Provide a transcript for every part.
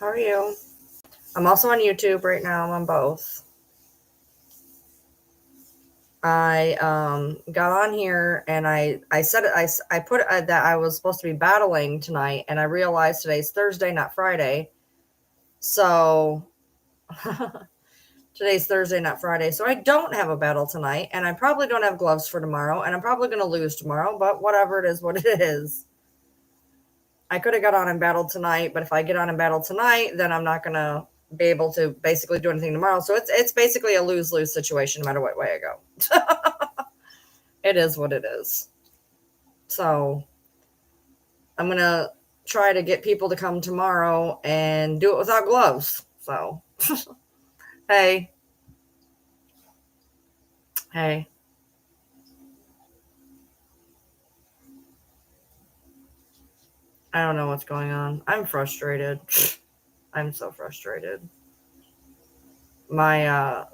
How are you? I'm also on YouTube right now. I'm on both. I got on here and I said it. I put that I was supposed to be battling tonight, and I realized today's Thursday, not Friday. So today's Thursday, not Friday. So I don't have a battle tonight, and I probably don't have gloves for tomorrow, and I'm probably going to lose tomorrow. But whatever, it is what it is. I could have got on and battled tonight, but if I get on and battle tonight, then I'm not going to be able to basically do anything tomorrow. So it's basically a lose-lose situation no matter what way I go. It is what it is. So I'm going to try to get people to come tomorrow and do it without gloves. So, hey. Hey. I don't know what's going on. I'm frustrated. I'm so frustrated. Oh,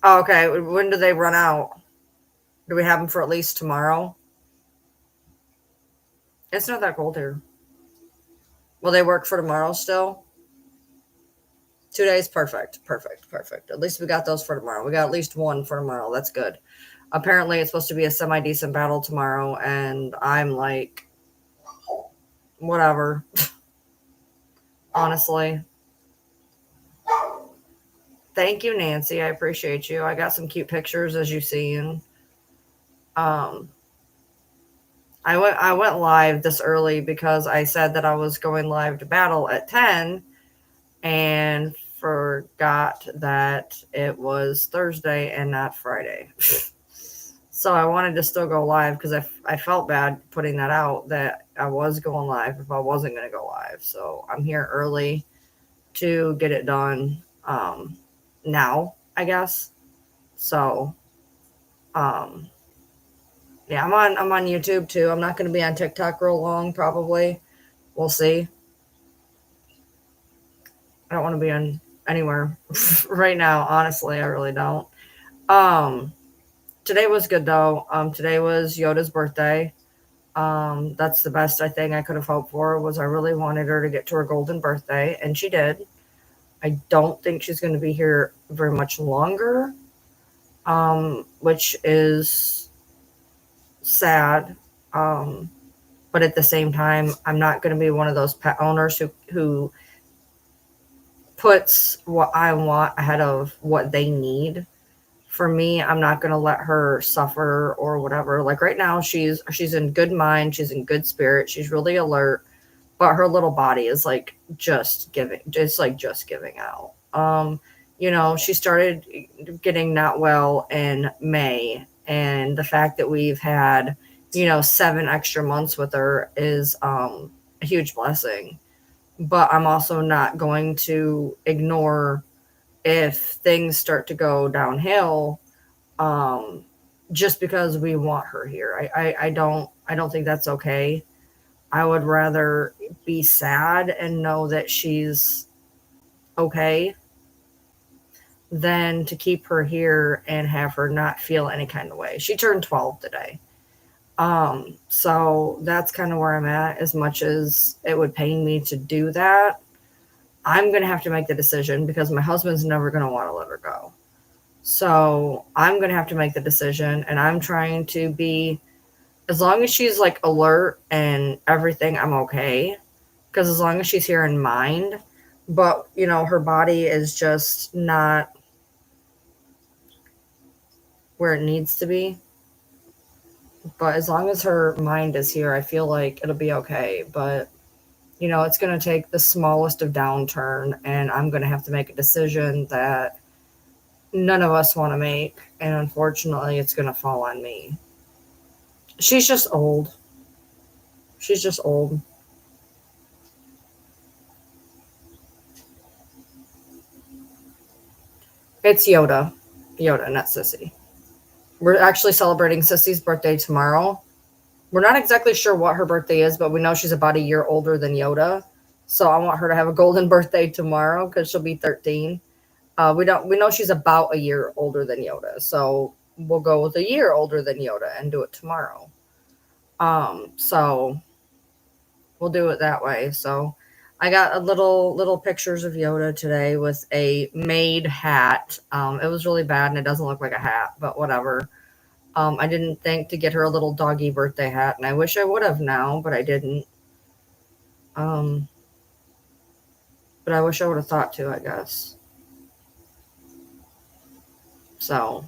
okay. When do they run out? Do we have them for at least tomorrow? It's not that cold here. Will they work for tomorrow still? 2 days? Perfect. At least we got those for tomorrow. We got at least one for tomorrow. That's good. Apparently, it's supposed to be a semi-decent battle tomorrow, and I'm like, whatever. Honestly. Thank you, Nancy. I appreciate you. I got some cute pictures, as you seen. I went live this early because I said that I was going live to battle at 10 and forgot that it was Thursday and not Friday. So I wanted to still go live because I felt bad putting that out that I was going live if I wasn't going to go live. So I'm here early to get it done now, I guess. So yeah, I'm on YouTube too. I'm not going to be on TikTok real long, probably. We'll see. I don't want to be on anywhere right now, honestly. I really don't. Today was good though. Today was Yoda's birthday. That's the best I think I could have hoped for. Was I really wanted her to get to her golden birthday, and she did. I don't think she's going to be here very much longer, which is sad. But at the same time, I'm not going to be one of those pet owners who puts what I want ahead of what they need. For me, I'm not going to let her suffer or whatever. Like right now, she's in good mind. She's in good spirit. She's really alert, but her little body is like just giving out. She started getting not well in May, and the fact that we've had, 7 extra months with her is a huge blessing. But I'm also not going to ignore if things start to go downhill, just because we want her here. I don't think that's okay. I would rather be sad and know that she's okay than to keep her here and have her not feel any kind of way. She turned 12 today. So that's kind of where I'm at. As much as it would pain me to do that, I'm going to have to make the decision because my husband's never going to want to let her go. So I'm going to have to make the decision, and I'm trying to be, as long as she's like alert and everything, I'm okay. Because as long as she's here in mind, but her body is just not where it needs to be. But as long as her mind is here, I feel like it'll be okay. But it's going to take the smallest of downturn, and I'm going to have to make a decision that none of us want to make. And unfortunately, it's going to fall on me. She's just old. She's just old. It's Yoda. Yoda, not Sissy. We're actually celebrating Sissy's birthday tomorrow. We're not exactly sure what her birthday is, but we know she's about a year older than Yoda. So I want her to have a golden birthday tomorrow because she'll be 13. We know she's about a year older than Yoda. So we'll go with a year older than Yoda and do it tomorrow. So we'll do it that way. So I got a little pictures of Yoda today with a made hat. It was really bad and it doesn't look like a hat, but whatever. I didn't think to get her a little doggy birthday hat, and I wish I would have now, but I didn't. Um, but I wish I would have thought to, I guess. So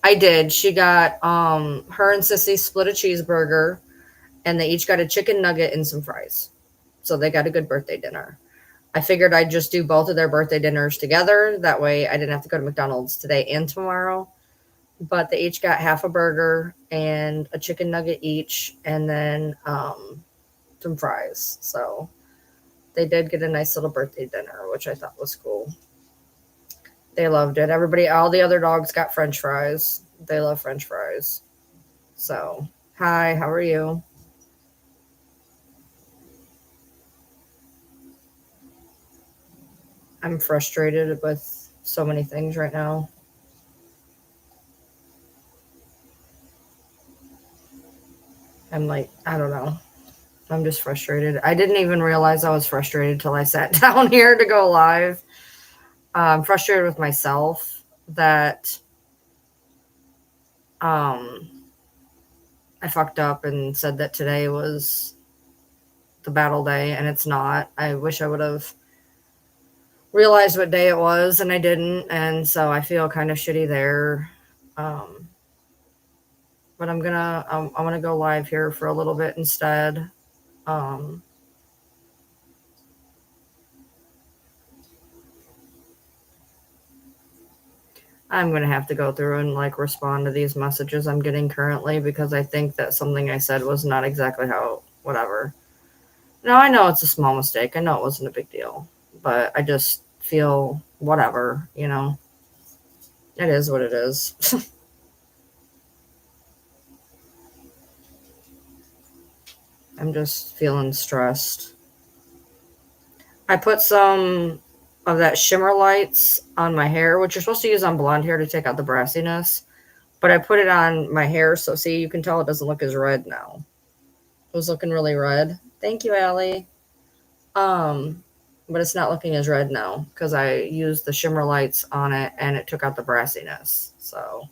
I did. She got her and Sissy split a cheeseburger, and they each got a chicken nugget and some fries. So they got a good birthday dinner. I figured I'd just do both of their birthday dinners together. That way I didn't have to go to McDonald's today and tomorrow. But they each got half a burger and a chicken nugget each, and then some fries. So they did get a nice little birthday dinner, which I thought was cool. They loved it. Everybody, all the other dogs got French fries. They love French fries. So, hi, how are you? I'm frustrated with so many things right now. I'm like, I don't know. I'm just frustrated. I didn't even realize I was frustrated till I sat down here to go live. I'm frustrated with myself that um, I fucked up and said that today was the battle day, and it's not. I wish I would have realized what day it was, and I didn't, and so I feel kind of shitty there. Um, but I'm gonna go live here for a little bit instead. Um, I'm gonna have to go through and like respond to these messages I'm getting currently because I think that something I said was not exactly how whatever. No, I know it's a small mistake. I know it wasn't a big deal, but I just feel whatever, you know. It is what it is. I'm just feeling stressed. I put some of that shimmer lights on my hair, which you're supposed to use on blonde hair to take out the brassiness. But I put it on my hair, so see, you can tell it doesn't look as red now. It was looking really red. Thank you, Allie. Um, but it's not looking as red now because I used the shimmer lights on it and it took out the brassiness. So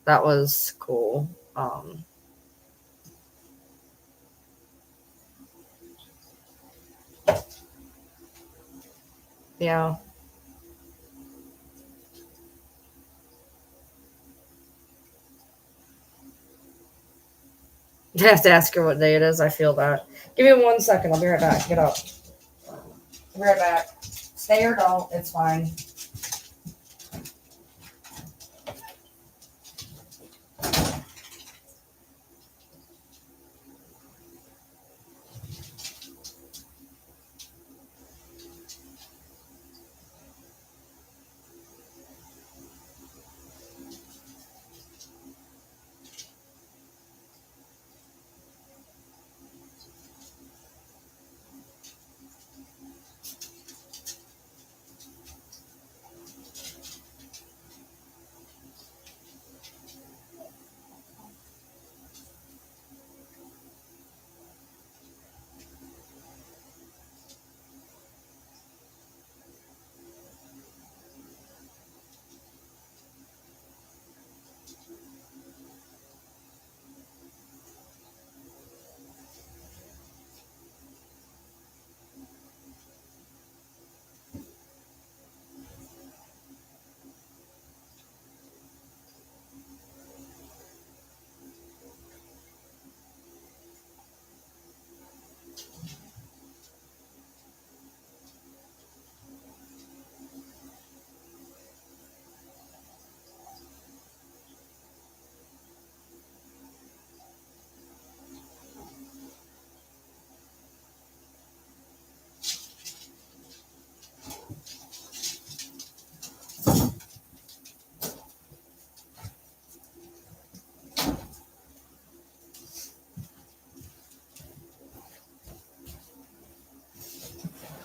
that was cool. Yeah. You have to ask her what day it is. I feel that. Give me 1 second. I'll be right back. Get up. Be right back. Stay or don't. It's fine.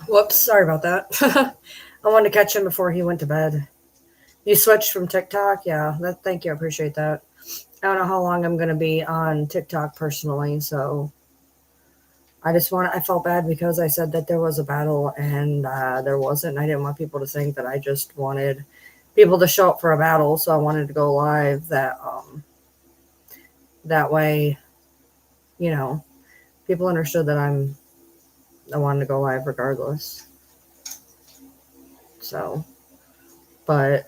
Whoops. Sorry about that. I wanted to catch him before he went to bed. You switched from TikTok? Yeah. Thank you. I appreciate that. I don't know how long I'm going to be on TikTok personally, so I felt bad because I said that there was a battle and there wasn't. I didn't want people to think that I just wanted people to show up for a battle. So I wanted to go live that way, you know, people understood that I wanted to go live regardless. So, but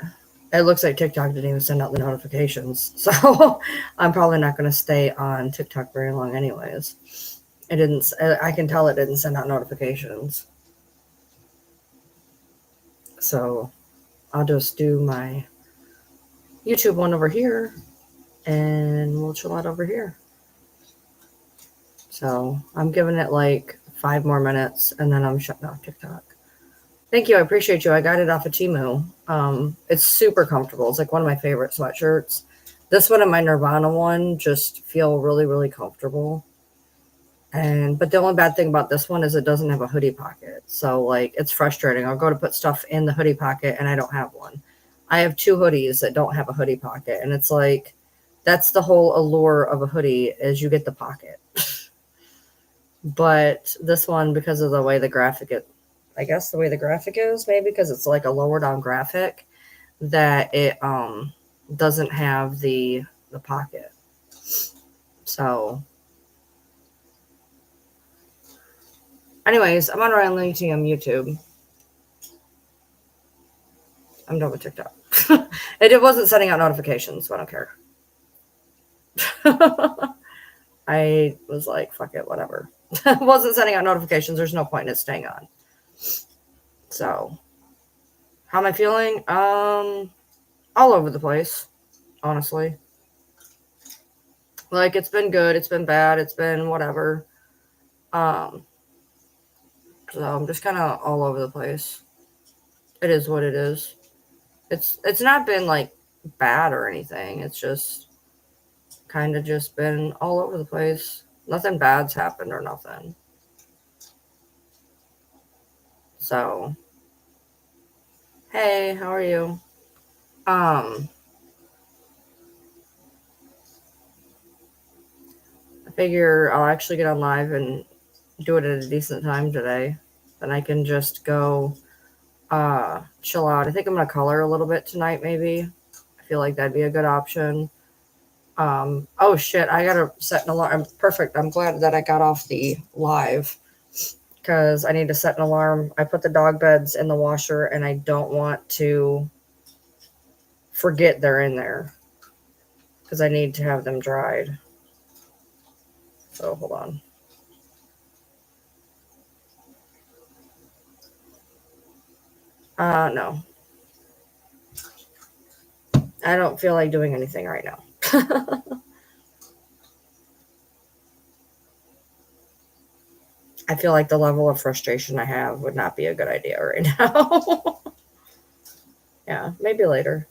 it looks like TikTok didn't even send out the notifications. So I'm probably not going to stay on TikTok very long anyways. It didn't, I can tell it didn't send out notifications. So I'll just do my YouTube one over here and we'll chill out over here. So I'm giving it like 5 more minutes and then I'm shutting off TikTok. Thank you. I appreciate you. I got it off of Temu. It's super comfortable. It's like one of my favorite sweatshirts. This one and my Nirvana one just feel really, really comfortable. But the only bad thing about this one is it doesn't have a hoodie pocket. So like it's frustrating. I'll go to put stuff in the hoodie pocket and I don't have one. I have 2 hoodies that don't have a hoodie pocket. And it's like, that's the whole allure of a hoodie is you get the pocket. But this one, because of the way the graphic I guess the way the graphic is, maybe because it's like a lower down graphic, that it doesn't have the pocket. So anyways, I'm on Ryan Lithium YouTube. I'm done with TikTok. It wasn't sending out notifications, so I don't care. I was like, fuck it, whatever. It wasn't sending out notifications. There's no point in it staying on. So, how am I feeling? All over the place, honestly. Like, it's been good. It's been bad. It's been whatever. So I'm just kind of all over the place. It is what it is. It's not been like bad or anything. It's just kind of just been all over the place. Nothing bad's happened or nothing. So, hey, how are you? I figure I'll actually get on live and do it at a decent time today. Then I can just go chill out. I think I'm gonna color a little bit tonight, maybe. I feel like that'd be a good option. Oh shit, I gotta set an alarm. Perfect. I'm glad that I got off the live because I need to set an alarm. I put the dog beds in the washer and I don't want to forget they're in there because I need to have them dried. So hold on. No. I don't feel like doing anything right now. I feel like the level of frustration I have would not be a good idea right now. Yeah, maybe later.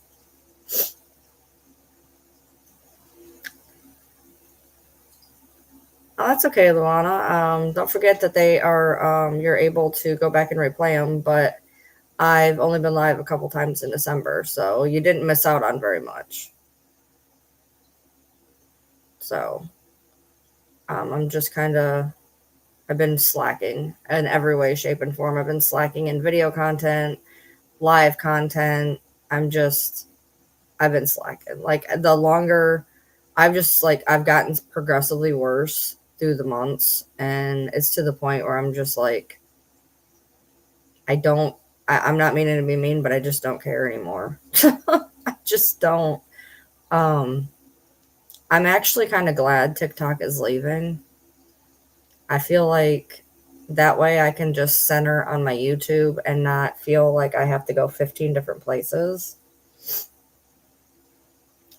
Oh, that's okay, Luana. Don't forget that they are, you're able to go back and replay them, but I've only been live a couple times in December, so you didn't miss out on very much. So, I'm just kind of, I've been slacking in every way, shape, and form. I've been slacking in video content, live content. I've been slacking. Like the longer I've gotten progressively worse through the months. And it's to the point where I'm just like, I'm not meaning to be mean, but I just don't care anymore. I just don't. I'm actually kind of glad TikTok is leaving. I feel like that way I can just center on my YouTube and not feel like I have to go 15 different places.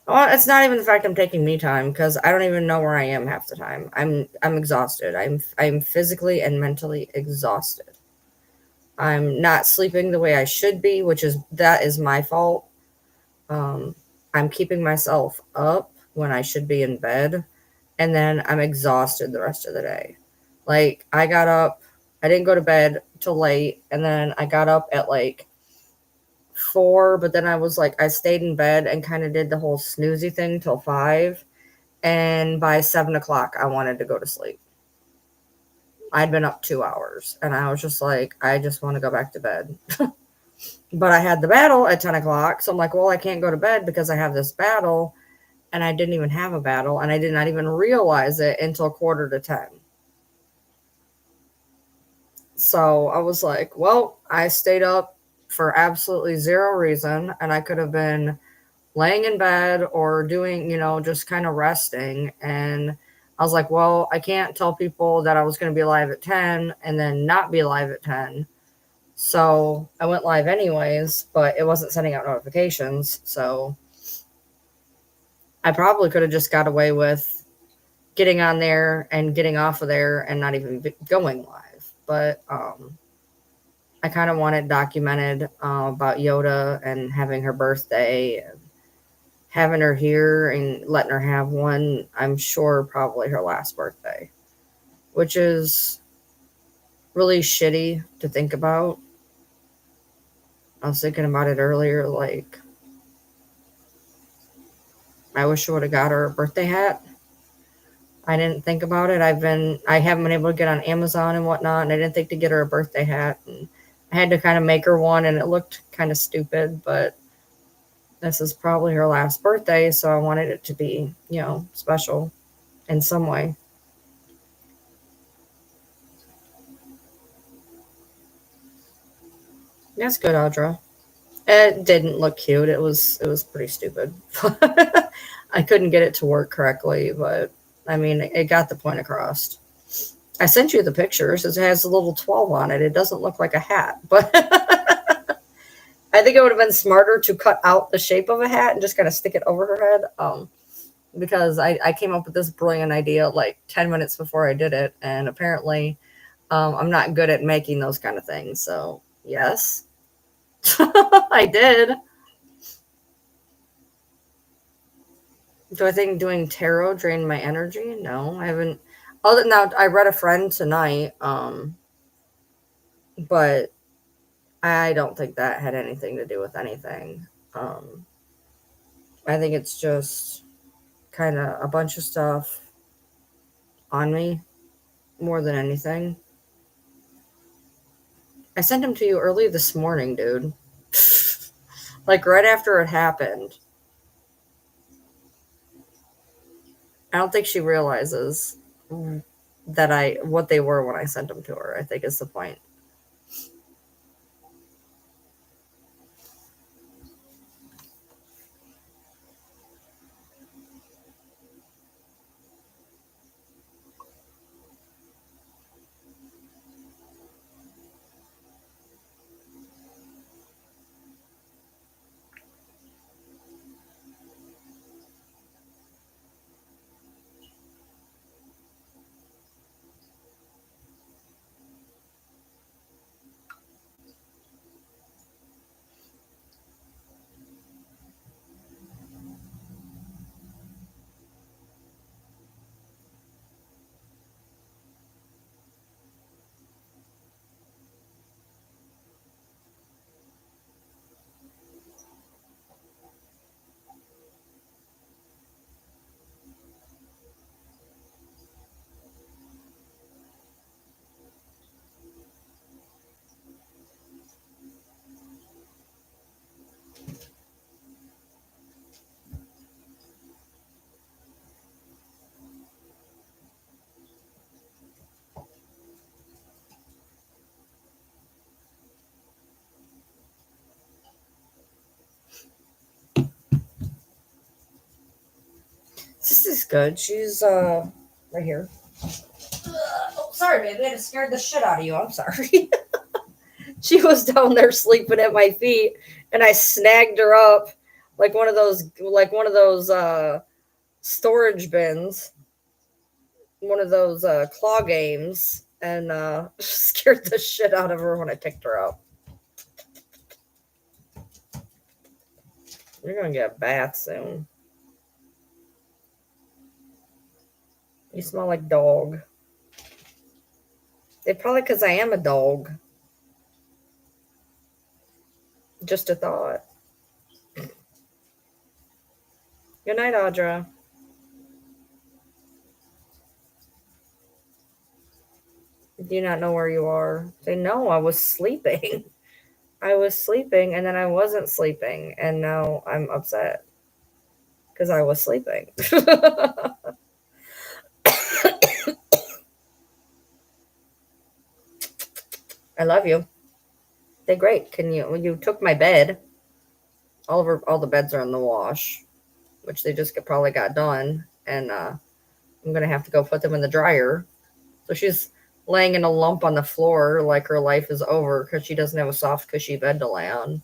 Well, it's not even the fact I'm taking me time because I don't even know where I am half the time. I'm exhausted. I'm physically and mentally exhausted. I'm not sleeping the way I should be, that is my fault. I'm keeping myself up when I should be in bed, and then I'm exhausted the rest of the day. Like I got up, I didn't go to bed till late, and then I got up at like 4, but then I stayed in bed and kind of did the whole snoozy thing till 5, and by 7 o'clock I wanted to go to sleep. I'd been up 2 hours and I was just like, I just want to go back to bed. But I had the battle at 10 o'clock. So I'm like, well, I can't go to bed because I have this battle. And I didn't even have a battle. And I did not even realize it until quarter to 10. So I was like, well, I stayed up for absolutely zero reason. And I could have been laying in bed or doing, just kind of resting. And I was like, well, I can't tell people that I was going to be live at 10 and then not be live at 10. So I went live anyways, but it wasn't sending out notifications. So I probably could have just got away with getting on there and getting off of there and not even going live. But I kind of wanted documented about Yoda and having her birthday and having her here and letting her have one, I'm sure probably her last birthday, which is really shitty to think about. I was thinking about it earlier, like, I wish I would have got her a birthday hat. I didn't think about it. I haven't been able to get on Amazon and whatnot, and I didn't think to get her a birthday hat. And I had to kind of make her one, and it looked kind of stupid, but this is probably her last birthday, so I wanted it to be, special in some way. That's good, Audra. It didn't look cute. It was pretty stupid. I couldn't get it to work correctly, but I mean, it got the point across. I sent you the pictures. It has a little 12 on it. It doesn't look like a hat, but I think it would have been smarter to cut out the shape of a hat and just kind of stick it over her head. Because I came up with this brilliant idea like 10 minutes before I did it, and apparently I'm not good at making those kind of things. So yes, I did. Do I think doing tarot drained my energy? No, I haven't. Other now, I read a friend tonight, but I don't think that had anything to do with anything. I think it's just kind of a bunch of stuff on me more than anything. I sent him to you early this morning, dude. Like right after it happened. I don't think she realizes that what they were when I sent them to her. I think is the point. This is good. She's right here. Oh, sorry, baby. I just scared the shit out of you. I'm sorry. She was down there sleeping at my feet, and I snagged her up like one of those storage bins, one of those claw games, and scared the shit out of her when I picked her up. You're gonna get a bath soon. You smell like dog. It's probably because I am a dog. Just a thought. Good night, Audra. Do you not know where you are? Say, no, I was sleeping. I was sleeping and then I wasn't sleeping. And now I'm upset because I was sleeping. I love you. They're great. Can you, when you took my bed, all the beds are in the wash, which they just probably got done. And I'm going to have to go put them in the dryer. So she's laying in a lump on the floor like her life is over because she doesn't have a soft, cushy bed to lay on.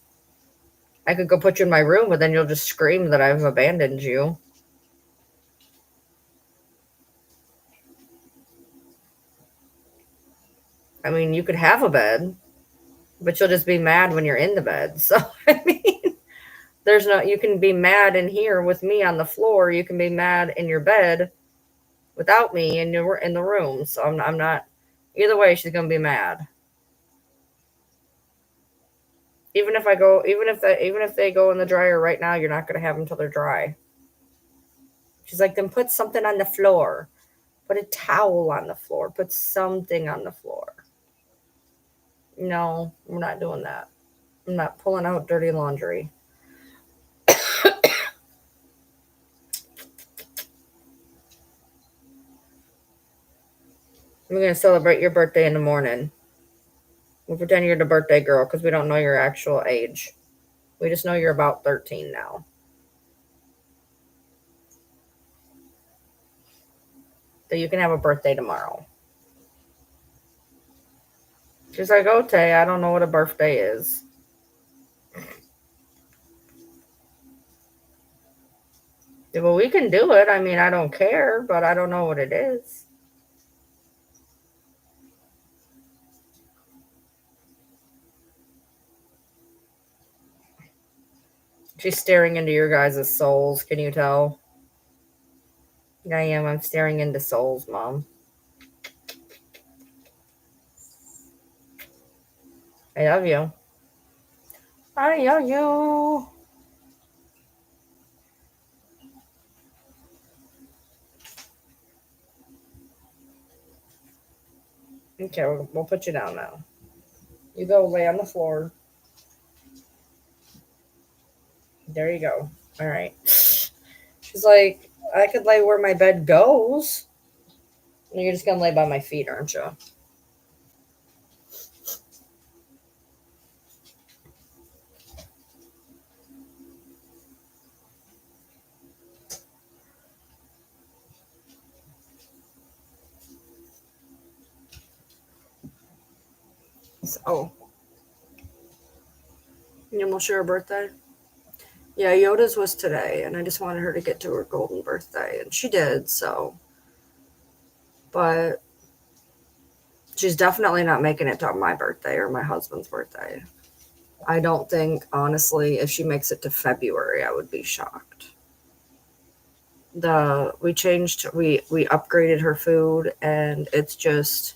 I could go put you in my room, but then you'll just scream that I've abandoned you. I mean, you could have a bed, but you'll just be mad when you're in the bed. So, I mean, there's no, you can be mad in here with me on the floor. You can be mad in your bed without me in the room. So I'm not, either way, she's going to be mad. Even if they go in the dryer right now, you're not going to have them till they're dry. She's like, then put something on the floor. Put a towel on the floor. Put something on the floor. No, we're not doing that. I'm not pulling out dirty laundry. We're going to celebrate your birthday in the morning. We'll pretend you're the birthday girl because we don't know your actual age. We just know you're about 13 now. So you can have a birthday tomorrow. She's like, okay, I don't know what a birthday is. Yeah, well, we can do it. I mean, I don't care, but I don't know what it is. She's staring into your guys' souls. Can you tell? I am. I'm staring into souls, Mom. I love you. I love you. Okay, we'll put you down now. You go lay on the floor. There you go. All right. She's like, I could lay where my bed goes. And you're just going to lay by my feet, aren't you? So, you almost share a birthday? Yeah, Yoda's was today, and I just wanted her to get to her golden birthday, and she did, so. But she's definitely not making it to my birthday or my husband's birthday. I don't think, honestly, if she makes it to February, I would be shocked. We upgraded her food, and it's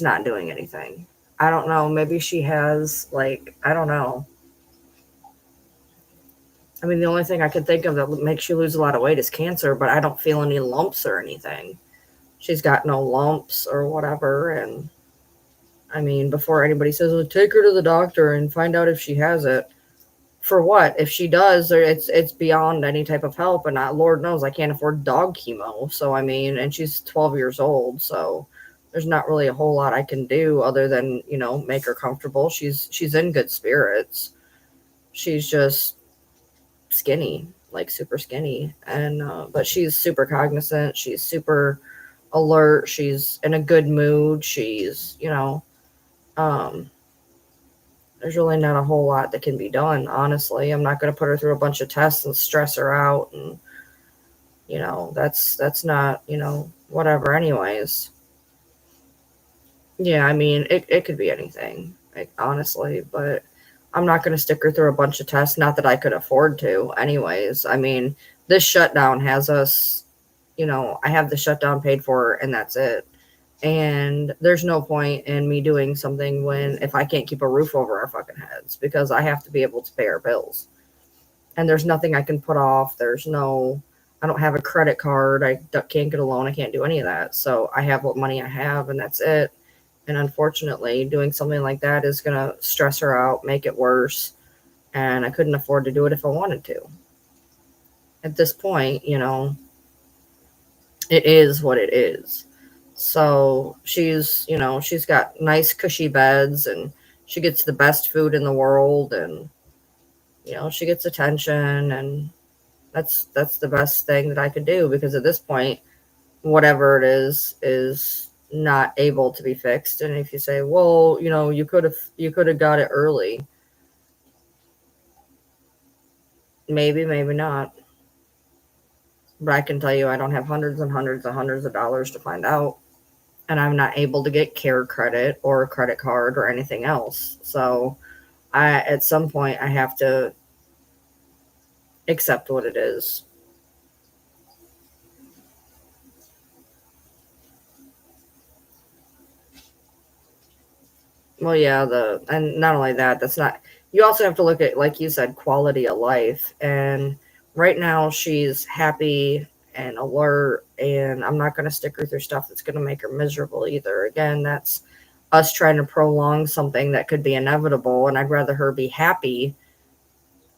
not doing anything. I don't know. Maybe she has, like, I don't know. I mean, the only thing I can think of that makes you lose a lot of weight is cancer, but I don't feel any lumps or anything. She's got no lumps or whatever. And I mean, before anybody says, well, take her to the doctor and find out if she has it. For what? If she does, it's beyond any type of help. And Lord knows I can't afford dog chemo. So, I mean, and she's 12 years old. So there's not really a whole lot I can do other than, make her comfortable. She's in good spirits. She's just skinny, like super skinny. And, but she's super cognizant. She's super alert. She's in a good mood. She's, there's really not a whole lot that can be done, honestly. I'm not going to put her through a bunch of tests and stress her out. And, that's not, whatever anyways. Yeah, I mean, it could be anything, honestly, but I'm not going to stick her through a bunch of tests. Not that I could afford to anyways. I mean, this shutdown has us, I have the shutdown paid for and that's it. And there's no point in me doing something if I can't keep a roof over our fucking heads, because I have to be able to pay our bills. And there's nothing I can put off. There's no, I don't have a credit card. Can't get a loan. I can't do any of that. So I have what money I have, and that's it. And unfortunately, doing something like that is going to stress her out, make it worse. And I couldn't afford to do it if I wanted to. At this point, it is what it is. So she's got nice cushy beds, and she gets the best food in the world, and she gets attention, and that's the best thing that I could do, because at this point, whatever it is not able to be fixed. And if you say, well, you could have got it early, maybe not. But I can tell you, I don't have hundreds and hundreds and hundreds of dollars to find out, and I'm not able to get care credit or a credit card or anything else. So at some point, I have to accept what it is. Well, yeah, and not only that, that's not. You also have to look at, like you said, quality of life. And right now, she's happy and alert, and I'm not going to stick her through stuff that's going to make her miserable either. Again, that's us trying to prolong something that could be inevitable, and I'd rather her be happy,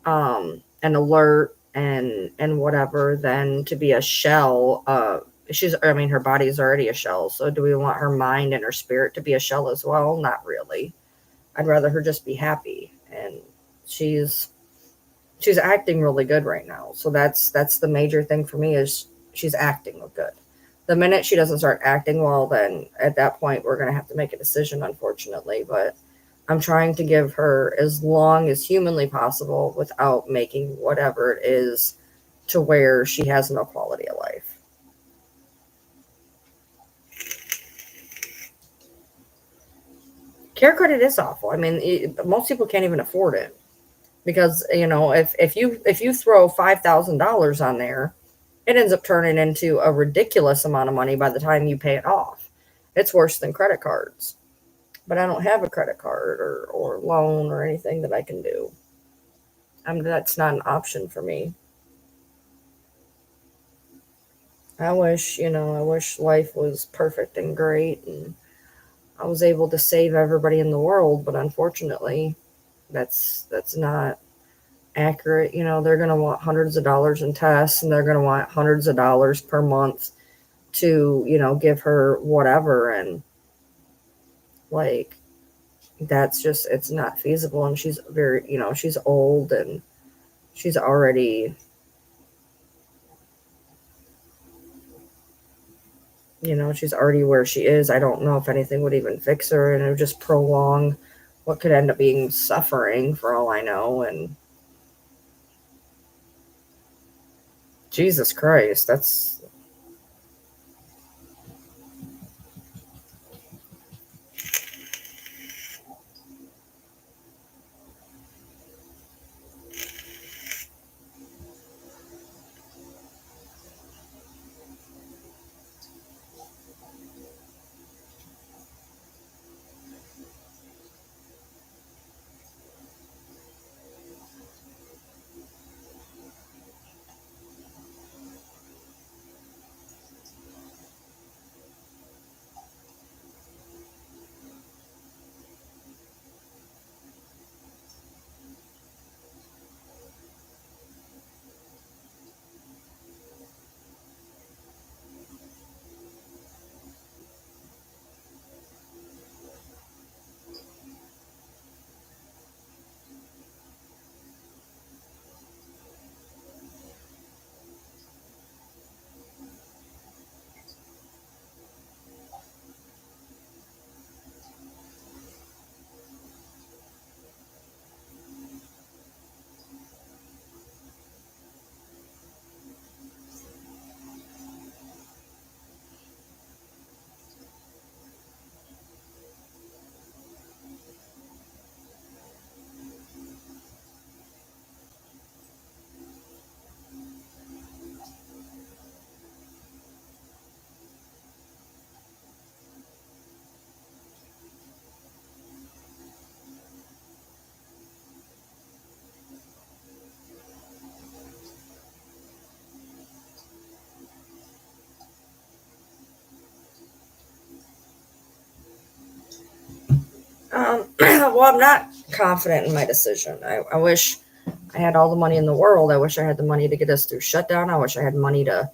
and alert and whatever, than to be a shell. I mean, her body is already a shell. So do we want her mind and her spirit to be a shell as well? Not really. I'd rather her just be happy, and she's she's acting really good right now. So that's the major thing for me, is she's acting good. The minute she doesn't start acting well, then at that point we're going to have to make a decision, unfortunately. But I'm trying to give her as long as humanly possible without making whatever it is to where she has no quality of life. Care credit is awful. I mean, most people can't even afford it, because if you throw $5,000 on there, it ends up turning into a ridiculous amount of money by the time you pay it off. It's worse than credit cards. But I don't have a credit card or loan or anything that I can do. That's not an option for me. I wish life was perfect and great, and I was able to save everybody in the world, but unfortunately, that's not accurate. They're going to want hundreds of dollars in tests, and they're going to want hundreds of dollars per month to, give her whatever. And like, that's just, it's not feasible. And she's very, she's old, and she's already, she's already where she is. I don't know if anything would even fix her, and it would just prolong what could end up being suffering, for all I know. And Jesus Christ, that's, Well, I'm not confident in my decision. I wish I had all the money in the world. I wish I had the money to get us through shutdown. I wish I had money to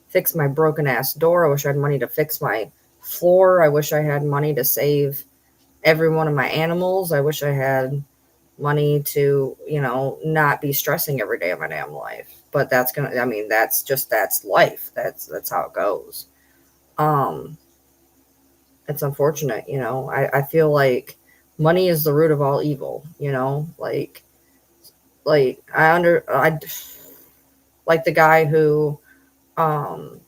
fix my broken ass door. I wish I had money to fix my floor. I wish I had money to save every one of my animals. I wish I had money to, not be stressing every day of my damn life. But that's life. That's how it goes. Um, it's unfortunate, I feel like money is the root of all evil, I like the guy who um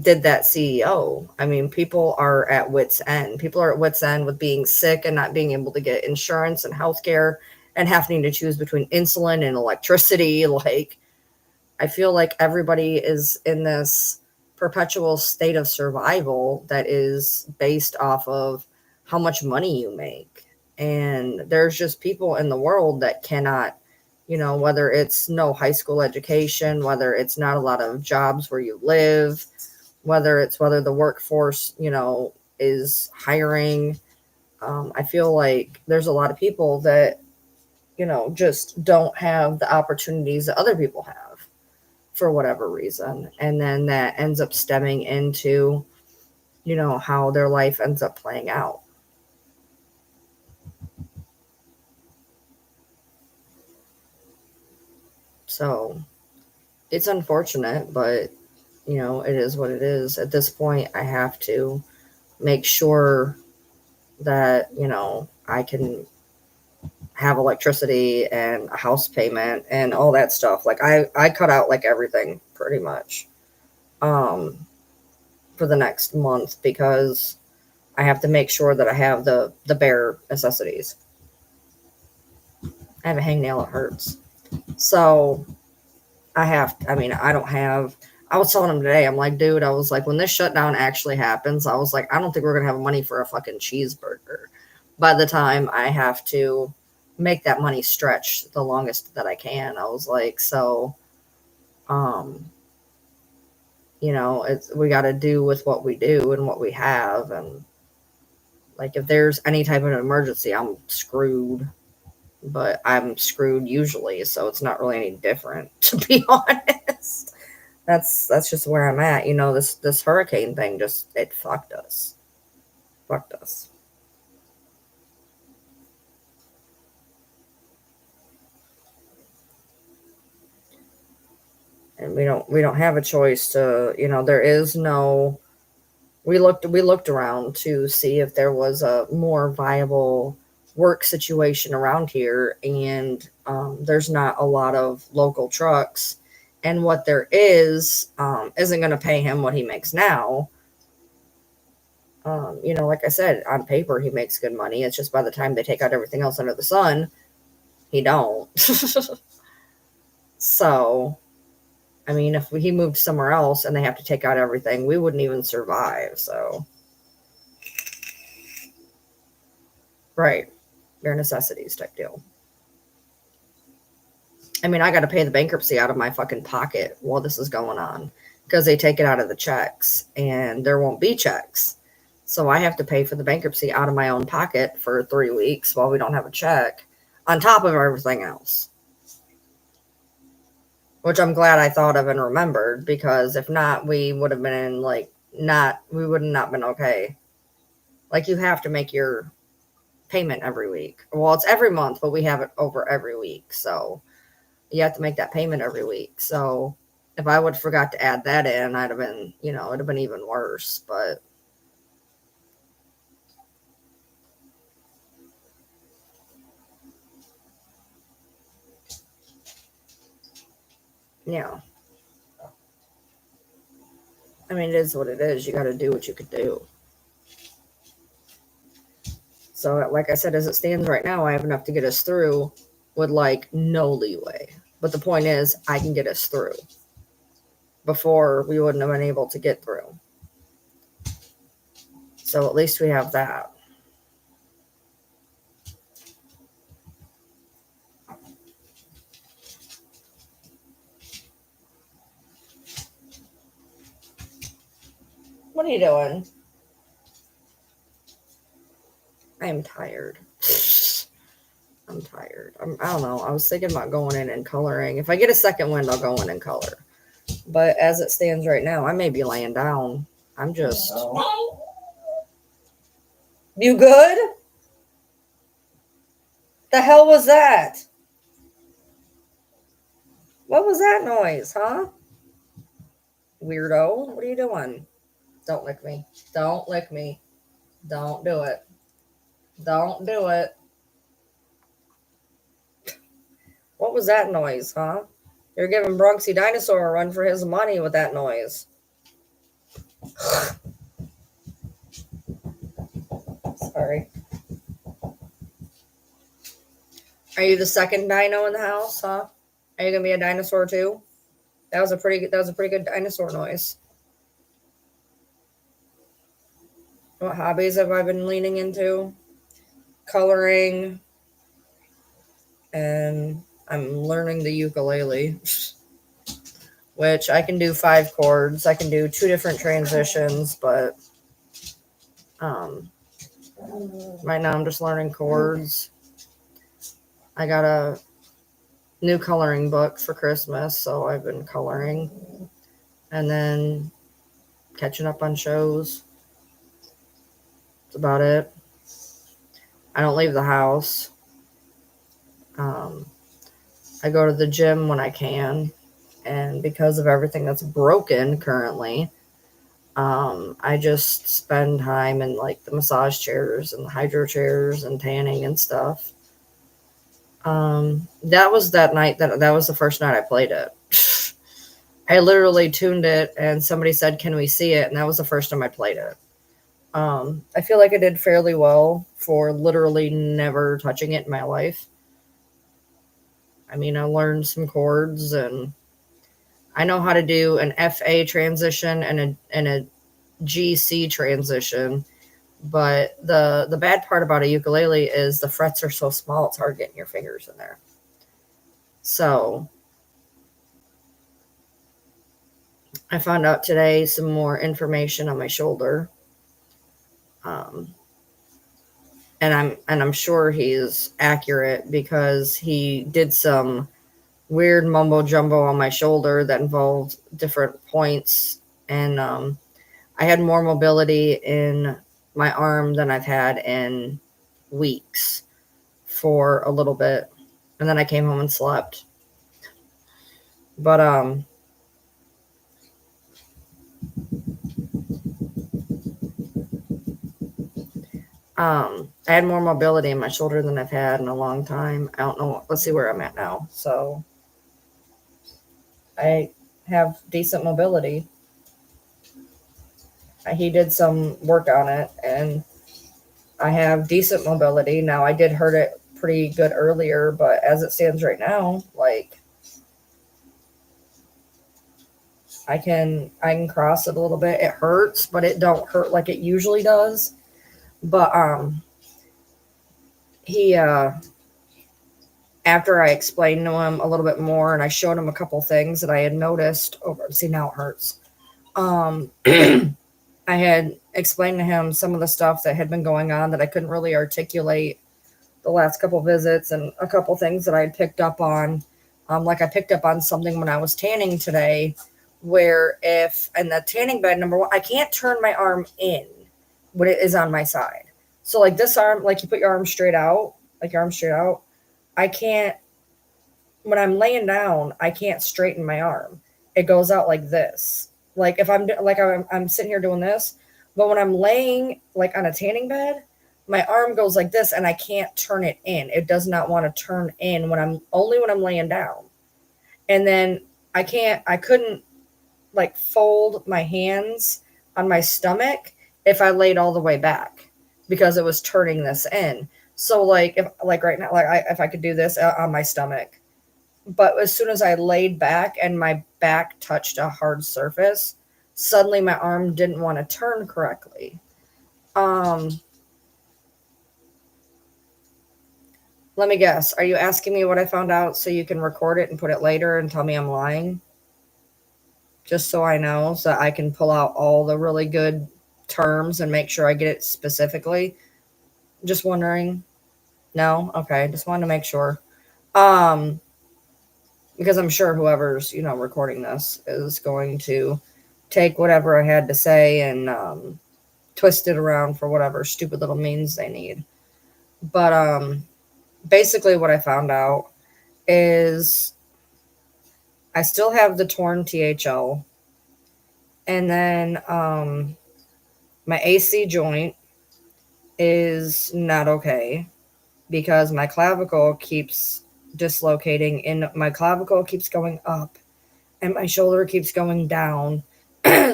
did that CEO. I mean, people are at wits end. People are at wits end with being sick and not being able to get insurance and healthcare and having to choose between insulin and electricity. Like, I feel like everybody is in this perpetual state of survival that is based off of how much money you make. And there's just people in the world that cannot, whether it's no high school education, whether it's not a lot of jobs where you live, whether the workforce, is hiring. I feel like there's a lot of people that, just don't have the opportunities that other people have for whatever reason. And then that ends up stemming into, how their life ends up playing out. So it's unfortunate, but, it is what it is. At this point, I have to make sure that, I can have electricity and a house payment and all that stuff. Like I cut out like everything pretty much um for the next month because I have to make sure that I have the bare necessities. I have a hangnail, it hurts. So I don't have I was telling him today, I'm like, dude, I was like, when this shutdown actually happens, I was like, I don't think we're gonna have money for a fucking cheeseburger by the time I have to make that money stretch the longest that I can. I was like, so um, we gotta do with what we do and what we have, and like if there's any type of emergency, I'm screwed. But I'm screwed usually, so it's not really any different, to be honest. That's just where I'm at. This hurricane thing just it fucked us. Fucked us. And we don't have a choice to, there is no we looked around to see if there was a more viable work situation around here, and there's not a lot of local trucks, and what there is isn't going to pay him what he makes now. Like I said, on paper he makes good money. It's just by the time they take out everything else under the sun, he don't. So I mean, if he moved somewhere else and they have to take out everything, we wouldn't even survive. So right, bare necessities type deal. I mean, I got to pay the bankruptcy out of my fucking pocket while this is going on because they take it out of the checks and there won't be checks. So I have to pay for the bankruptcy out of my own pocket for 3 weeks while we don't have a check on top of everything else, which I'm glad I thought of and remembered because if not, we would have been in we would have not been okay. Like you have to make your payment every week. Well, it's every month, but we have it over every week. So you have to make that payment every week. So if I would have forgot to add that in, I'd have been, it'd have been even worse. But yeah, I mean, it is what it is. You got to do what you could do. So, like I said, as it stands right now, I have enough to get us through with like no leeway. But the point is, I can get us through. Before, we wouldn't have been able to get through. So, at least we have that. What are you doing? I am tired. I'm tired. I don't know. I was thinking about going in and coloring. If I get a second wind, I'll go in and color. But as it stands right now, I may be laying down. I'm just. You good? The hell was that? What was that noise, huh? Weirdo. What are you doing? Don't lick me. Don't lick me. Don't do it. Don't do it. What was that noise, huh? You're giving Bronxy Dinosaur a run for his money with that noise. Sorry. Are you the second dino in the house, huh? Are you gonna be a dinosaur too? That was a pretty good dinosaur noise. What hobbies have I been leaning into? Coloring, and I'm learning the ukulele, which I can do 5 chords. I can do 2 different transitions, but right now I'm just learning chords. I got a new coloring book for Christmas, so I've been coloring and then catching up on shows. That's about it. I don't leave the house. I go to the gym when I can, and because of everything that's broken currently, I just spend time in like the massage chairs and the hydro chairs and tanning and stuff. That was that night that was the first night I played it. I literally tuned it and somebody said, "Can we see it?" And that was the first time I played it. I feel like I did fairly well for literally never touching it in my life. I mean, I learned some chords and I know how to do an FA transition and a GC transition. But the bad part about a ukulele is the frets are so small, it's hard getting your fingers in there. So I found out today some more information on my shoulder. And I'm sure he's accurate because he did some weird mumbo jumbo on my shoulder that involved different points, and I had more mobility in my arm than I've had in weeks for a little bit, and then I came home and slept. But I had more mobility in my shoulder than I've had in a long time. I don't know. Let's see where I'm at now. So I have decent mobility. He did some work on it, and I have decent mobility. Now, I did hurt it pretty good earlier, but as it stands right now, like I can cross it a little bit. It hurts, but it don't hurt like it usually does. But he after I explained to him a little bit more and I showed him a couple things that I had noticed over, see, now it hurts. I had explained to him some of the stuff that had been going on that I couldn't really articulate the last couple visits, and a couple things that I had picked up on. Like I picked up on something when I was tanning today, where if in the tanning bed, number one, I can't turn my arm in when it is on my side. So like this arm, like you put your arm straight out, like your arm straight out. I can't, when I'm laying down, I can't straighten my arm. It goes out like this. Like if I'm sitting here doing this, but when I'm laying like on a tanning bed, my arm goes like this and I can't turn it in. It does not want to turn in when I'm laying down. And then I couldn't like fold my hands on my stomach if I laid all the way back because it was turning this in. So like if like right now, if I could do this on my stomach, but as soon as I laid back and my back touched a hard surface, suddenly my arm didn't want to turn correctly. Let me guess. Are you asking me what I found out so you can record it and put it later and tell me I'm lying? Just so I know, so I can pull out all the really good terms and make sure I get it specifically. Just wondering. No? Okay. Just wanted to make sure. Um, because I'm sure whoever's, recording this is going to take whatever I had to say and twist it around for whatever stupid little means they need. But basically, what I found out is I still have the torn THL, and then my AC joint is not okay because my clavicle keeps dislocating, and my clavicle keeps going up, and my shoulder keeps going down.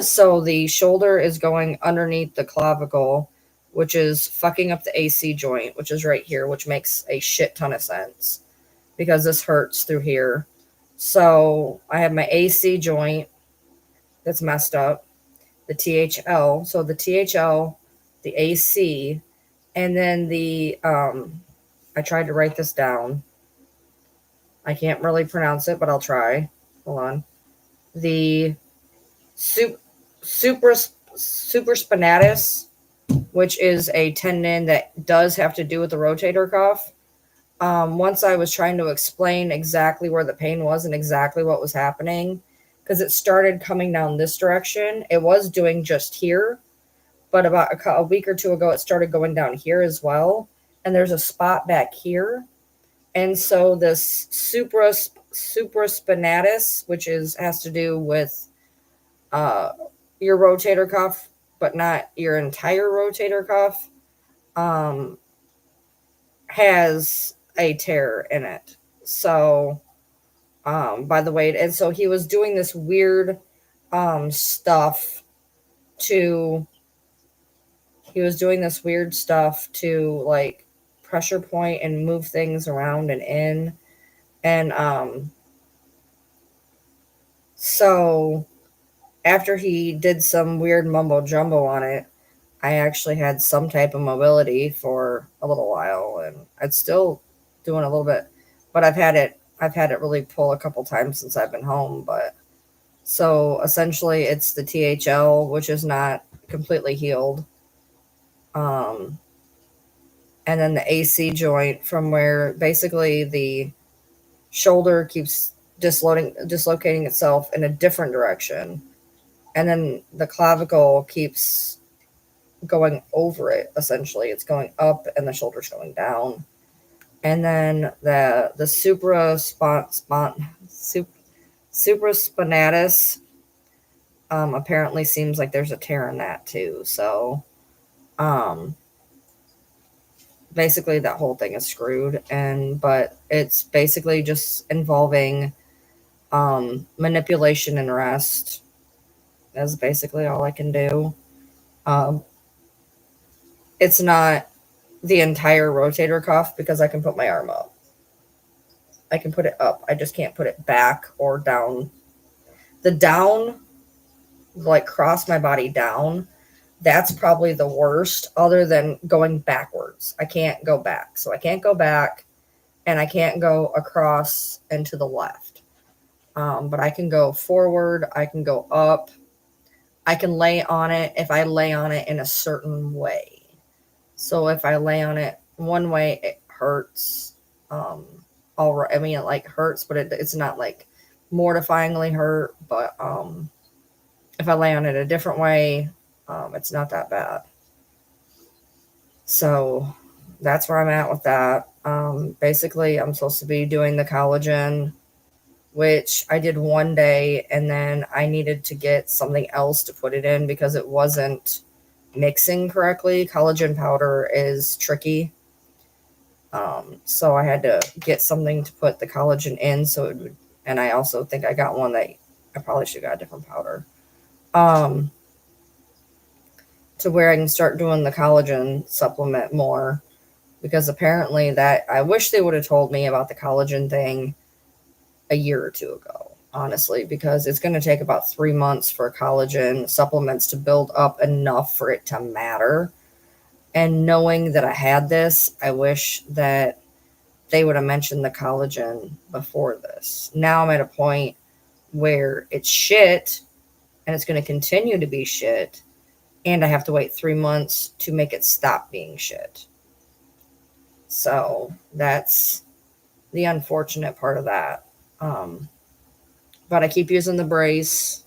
So the shoulder is going underneath the clavicle, which is fucking up the AC joint, which is right here, which makes a shit ton of sense because this hurts through here. So I have my AC joint that's messed up, the THL. So the THL, the AC, and then I tried to write this down. I can't really pronounce it, but I'll try. Hold on. The supraspinatus, which is a tendon that does have to do with the rotator cuff. Once I was trying to explain exactly where the pain was and exactly what was happening, because it started coming down this direction. It was doing just here, but about a week or two ago, it started going down here as well. And there's a spot back here. And so this supraspinatus, which has to do with uh, your rotator cuff, but not your entire rotator cuff, um, has a tear in it. So, by the way, and so he was doing this weird stuff to, like pressure point and move things around and in. And so after he did some weird mumbo jumbo on it, I actually had some type of mobility for a little while, and I'd still doing a little bit, but I've had it really pull a couple times since I've been home. But so essentially, it's the THL, which is not completely healed, um, and then the AC joint from where basically the shoulder keeps dislocating itself in a different direction, and then the clavicle keeps going over it. Essentially, it's going up and the shoulder's going down. And then the supraspinatus apparently seems like there's a tear in that too. So um basically that whole thing is screwed, but it's basically just involving manipulation and rest. That's basically all I can do. um it's not the entire rotator cuff because I can put my arm up. I can put it up. I just can't put it back or down. The down, like cross my body down, that's probably the worst, other than going backwards. I can't go back. So I can't go back, and I can't go across and to the left. But I can go forward. I can go up. I can lay on it if I lay on it in a certain way. So if I lay on it one way, it hurts. All right. I mean, it like hurts, but it's not like mortifyingly hurt. But if I lay on it a different way, it's not that bad. So that's where I'm at with that. Basically, I'm supposed to be doing the collagen, which I did one day, and then I needed to get something else to put it in because it wasn't mixing correctly. Collagen powder is tricky. So I had to get something to put the collagen in, so it would, and I also think I got one that I probably should have got a different powder. To where I can start doing the collagen supplement more, because apparently that I wish they would have told me about the collagen thing a year or two ago, honestly, because it's going to take about 3 months for collagen supplements to build up enough for it to matter. And knowing that I had this, I wish that they would have mentioned the collagen before this. Now I'm at a point where it's shit, and it's going to continue to be shit, and I have to wait 3 months to make it stop being shit. So that's the unfortunate part of that. Um, but I keep using the brace.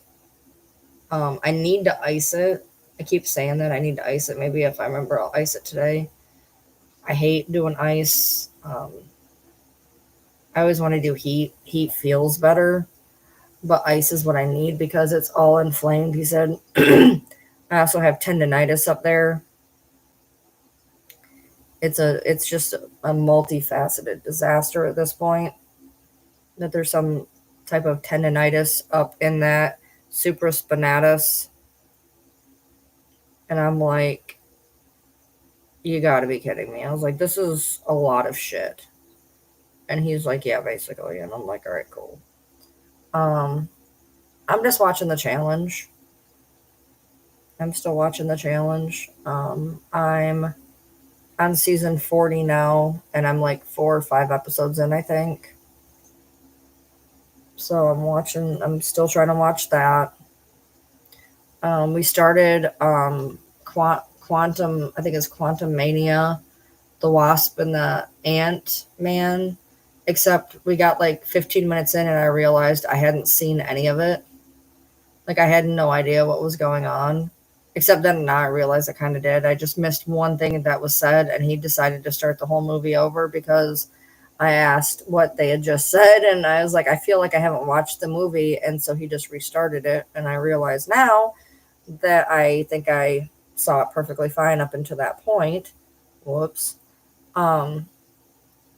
I need to ice it. I keep saying that I need to ice it. Maybe if I remember, I'll ice it today. I hate doing ice. I always want to do heat. Heat feels better, but ice is what I need because it's all inflamed. He said, I also have tendonitis up there. It's just a multifaceted disaster at this point. That there's some type of tendonitis up in that supraspinatus, and I'm like, you got to be kidding me. I was like, this is a lot of shit. And he's like, yeah, basically. And I'm like, all right, cool. Um, I'm just watching the challenge. I'm still watching the challenge. I'm on season 40 now, and I'm like 4 or 5 episodes in, I think. So I'm still trying to watch that. We started Quantum, I think it's Quantum Mania, the Wasp and the Ant Man, except we got like 15 minutes in and I realized I hadn't seen any of it. Like I had no idea what was going on. Except then now I realized I kind of did. I just missed one thing that was said, and he decided to start the whole movie over because I asked what they had just said, and I was like, I feel like I haven't watched the movie, and so he just restarted it, and I realize now that I think I saw it perfectly fine up until that point. Whoops. Um,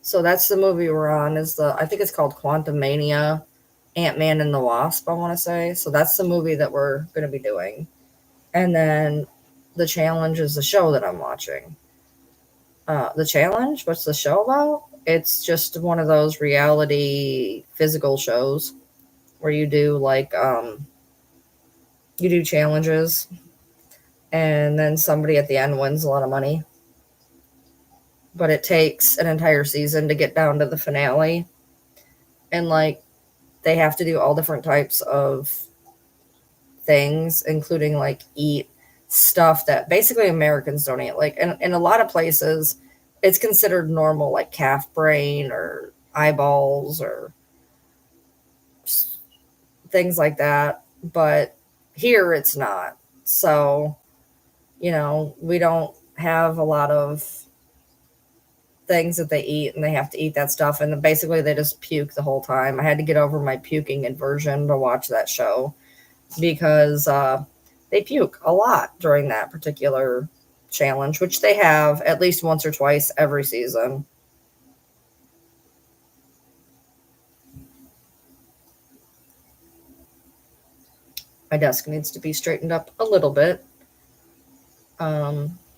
so that's the movie we're on. I think it's called Quantum Mania, Ant Man and the Wasp. I want to say. So that's the movie that we're going to be doing, and then the challenge is the show that I'm watching. The challenge. What's the show about? It's just one of those reality physical shows where you do you do challenges, and then somebody at the end wins a lot of money. But it takes an entire season to get down to the finale. And like they have to do all different types of things, including like eat stuff that basically Americans don't eat. Like in a lot of places, it's considered normal, like calf brain or eyeballs or things like that. But here it's not. So, we don't have a lot of things that they eat, and they have to eat that stuff, and basically they just puke the whole time. I had to get over my puking aversion to watch that show because they puke a lot during that particular challenge, which they have at least once or twice every season. My desk needs to be straightened up a little bit.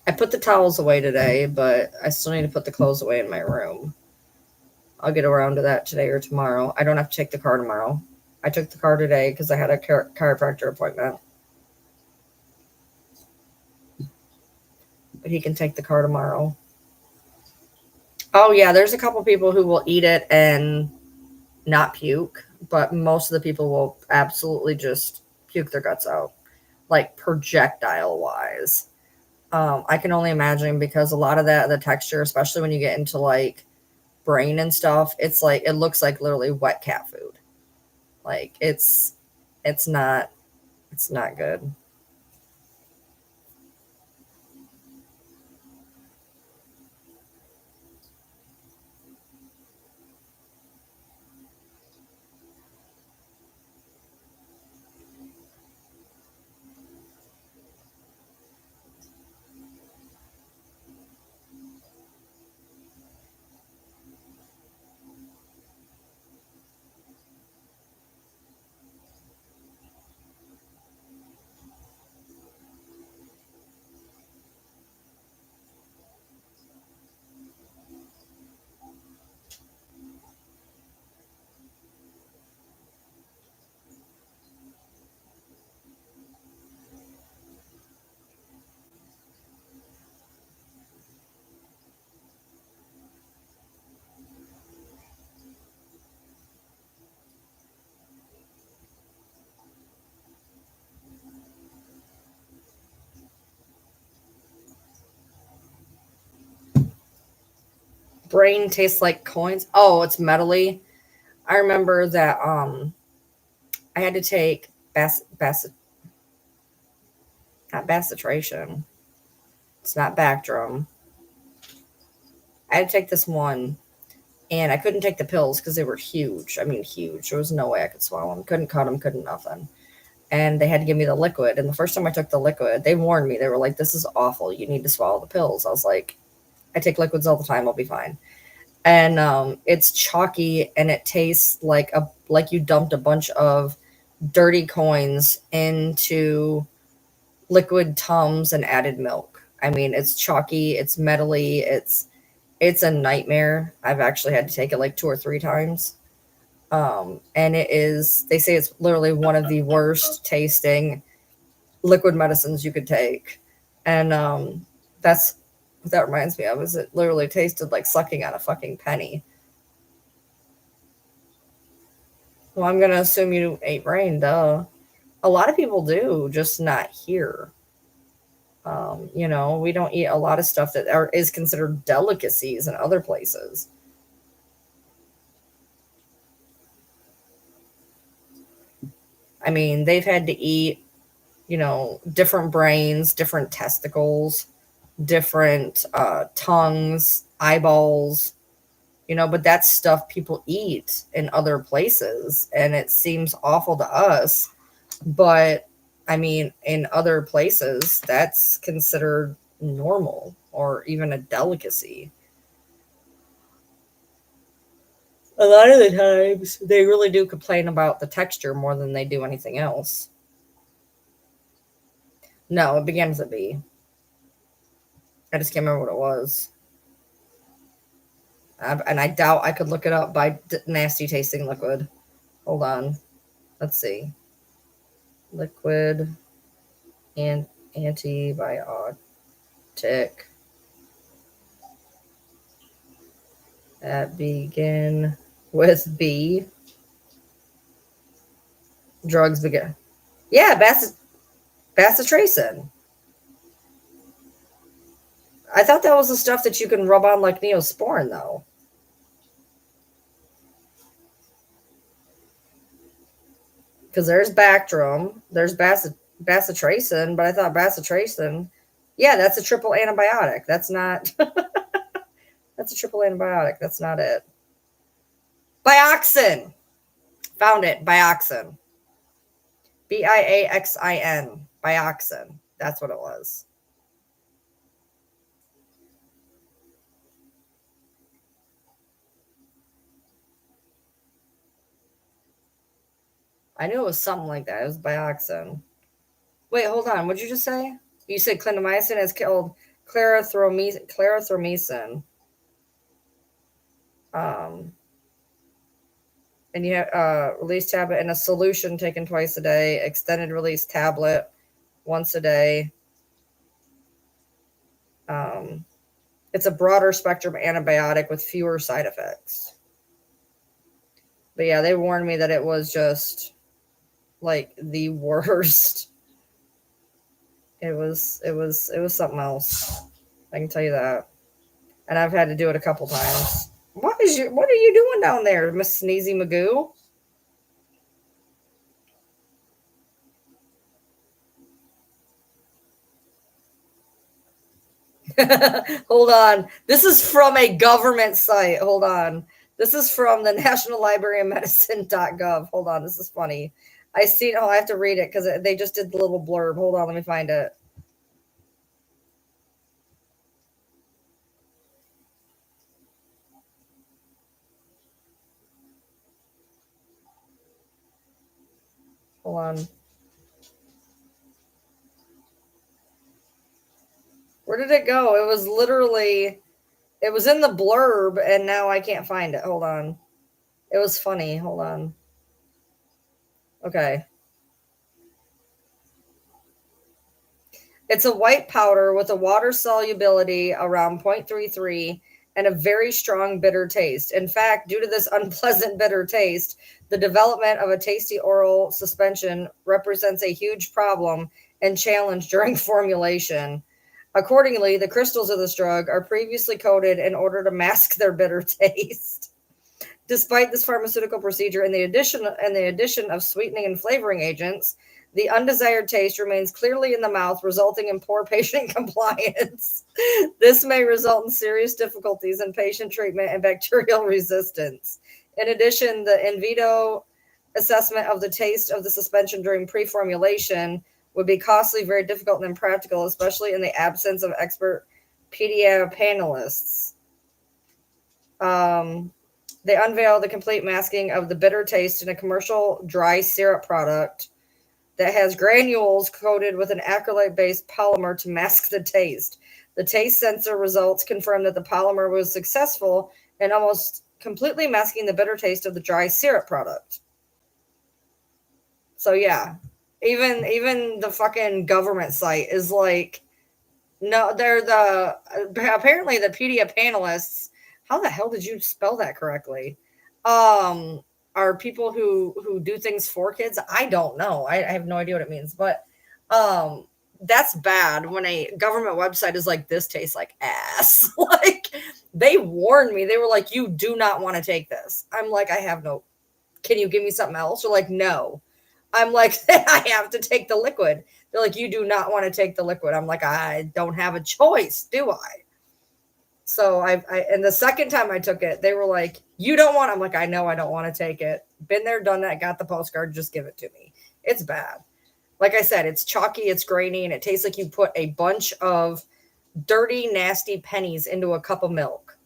I put the towels away today, but I still need to put the clothes away in my room. I'll get around to that today or tomorrow. I don't have to take the car tomorrow. I took the car today because I had a chiropractor appointment. But he can take the car tomorrow. Oh, yeah, there's a couple people who will eat it and not puke, but most of the people will absolutely just puke their guts out, like projectile wise. I can only imagine because a lot of the texture, especially when you get into like brain and stuff, it's like it looks like literally wet cat food. Like it's not it's not good. brain tastes like coins. Oh, it's metally. I remember that I had to take not bacitracin. It's not Bactrim. I had to take this one, and I couldn't take the pills because they were huge. I mean, huge. There was no way I could swallow them. Couldn't cut them. Couldn't nothing. And they had to give me the liquid. And the first time I took the liquid, they warned me. They were like, "This is awful. You need to swallow the pills." I was like, "I take liquids all the time. I'll be fine." And it's chalky, and it tastes like you dumped a bunch of dirty coins into liquid Tums and added milk. I mean, it's chalky, it's metally, it's a nightmare. I've actually had to take it like 2 or 3 times. And it is, they say it's literally one of the worst tasting liquid medicines you could take. And that's what that reminds me of, is it literally tasted like sucking on a fucking penny. Well, I'm gonna assume you ate brain, duh. A lot of people do, just not here. We don't eat a lot of stuff that is considered delicacies in other places. I mean, they've had to eat, different brains, different testicles, different tongues, eyeballs, but that's stuff people eat in other places. And it seems awful to us. But I mean, in other places, that's considered normal or even a delicacy. A lot of the times, they really do complain about the texture more than they do anything else. No, it began with a B. I just can't remember what it was. And I doubt I could look it up by nasty tasting liquid. Hold on. Let's see. Liquid and antibiotic that begin with B. Drugs begin. Yeah, bacitracin. I thought that was the stuff that you can rub on like Neosporin, though. Because there's Bactrim, there's bacitracin, but I thought bacitracin, yeah, that's a triple antibiotic. That's not, that's a triple antibiotic. That's not it. Bioxin. Found it. Bioxin. Biaxin. Bioxin. That's what it was. I knew it was something like that. It was bioxin. Wait, hold on. What'd you just say? You said clindamycin has killed clarithromycin. And you have release tablet in a solution taken twice a day, extended release tablet once a day. It's a broader spectrum antibiotic with fewer side effects. But yeah, they warned me that it was just like the worst. It was something else. I can tell you that. And I've had to do it a couple times. What are you doing down there, Miss Sneezy Magoo? Hold on. This is from a government site. Hold on. This is from the National Library of Medicine.gov. Hold on. This is funny. I have to read it because they just did the little blurb. Hold on. Let me find it. Hold on. Where did it go? It was in the blurb, and now I can't find it. Hold on. It was funny. Hold on. Okay. It's a white powder with a water solubility around 0.33 and a very strong bitter taste. In fact, due to this unpleasant bitter taste, the development of a tasty oral suspension represents a huge problem and challenge during formulation. Accordingly, the crystals of this drug are previously coated in order to mask their bitter taste. Despite this pharmaceutical procedure and the addition of sweetening and flavoring agents, the undesired taste remains clearly in the mouth, resulting in poor patient compliance. This may result in serious difficulties in patient treatment and bacterial resistance. In addition, the in vitro assessment of the taste of the suspension during pre-formulation would be costly, very difficult, and impractical, especially in the absence of expert PDA panelists. They unveil the complete masking of the bitter taste in a commercial dry syrup product that has granules coated with an acrylate-based polymer to mask the taste. The taste sensor results confirm that the polymer was successful in almost completely masking the bitter taste of the dry syrup product. So yeah, even the fucking government site is like, no, they're apparently the PDA panelists. How the hell did you spell that correctly? Are people who do things for kids? I don't know. I have no idea what it means, but that's bad when a government website is like, this tastes like ass. Like, they warned me. They were like, you do not want to take this. I'm like, I have no. Can you give me something else? Or like, no. I'm like, I have to take the liquid. They're like, you do not want to take the liquid. I'm like, I don't have a choice, do I? So and the second time I took it, they were like, you don't want. I'm like, I know I don't want to take it. Been there, done that, got the postcard. Just give it to me. It's bad. Like I said, it's chalky, it's grainy, and it tastes like you put a bunch of dirty, nasty pennies into a cup of milk,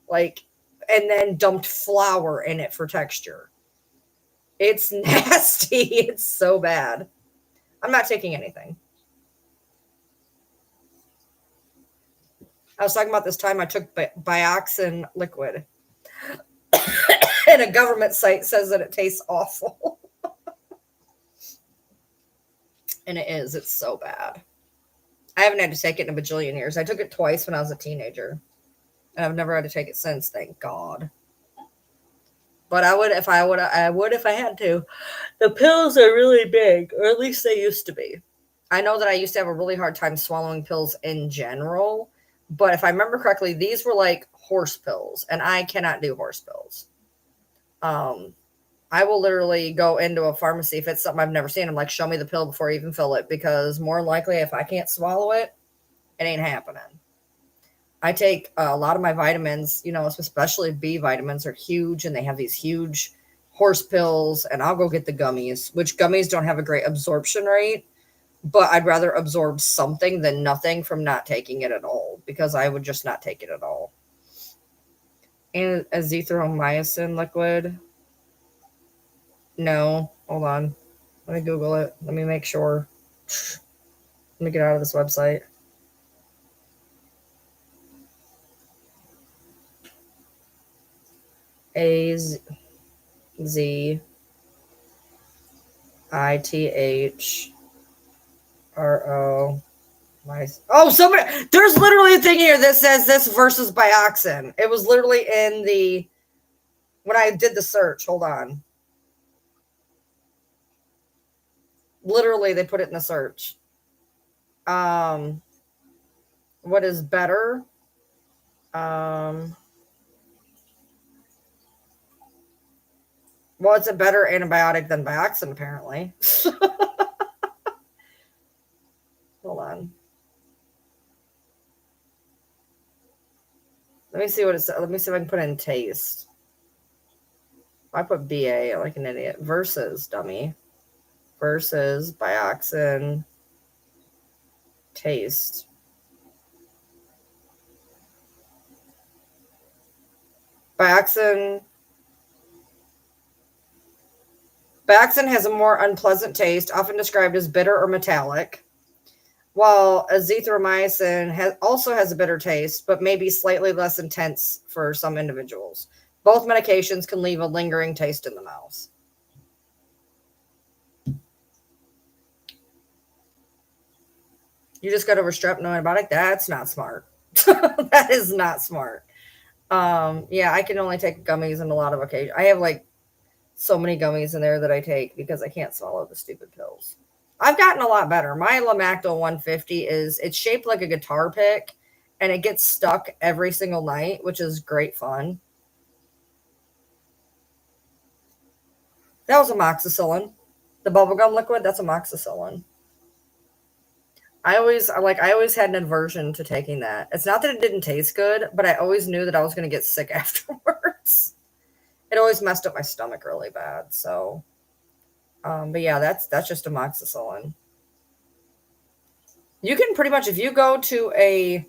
like, and then dumped flour in it for texture. It's nasty. It's so bad. I'm not taking anything. I was talking about this time I took Bioxin liquid. And a government site says that it tastes awful. And it is. It's so bad. I haven't had to take it in a bajillion years. I took it twice when I was a teenager. And I've never had to take it since, thank God. But I would if I had to. The pills are really big, or at least they used to be. I know that I used to have a really hard time swallowing pills in general, but if I remember correctly, these were like horse pills, and I cannot do horse pills. I will literally go into a pharmacy if it's something I've never seen. I'm like, show me the pill before I even fill it, because more likely if I can't swallow it, it ain't happening. I take a lot of my vitamins, especially B vitamins are huge, and they have these huge horse pills, and I'll go get the gummies, which gummies don't have a great absorption rate, but I'd rather absorb something than nothing from not taking it at all, because I would just not take it at all. And azithromycin liquid. No, hold on. Let me Google it. Let me make sure. Let me get out of this website. AZITHRO. Oh, somebody. There's literally a thing here that says this versus Bioxin. It was literally in when I did the search. Hold on. Literally, they put it in the search. What is better? Well, it's a better antibiotic than Bioxin, apparently. Hold on. Let me see what it says. Let me see if I can put in taste. I put BA like an idiot. Versus, dummy. Versus Bioxin taste. Bioxin has a more unpleasant taste, often described as bitter or metallic, while azithromycin also has a bitter taste, but may be slightly less intense for some individuals. Both medications can leave a lingering taste in the mouth. You just got over strep, no antibiotic? That's not smart. That is not smart. Yeah, I can only take gummies on a lot of occasions. I have like so many gummies in there that I take because I can't swallow the stupid pills. I've gotten a lot better. My Lamactal 150 is it's shaped like a guitar pick and it gets stuck every single night, which is great fun. That was amoxicillin. The bubblegum liquid, that's amoxicillin. I always had an aversion to taking that. It's not that it didn't taste good, but I always knew that I was going to get sick afterwards. It always messed up my stomach really bad. So, but yeah, that's just amoxicillin. You can pretty much if you go to a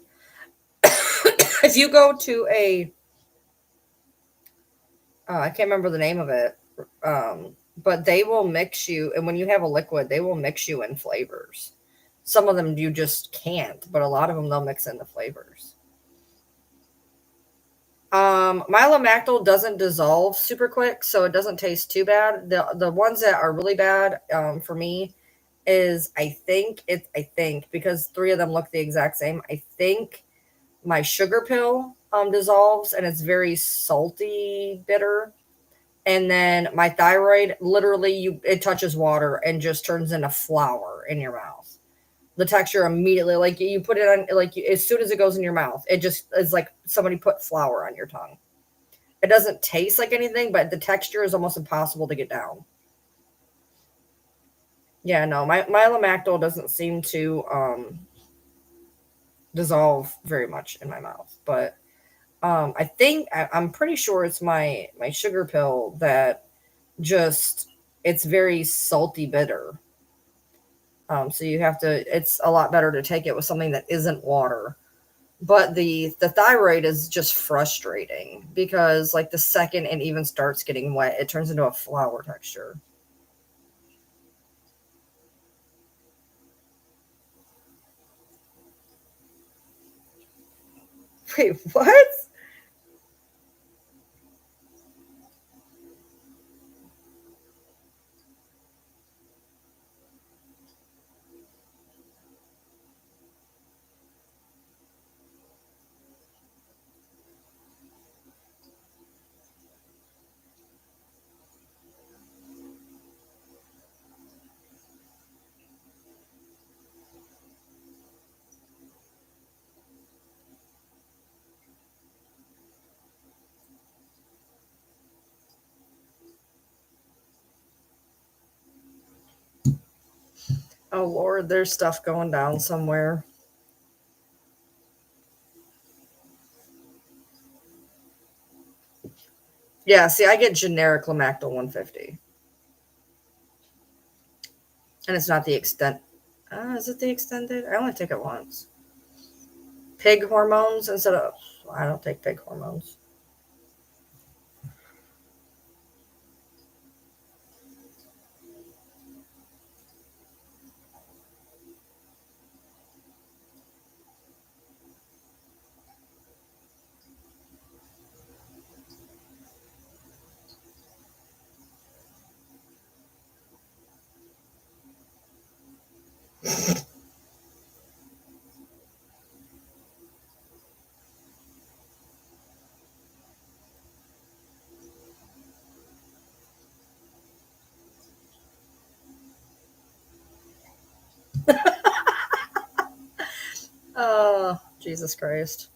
I can't remember the name of it, but they will mix you, and when you have a liquid, they will mix you in flavors. Some of them you just can't, but a lot of them they'll mix in the flavors. Mylomactyl doesn't dissolve super quick, so it doesn't taste too bad. The ones that are really bad for me is I think because three of them look the exact same. I think my sugar pill dissolves and it's very salty bitter. And then my thyroid literally it touches water and just turns into flour in your mouth. The texture immediately, like you put it on, like as soon as it goes in your mouth, it just is like somebody put flour on your tongue. It doesn't taste like anything, but the texture is almost impossible to get down. Yeah, no, my Lomactyl doesn't seem to dissolve very much in my mouth, but I'm pretty sure it's my sugar pill that just it's very salty bitter. So you have to. It's a lot better to take it with something that isn't water. But the thyroid is just frustrating because like the second it even starts getting wet, it turns into a flour texture. Wait, what? Oh Lord, there's stuff going down somewhere. Yeah, see, I get generic Lamactal 150, and it's not the extent. Is it the extended? I only take it once. Pig hormones instead of. I don't take pig hormones. Oh, Jesus Christ.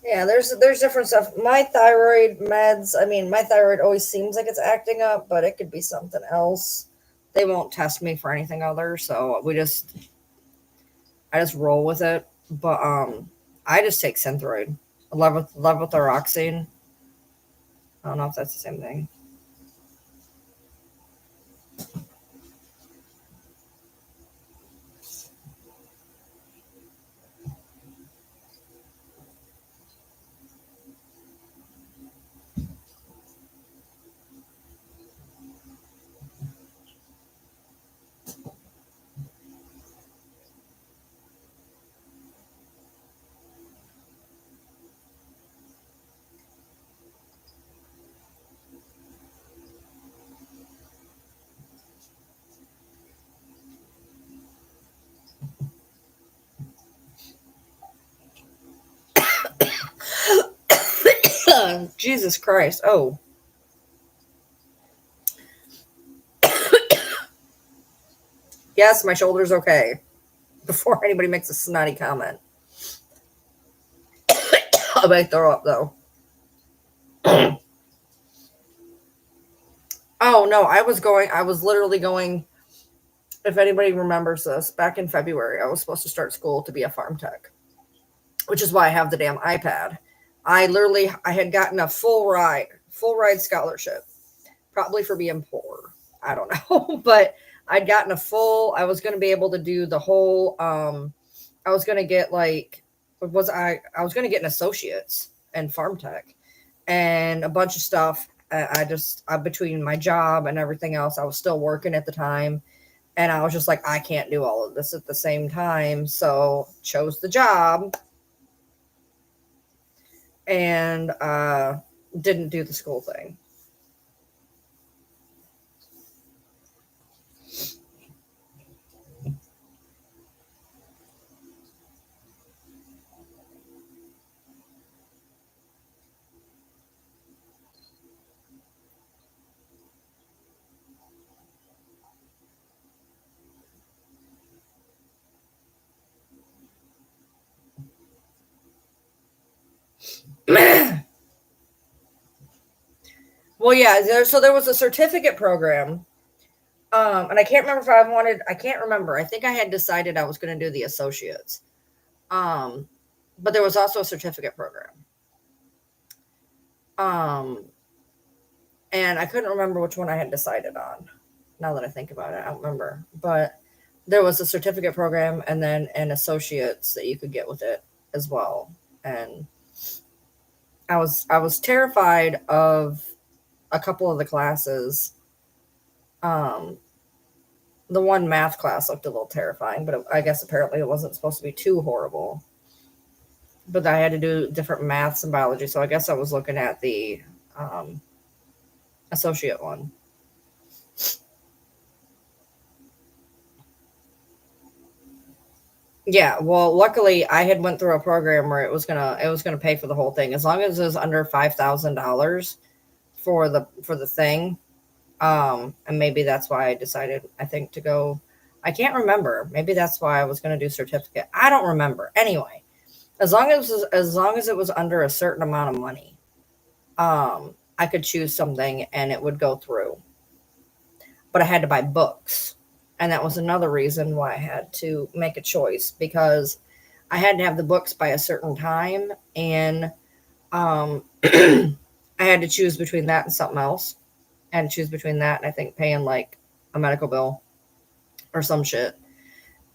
Yeah, there's different stuff. My thyroid meds, I mean, my thyroid always seems like it's acting up, but it could be something else. They won't test me for anything other, so I just roll with it. But I just take Synthroid. Levothyroxine. I don't know if that's the same thing. Jesus Christ. Oh, yes, my shoulder's okay. Before anybody makes a snotty comment. I might throw up though. Oh no, I was literally going, if anybody remembers this, back in February, I was supposed to start school to be a farm tech, which is why I have the damn iPad. I had gotten a full ride scholarship, probably for being poor. I don't know, but I was going to be able to do the whole, I was going to get like, I was going to get an associate's in farm tech and a bunch of stuff. Between my job and everything else, I was still working at the time. And I was just like, I can't do all of this at the same time. So chose the job and didn't do the school thing. Well, yeah. So there was a certificate program, and I can't remember if I wanted. I can't remember. I think I had decided I was going to do the associates, um, but there was also a certificate program, um, and I couldn't remember which one I had decided on. Now that I think about it, I don't remember. But there was a certificate program, and then an associates that you could get with it as well. And I was terrified of a couple of the classes. Um, the one math class looked a little terrifying, but I guess apparently it wasn't supposed to be too horrible. But I had to do different maths and biology, so I guess I was looking at the um, associate one. Yeah, well, luckily I had went through a program where it was gonna pay for the whole thing as long as it was under $5,000 for the thing. And maybe that's why I decided, I think, to go. I can't remember. Maybe that's why I was going to do certificate. I don't remember. Anyway, as long as it was under a certain amount of money, I could choose something and it would go through. But I had to buy books, and that was another reason why I had to make a choice because I had to have the books by a certain time, and I had to choose between that and something else. I had to choose between that and I think paying like a medical bill or some shit.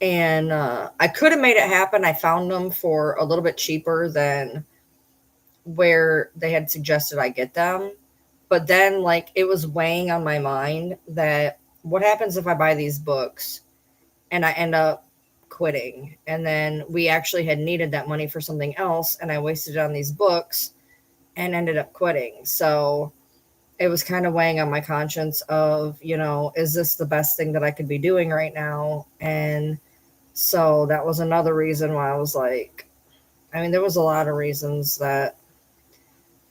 And I could have made it happen. I found them for a little bit cheaper than where they had suggested I get them. But then, like, it was weighing on my mind that what happens if I buy these books and I end up quitting? And then we actually had needed that money for something else, and I wasted it on these books and ended up quitting. So it was kind of weighing on my conscience of, is this the best thing that I could be doing right now? And so that was another reason why I was like, I mean, there was a lot of reasons that,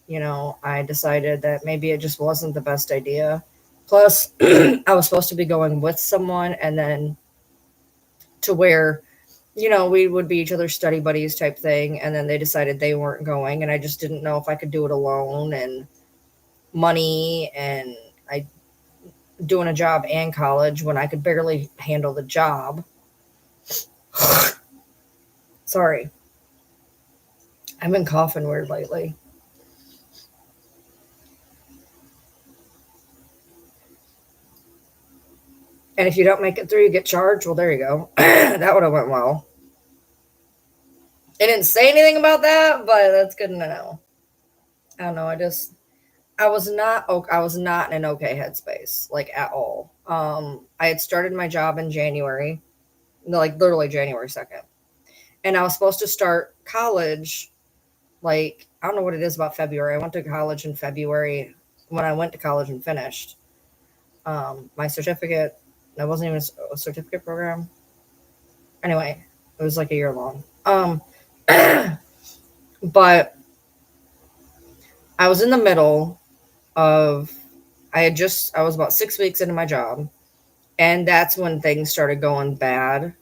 I decided that maybe it just wasn't the best idea. Plus, I was supposed to be going with someone, and then to where, we would be each other's study buddies type thing. And then they decided they weren't going, and I just didn't know if I could do it alone, and money, and I doing a job and college when I could barely handle the job. Sorry. I've been coughing weird lately. And if you don't make it through, you get charged. Well, there you go. That would have went well. It didn't say anything about that, but that's good to know. I don't know. I was not in an okay headspace, like at all. I had started my job in January, like literally January 2nd. And I was supposed to start college, like, I don't know what it is about February. I went to college in February when I went to college and finished my certificate. That wasn't even a certificate program. Anyway, it was like a year long. But I was in the middle of, I was about 6 weeks into my job, and that's when things started going bad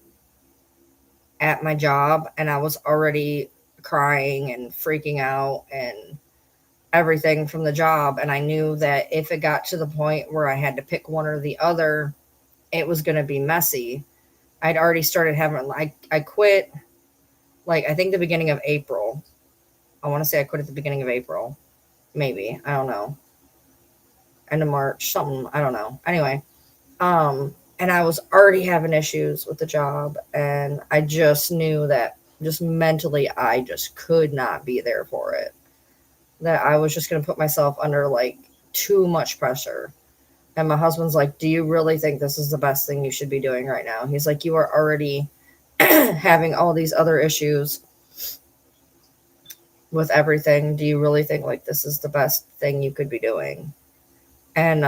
at my job, and I was already crying and freaking out and everything from the job. And I knew that if it got to the point where I had to pick one or the other, it was going to be messy. I'd already started having, I quit, like, I think the beginning of April. I want to say I quit at the beginning of April. Maybe. I don't know. End of March, something. I don't know. Anyway, and I was already having issues with the job, and I just knew that just mentally I just could not be there for it. That I was just going to put myself under like too much pressure. And my husband's like, "Do you really think this is the best thing you should be doing right now?" He's like, "You are already having all these other issues with everything. Do you really think like this is the best thing you could be doing?" And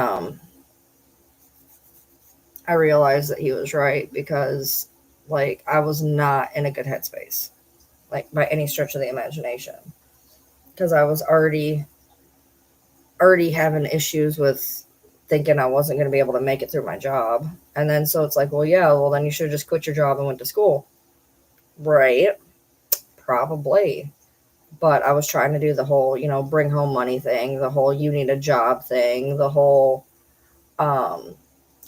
I realized that he was right, because like I was not in a good headspace, like by any stretch of the imagination, because I was already having issues with thinking I wasn't going to be able to make it through my job. And then so it's like, well, yeah, well then you should have just quit your job and went to school. Right? Probably. But I was trying to do the whole, bring home money thing, the whole you need a job thing, the whole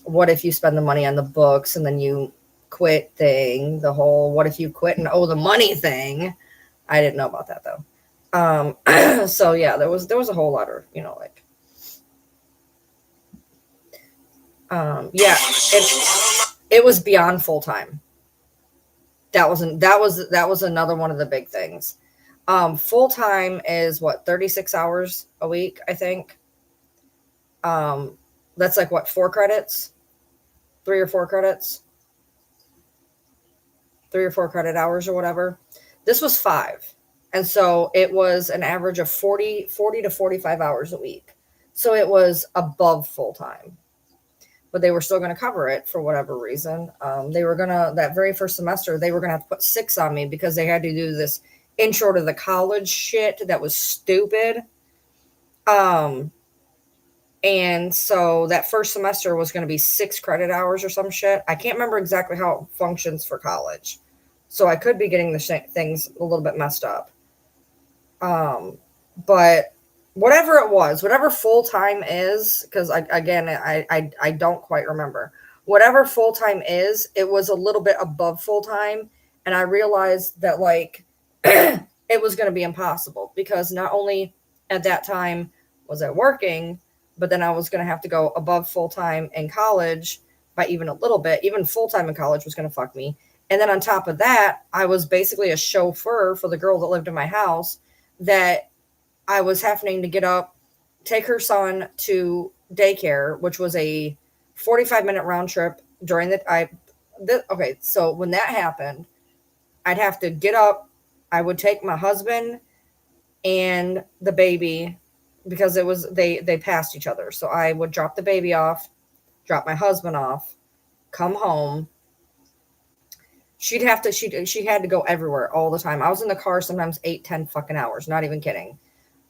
what if you spend the money on the books and then you quit thing, the whole what if you quit and owe the money thing. I didn't know about that though. So yeah, there was a whole lot of, like, yeah, it was beyond full time. That was another one of the big things. Full time is what, 36 hours a week, I think. Um, that's like what, 4 credits, 3 or 4 credits, 3 or 4 credit hours or whatever. This was 5. And so it was an average of 40 to 45 hours a week. So it was above full time, but they were still going to cover it for whatever reason. They were going to, that very first semester, they were going to have to put 6 on me because they had to do this intro to the college shit that was stupid. Um, and so that first semester was going to be 6 credit hours or some shit. I can't remember exactly how it functions for college. So I could be getting the things a little bit messed up. But whatever it was, whatever full time is, because I don't quite remember. Whatever full time is, it was a little bit above full time, and I realized that like it was going to be impossible, because not only at that time was I working, but then I was going to have to go above full time in college by even a little bit. Even full time in college was going to fuck me. And then on top of that, I was basically a chauffeur for the girl that lived in my house, that I was having to get up, take her son to daycare, which was a 45-minute round trip during okay, so when that happened, I'd have to get up. I would take my husband and the baby, because it was they passed each other. So I would drop the baby off, drop my husband off, come home. She had to go everywhere all the time. I was in the car sometimes 8, 10 fucking hours, not even kidding.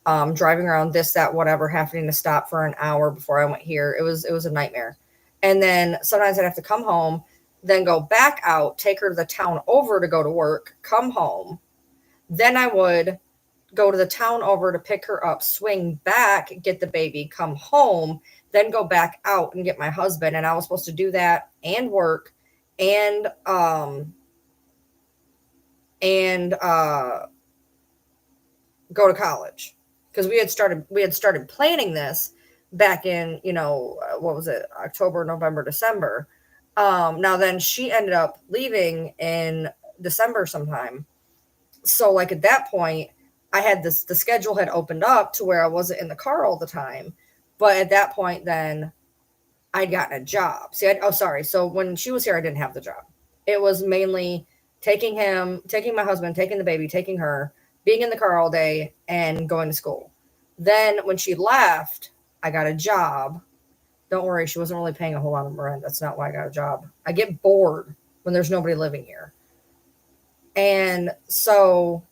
Driving around this, that, whatever, having to stop for an hour before I went here. It was a nightmare. And then sometimes I'd have to come home, then go back out, take her to the town over to go to work, come home. Then I would go to the town over to pick her up, swing back, get the baby, come home, then go back out and get my husband. And I was supposed to do that and work and and go to college, because we had started planning this back in, what was it, October, November, December. Now then she ended up leaving in December sometime. So like at that point, I had the schedule had opened up to where I wasn't in the car all the time. But at that point then I'd gotten a job. Sorry. So when she was here, I didn't have the job. It was mainly taking my husband, taking the baby, taking her, being in the car all day, and going to school. Then when she left, I got a job. Don't worry, she wasn't really paying a whole lot of rent. That's not why I got a job. I get bored when there's nobody living here. And so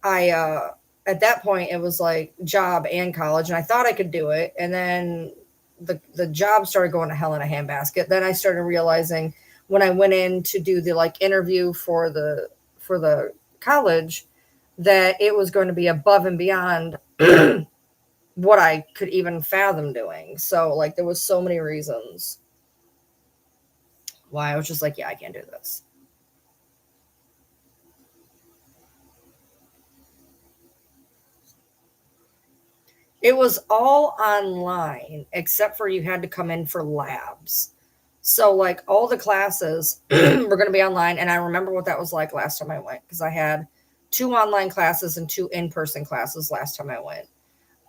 I at that point it was like job and college, and I thought I could do it. And then the job started going to hell in a handbasket. Then I started realizing when I went in to do the like interview for the college that it was going to be above and beyond what I could even fathom doing. So like there was so many reasons why I was just like, yeah, I can't do this. It was all online except for you had to come in for labs. So like all the classes were going to be online, and I remember what that was like last time I went because I had 2 online classes and 2 in-person classes last time I went.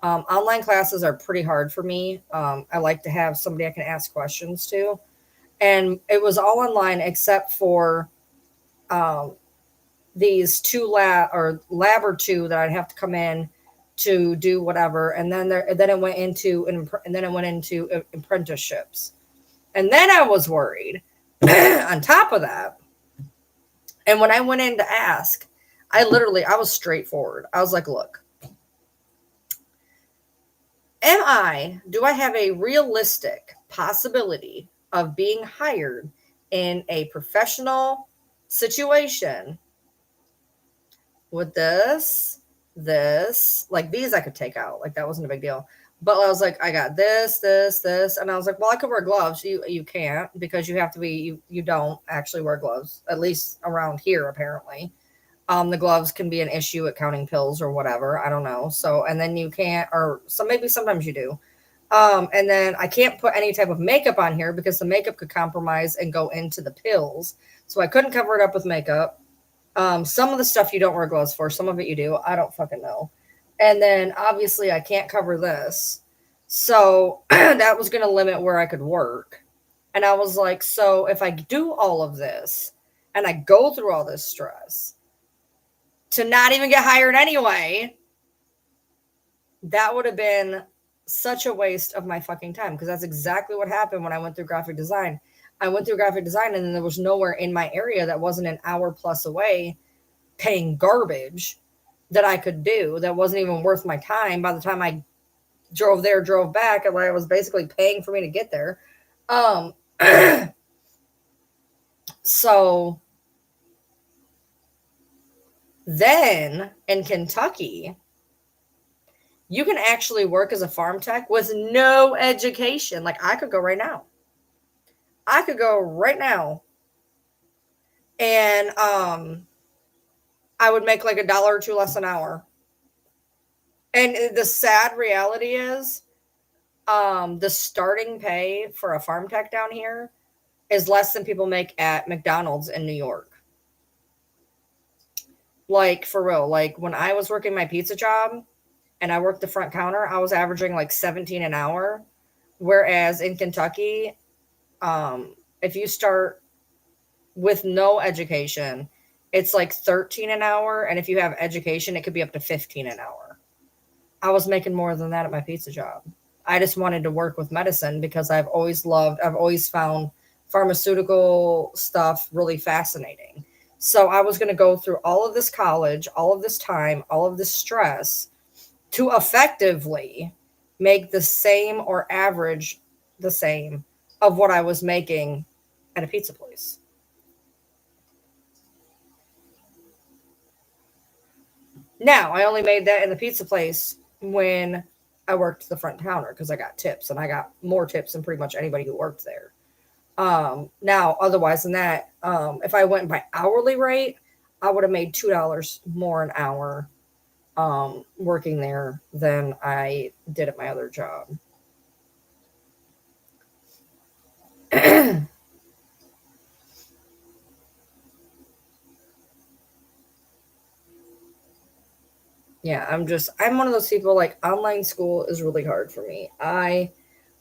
Online classes are pretty hard for me. I like to have somebody I can ask questions to, and it was all online except for um, these 2 lab or 2 that I'd have to come in to do whatever, and then it went into apprenticeships, and then I was worried on top of that. And when I went in to ask, I was straightforward. I was like, look, do I have a realistic possibility of being hired in a professional situation with this, like these I could take out. Like that wasn't a big deal. But I was like, I got this, and I was like, well, I could wear gloves. You can't because you have to be you don't actually wear gloves, at least around here apparently. The gloves can be an issue at counting pills or whatever. I don't know. So and then you can't, or so maybe sometimes you do. And then I can't put any type of makeup on here because the makeup could compromise and go into the pills. So I couldn't cover it up with makeup. Some of the stuff you don't wear gloves for, some of it you do. I don't fucking know. And then obviously I can't cover this. So that was going to limit where I could work. And I was like, so if I do all of this and I go through all this stress to not even get hired anyway, that would have been such a waste of my fucking time because that's exactly what happened when I went through graphic design. I went through graphic design and then there was nowhere in my area that wasn't an hour plus away paying garbage that I could do that wasn't even worth my time. By the time I drove there, drove back, and I was basically paying for me to get there. So then in Kentucky, you can actually work as a farm tech with no education. Like I could go right now. I could go right now and I would make like $1 or $2 less an hour. And the sad reality is the starting pay for a farm tech down here is less than people make at McDonald's in New York. Like for real, like when I was working my pizza job and I worked the front counter, I was averaging like 17 an hour. Whereas in Kentucky, if you start with no education, it's like 13 an hour. And if you have education, it could be up to 15 an hour. I was making more than that at my pizza job. I just wanted to work with medicine because I've always found pharmaceutical stuff really fascinating. So I was going to go through all of this college, all of this time, all of this stress to effectively make the same or average the same of what I was making at a pizza place. Now, I only made that in the pizza place when I worked the front counter because I got tips and I got more tips than pretty much anybody who worked there. Now, otherwise than that, if I went by hourly rate, I would have made $2 more an hour working there than I did at my other job. Yeah, I'm one of those people like online school is really hard for me. I'm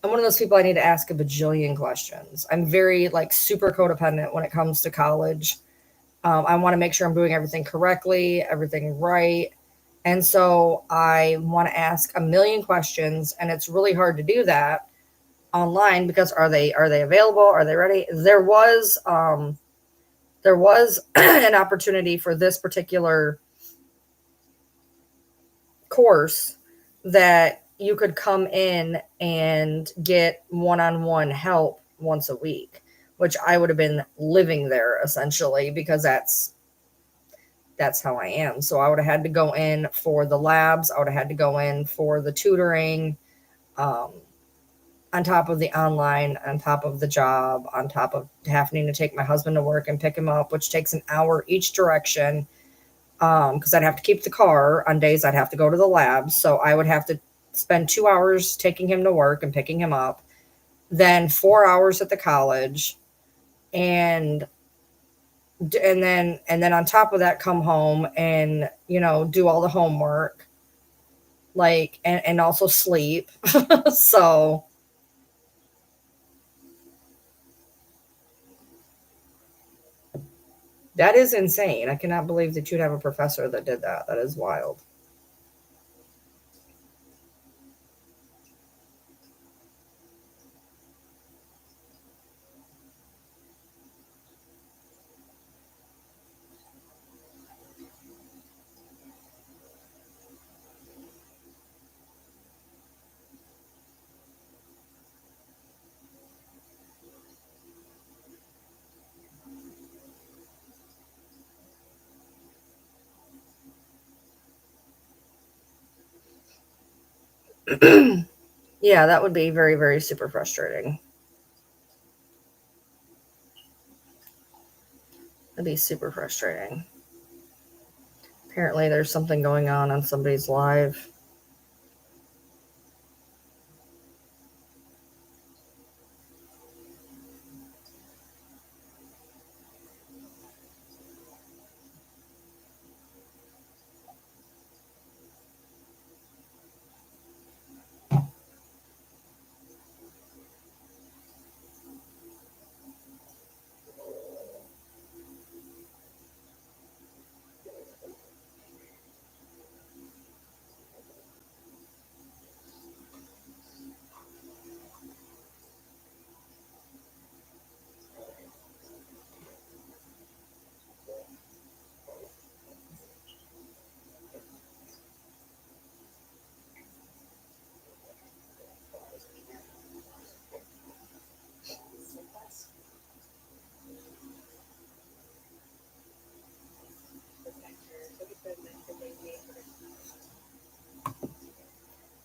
one of those people I need to ask a bajillion questions. I'm very like super codependent when it comes to college. I want to make sure I'm doing everything correctly, everything right. And so I want to ask a million questions, and it's really hard to do that online because are they available? Are they ready? There was an opportunity for this particular course that you could come in and get one-on-one help once a week, which I would have been living there essentially because that's how I am. So I would have had to go in for the labs, I would have had to go in for the tutoring, um, on top of the online, on top of the job, on top of having to take my husband to work and pick him up, which takes an hour each direction. Because I'd have to keep the car on days I'd have to go to the labs. So I would have to spend 2 hours taking him to work and picking him up, then 4 hours at the college, and and then on top of that come home and do all the homework, like, and also sleep. So that is insane. I cannot believe that you'd have a professor that did that. That is wild. Yeah, that would be very, very super frustrating. That'd be super frustrating. Apparently there's something going on somebody's live.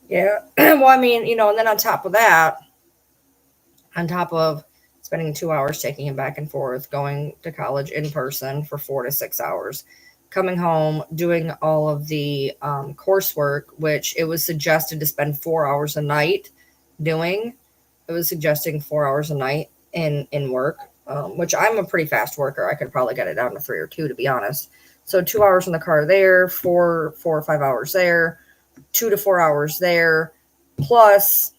Yeah. Well, I mean, and then on top of spending 2 hours taking him back and forth, going to college in person for 4 to 6 hours, coming home, doing all of the coursework, which it was suggested to spend 4 hours a night doing. It was suggesting 4 hours a night in work, which I'm a pretty fast worker. I could probably get it down to 3 or 2, to be honest. So 2 hours in the car there, four or 5 hours there, 2 to 4 hours there, plus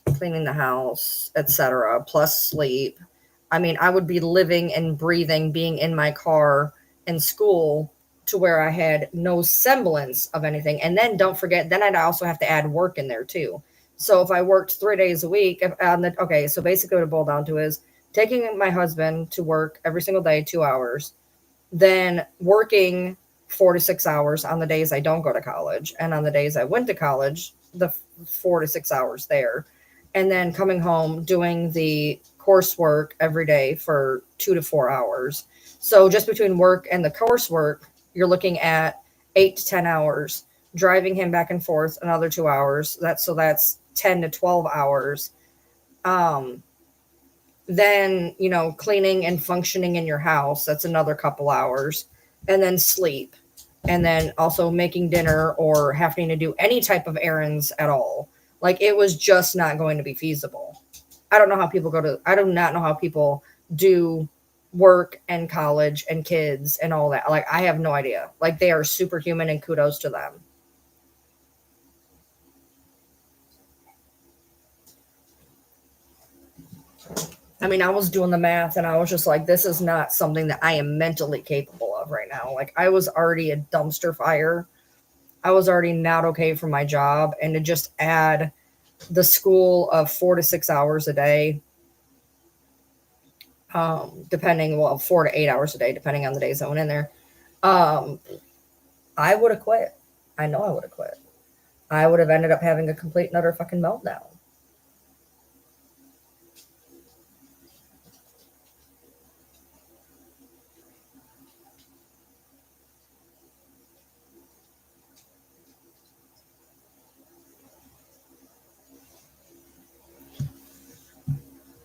cleaning the house, etc., plus sleep. I mean, I would be living and breathing, being in my car in school to where I had no semblance of anything. And then don't forget, then I'd also have to add work in there too. So if I worked 3 days a week, okay, so basically what it boiled down to is taking my husband to work every single day, 2 hours, then working 4 to 6 hours on the days I don't go to college. And on the days I went to college, the 4 to 6 hours there. And then coming home, doing the coursework every day for 2 to 4 hours. So just between work and the coursework, you're looking at 8 to 10 hours. Driving him back and forth another 2 hours. That's 10 to 12 hours. Um, then cleaning and functioning in your house, that's another couple hours, and then sleep, and then also making dinner or having to do any type of errands at all. Like, it was just not going to be feasible. I do not know how people do work and college and kids and all that. Like, I have no idea. Like, they are superhuman, and kudos to them. I mean, I was doing the math and I was just like, this is not something that I am mentally capable of right now. Like, I was already a dumpster fire. I was already not okay for my job. And to just add the school of 4 to 6 hours a day, depending, well, 4 to 8 hours a day, depending on the days I went in there, um, I would have quit. I know I would have quit. I would have ended up having a complete and utter fucking meltdown.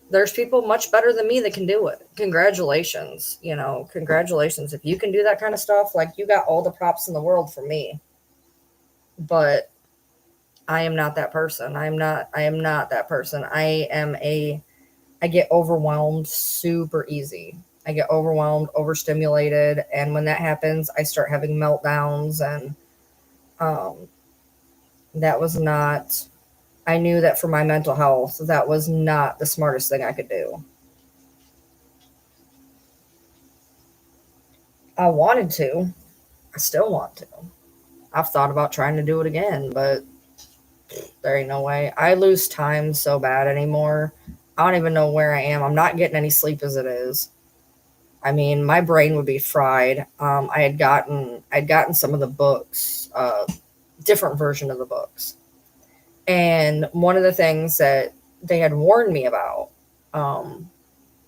There's people much better than me that can do it. Congratulations. Congratulations. If you can do that kind of stuff, like, you got all the props in the world for me. But I am not that person. I am not that person. I get overwhelmed super easy. I get overwhelmed, overstimulated, and when that happens, I start having meltdowns, and um that was not I knew that for my mental health, that was not the smartest thing I could do. I wanted to. I still want to. I've thought about trying to do it again, but there ain't no way. I lose time so bad anymore. I don't even know where I am. I'm not getting any sleep as it is. I mean, my brain would be fried. I'd gotten some of the books, different version of the books, and one of the things that they had warned me about, um,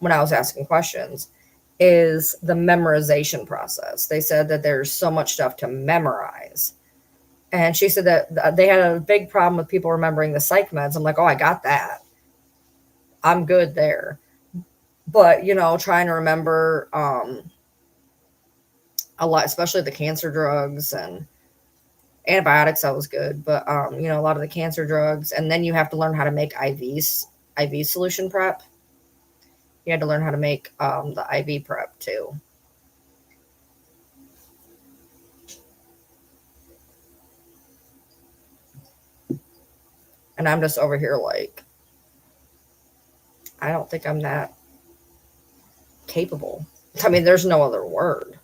when I was asking questions, is the memorization process. They said that there's so much stuff to memorize. And she said that they had a big problem with people remembering the psych meds. I'm like, oh, I got that. I'm good there. But, trying to remember a lot, especially the cancer drugs and antibiotics, that was good. But, a lot of the cancer drugs. And then you have to learn how to make IV solution prep. You had to learn how to make the IV prep too. And I'm just over here like, I don't think I'm that capable. I mean, there's no other word.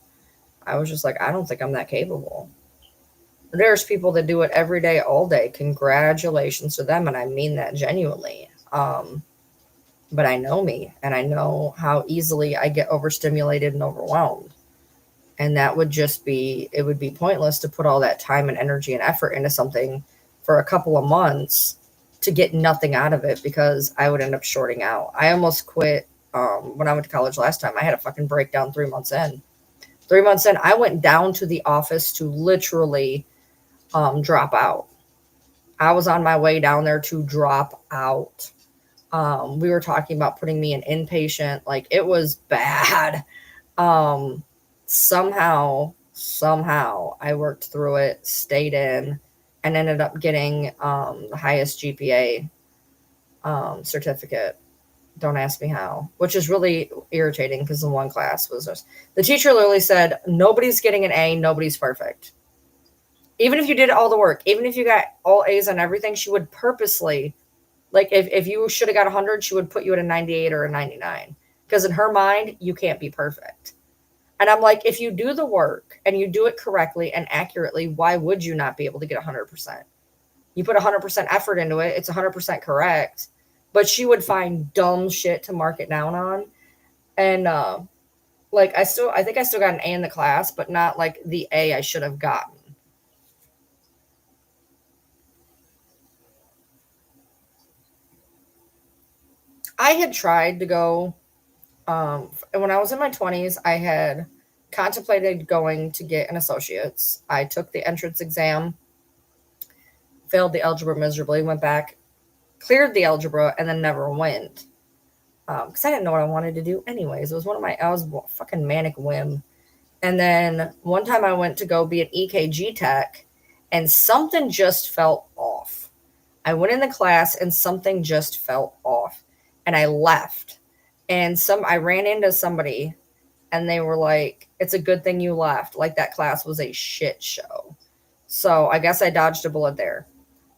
I was just like, I don't think I'm that capable. There's people that do it every day, all day. Congratulations to them. And I mean that genuinely. But I know me, and I know how easily I get overstimulated and overwhelmed. And it would be pointless to put all that time and energy and effort into something for a couple of months to get nothing out of it, because I would end up shorting out. I almost quit when I went to college last time. I had a fucking breakdown 3 months in. 3 months in, I went down to the office to literally drop out. I was on my way down there to drop out. We were talking about putting me in inpatient. Like, it was bad. Um, somehow I worked through it, stayed in, and ended up getting the highest GPA certificate. Don't ask me how, which is really irritating, because the one class was just, the teacher literally said, nobody's getting an A, nobody's perfect. Even if you did all the work, even if you got all A's on everything, she would purposely, like, if you should have got 100, she would put you at a 98 or a 99. Because in her mind, you can't be perfect. And I'm like, if you do the work and you do it correctly and accurately, why would you not be able to get 100%? You put 100% effort into it, it's 100% correct. But she would find dumb shit to mark it down on. And like, I think I still got an A in the class, but not like the A I should have gotten. I had tried to go, when I was in my 20s, I had contemplated going to get an associate's. I took the entrance exam, failed the algebra miserably, went back, cleared the algebra, and then never went. Because I didn't know what I wanted to do anyways. I was a fucking manic whim. And then one time I went to go be an EKG tech, and something just felt off. I went in the class and something just felt off. And I left. And I ran into somebody, and they were like, it's a good thing you left. Like, that class was a shit show. So I guess I dodged a bullet there.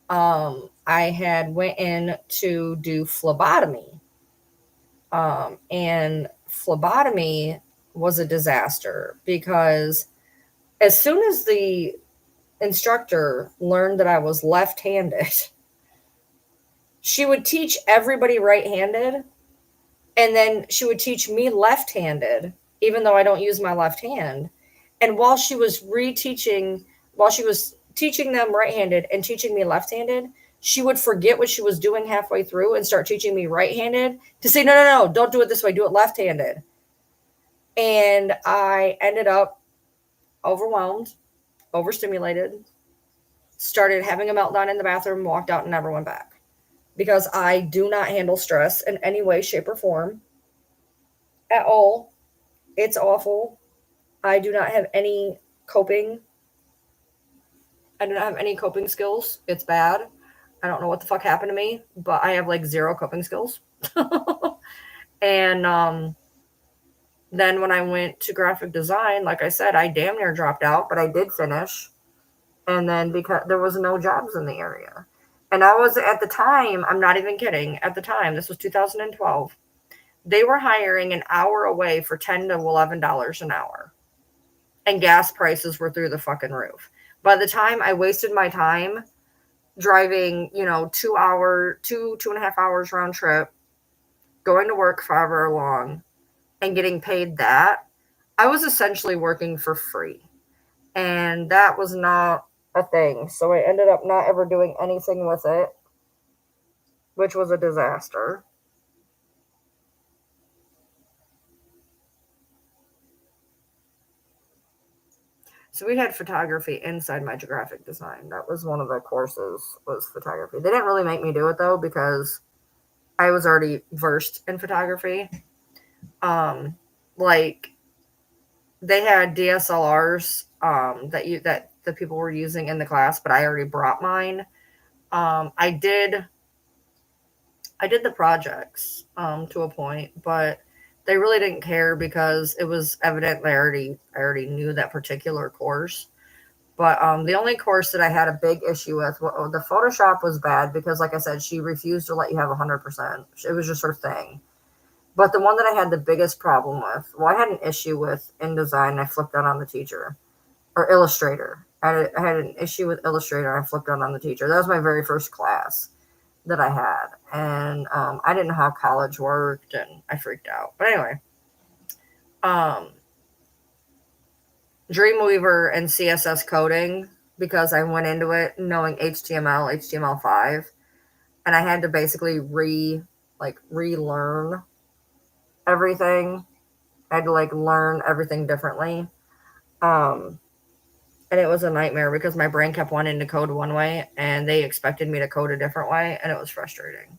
I had went in to do phlebotomy. And phlebotomy was a disaster, because as soon as the instructor learned that I was left-handed, she would teach everybody right-handed, and then she would teach me left-handed, even though I don't use my left hand. And while she was teaching them right-handed and teaching me left-handed, she would forget what she was doing halfway through and start teaching me right-handed to say, no, no, no, don't do it this way, do it left-handed. And I ended up overwhelmed, overstimulated, started having a meltdown in the bathroom, walked out, and never went back. Because I do not handle stress in any way, shape, or form at all. It's awful. I do not have any coping. I do not have any coping skills. It's bad. I don't know what the fuck happened to me, but I have like zero coping skills. And then when I went to graphic design, like I said, I damn near dropped out, but I did finish. And then because there was no jobs in the area. And I was at the time, I'm not even kidding, at the time, this was 2012, they were hiring an hour away for $10 to $11 an hour. And gas prices were through the fucking roof. By the time I wasted my time driving, 2.5 hours round trip, going to work forever long, and getting paid that, I was essentially working for free. And that was not a thing. So I ended up not ever doing anything with it, which was a disaster. So we had photography inside my graphic design. That was one of the courses, was photography. They didn't really make me do it though because I was already versed in photography. Like they had DSLRs that the people were using in the class, but I already brought mine. I did the projects to a point, but they really didn't care because it was evident I already knew that particular course. But the only course that I had a big issue with, well, the Photoshop was bad because, like I said, she refused to let you have 100%. It was just her thing. But the one that I had the biggest problem with, well, I had an issue with InDesign. I flipped out on the teacher, or Illustrator. I had an issue with Illustrator. I flipped out on the teacher. That was my very first class that I had, and I didn't know how college worked, and I freaked out. But anyway, um, Dreamweaver and CSS coding, because I went into it knowing HTML, HTML5, and I had to basically relearn everything. I had to learn everything differently. And it was a nightmare because my brain kept wanting to code one way and they expected me to code a different way, and it was frustrating.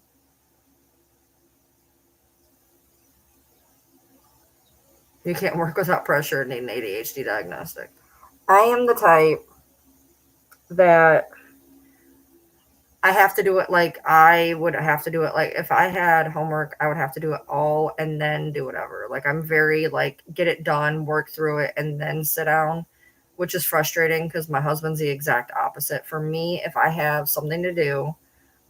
You can't work without pressure and need an ADHD diagnostic. I am the type that I have to do it like I would have to do it. Like if I had homework, I would have to do it all and then do whatever. Like I'm very get it done, work through it, and then sit down, which is frustrating because my husband's the exact opposite. For me, if I have something to do,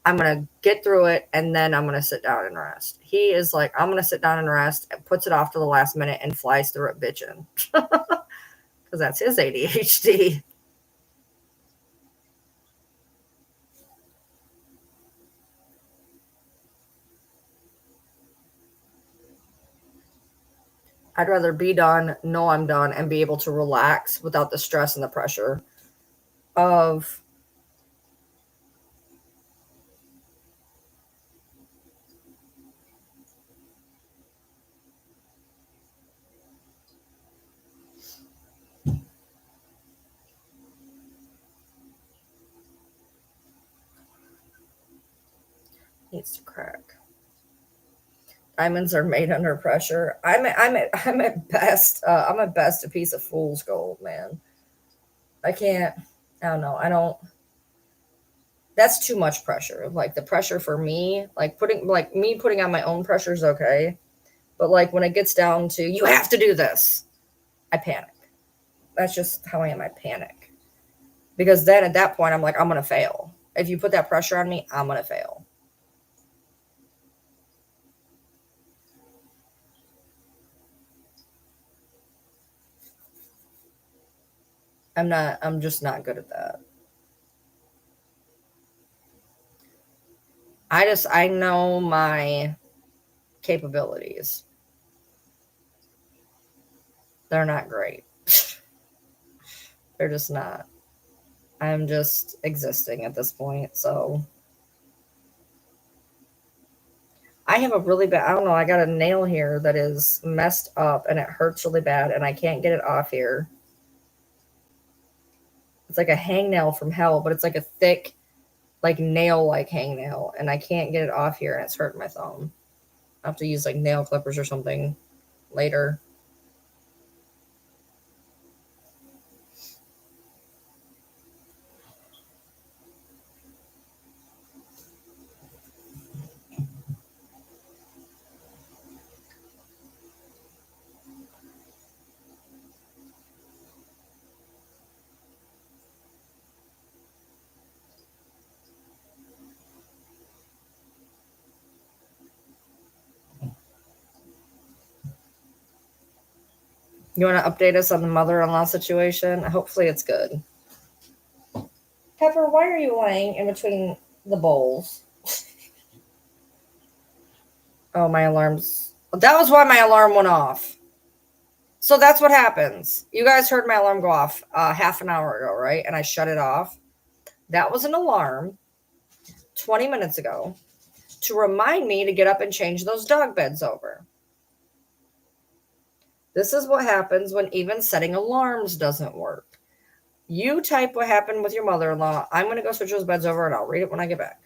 I'm going to get through it and then I'm going to sit down and rest. He is like, I'm going to sit down and rest, and puts it off to the last minute and flies through it bitching because that's his ADHD. I'd rather be done, know I'm done, and be able to relax without the stress and the pressure of needs to crack. Diamonds are made under pressure. I'm at best. I'm at best a piece of fool's gold, man. I can't. I don't know. I don't. That's too much pressure. Like the pressure for me, putting on my own pressure is okay, but when it gets down to you have to do this, I panic. That's just how I am. I panic because then at that point I'm like I'm gonna fail. If you put that pressure on me, I'm gonna fail. I'm not. I'm just not good at that. I know my capabilities. They're not great. They're just not. I'm just existing at this point. So I have a really bad, I don't know, I got a nail here that is messed up and it hurts really bad and I can't get it off here. It's like a hangnail from hell, but it's like a thick, like nail like hangnail and I can't get it off here and it's hurting my thumb. I have to use like nail clippers or something later. You want to update us on the mother-in-law situation? Hopefully it's good. Pepper, why are you laying in between the bowls? Oh, my alarm's... That was why my alarm went off. So that's what happens. You guys heard my alarm go off half an hour ago, right? And I shut it off. That was an alarm 20 minutes ago to remind me to get up and change those dog beds over. This is what happens when even setting alarms doesn't work. You type what happened with your mother-in-law. I'm going to go switch those beds over and I'll read it when I get back.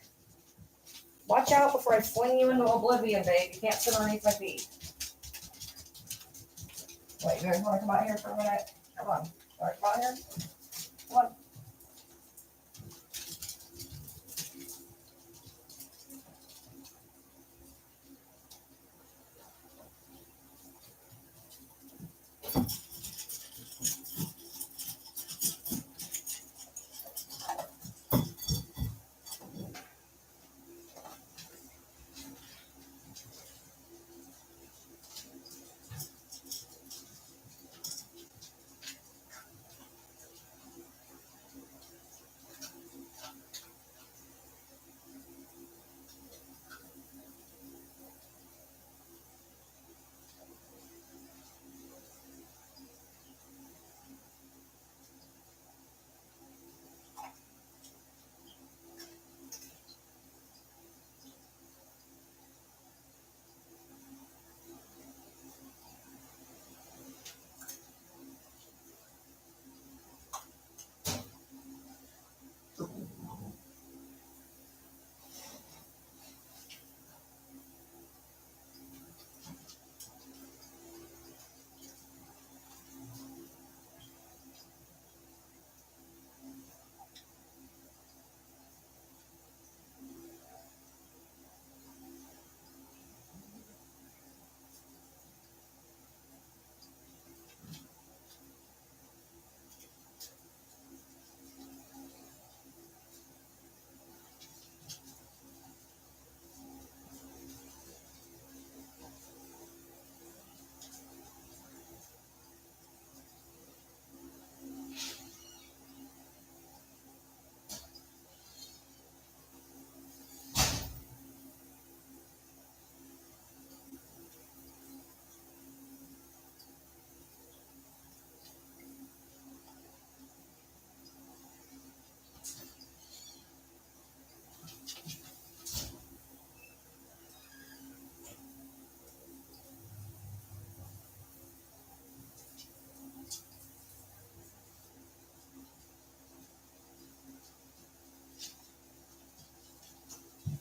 Watch out before I fling you into oblivion, babe. You can't sit underneath my feet. Wait, you guys want to come out here for a minute? Come on. Want to come out here? Come on.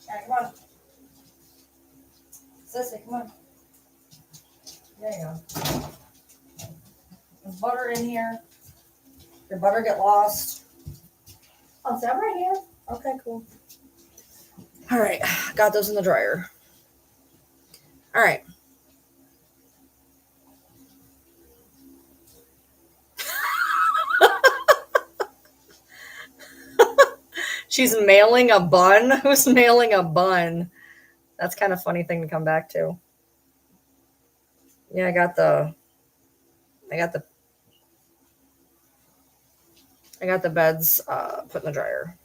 All right, come on. Sissy, come on. There you go. There's butter in here. Your butter get lost. Oh, is that right here? Okay, cool. All right, got those in the dryer. All right. She's mailing a bun. Who's mailing a bun? That's kind of funny thing to come back to. Yeah, I got the beds put in the dryer.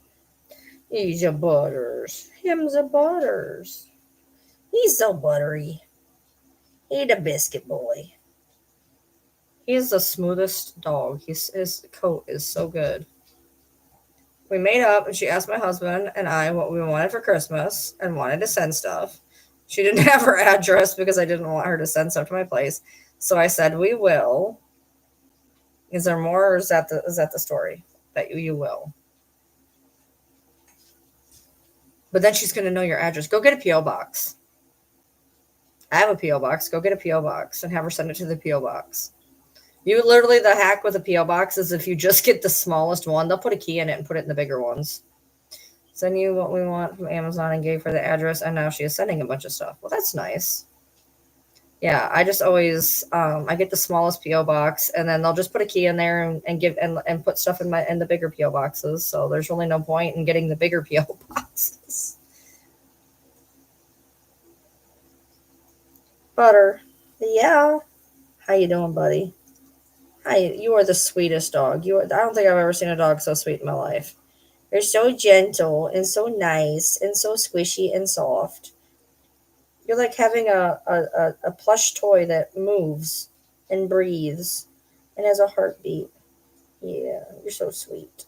He's a butters. Him's a butters. He's so buttery. He the biscuit boy. He's the smoothest dog. His coat is so good. We made up, and she asked my husband and I what we wanted for Christmas and wanted to send stuff. She didn't have her address because I didn't want her to send stuff to my place. So I said, we will. Is there more, or is that the story? That you will. But then she's going to know your address. Go get a P.O. box. I have a P.O. box. Go get a P.O. box and have her send it to the P.O. box. You literally, the hack with a P.O. box is if you just get the smallest one, they'll put a key in it and put it in the bigger ones. Send you what we want from Amazon and gave her the address, and now she is sending a bunch of stuff. Well, that's nice. Yeah, I just always I get the smallest PO box, and then they'll just put a key in there and give and put stuff in the bigger PO boxes. So there's really no point in getting the bigger PO boxes. Butter, yeah. How you doing, buddy? Hi, you are the sweetest dog. I don't think I've ever seen a dog so sweet in my life. You're so gentle and so nice and so squishy and soft. You're like having a plush toy that moves and breathes and has a heartbeat. Yeah, you're so sweet.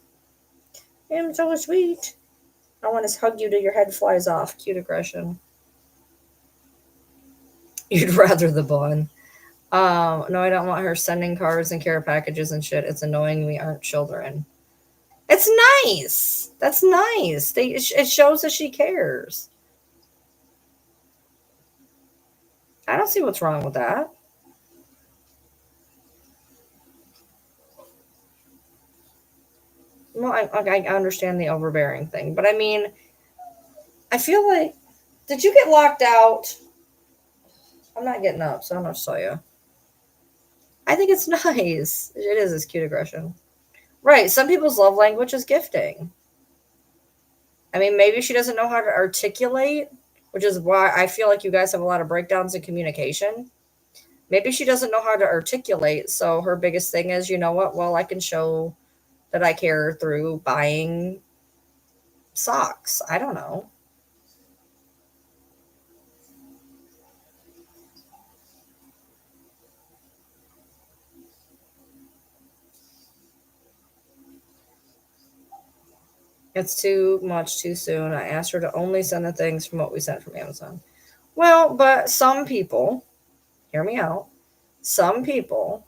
I'm so sweet. I want to hug you till your head flies off. Cute aggression. You'd rather the bun. No, I don't want her sending cards and care packages and shit. It's annoying. We aren't children. It's nice. That's nice. It shows that she cares. I don't see what's wrong with that. Well, I understand the overbearing thing, but I mean, I feel like, did you get locked out? I'm not getting up, so I'm gonna show you. I think it's nice. It is. It's cute aggression. Right. Some people's love language is gifting. I mean, maybe she doesn't know how to articulate, which is why I feel like you guys have a lot of breakdowns in communication. Maybe she doesn't know how to articulate, so her biggest thing is, you know what? Well, I can show that I care through buying socks. I don't know. It's too much too soon. I asked her to only send the things from what we sent from Amazon. Well, but some people, hear me out, some people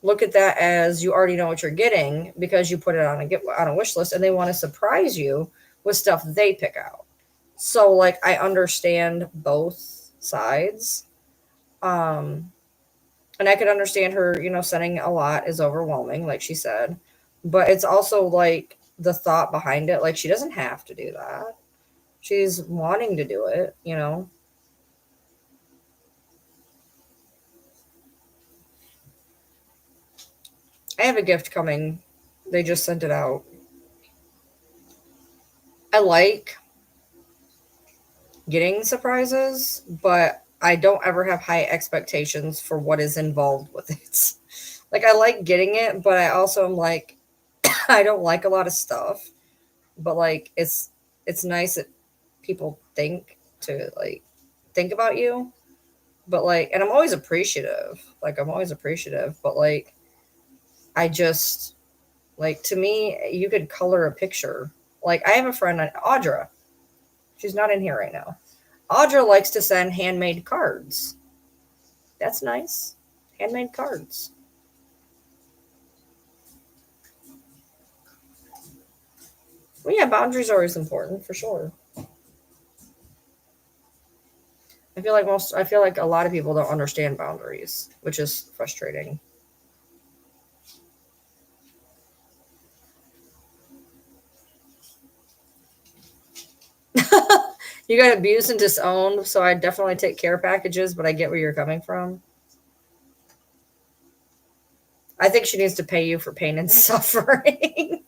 look at that as you already know what you're getting because you put it on a wish list, and they want to surprise you with stuff they pick out. So like I understand both sides. Um and I could understand her, sending a lot is overwhelming, like she said. But it's also like the thought behind it, like she doesn't have to do that. She's wanting to do it. I have a gift coming. They just sent it out. I like getting surprises, but I don't ever have high expectations for what is involved with it. Like I like getting it, but I also am like I don't like a lot of stuff. But like it's nice that people think about you. But like, and I'm always appreciative. Like I'm always appreciative, but like I just like, to me, you could color a picture. Like I have a friend, Audra. She's not in here right now. Audra likes to send handmade cards. That's nice. Handmade cards. Well, yeah, boundaries are always important for sure. I feel like a lot of people don't understand boundaries, which is frustrating. You got abused and disowned, so I definitely take care packages, but I get where you're coming from. I think she needs to pay you for pain and suffering.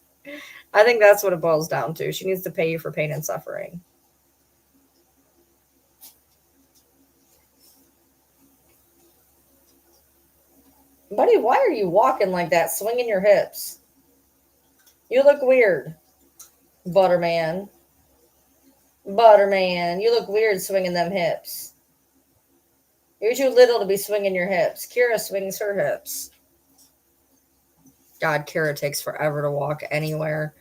I think that's what it boils down to. She needs to pay you for pain and suffering. Buddy, why are you walking like that, swinging your hips? You look weird, Butterman. Butterman, you look weird swinging them hips. You're too little to be swinging your hips. Kira swings her hips. God, Kara takes forever to walk anywhere.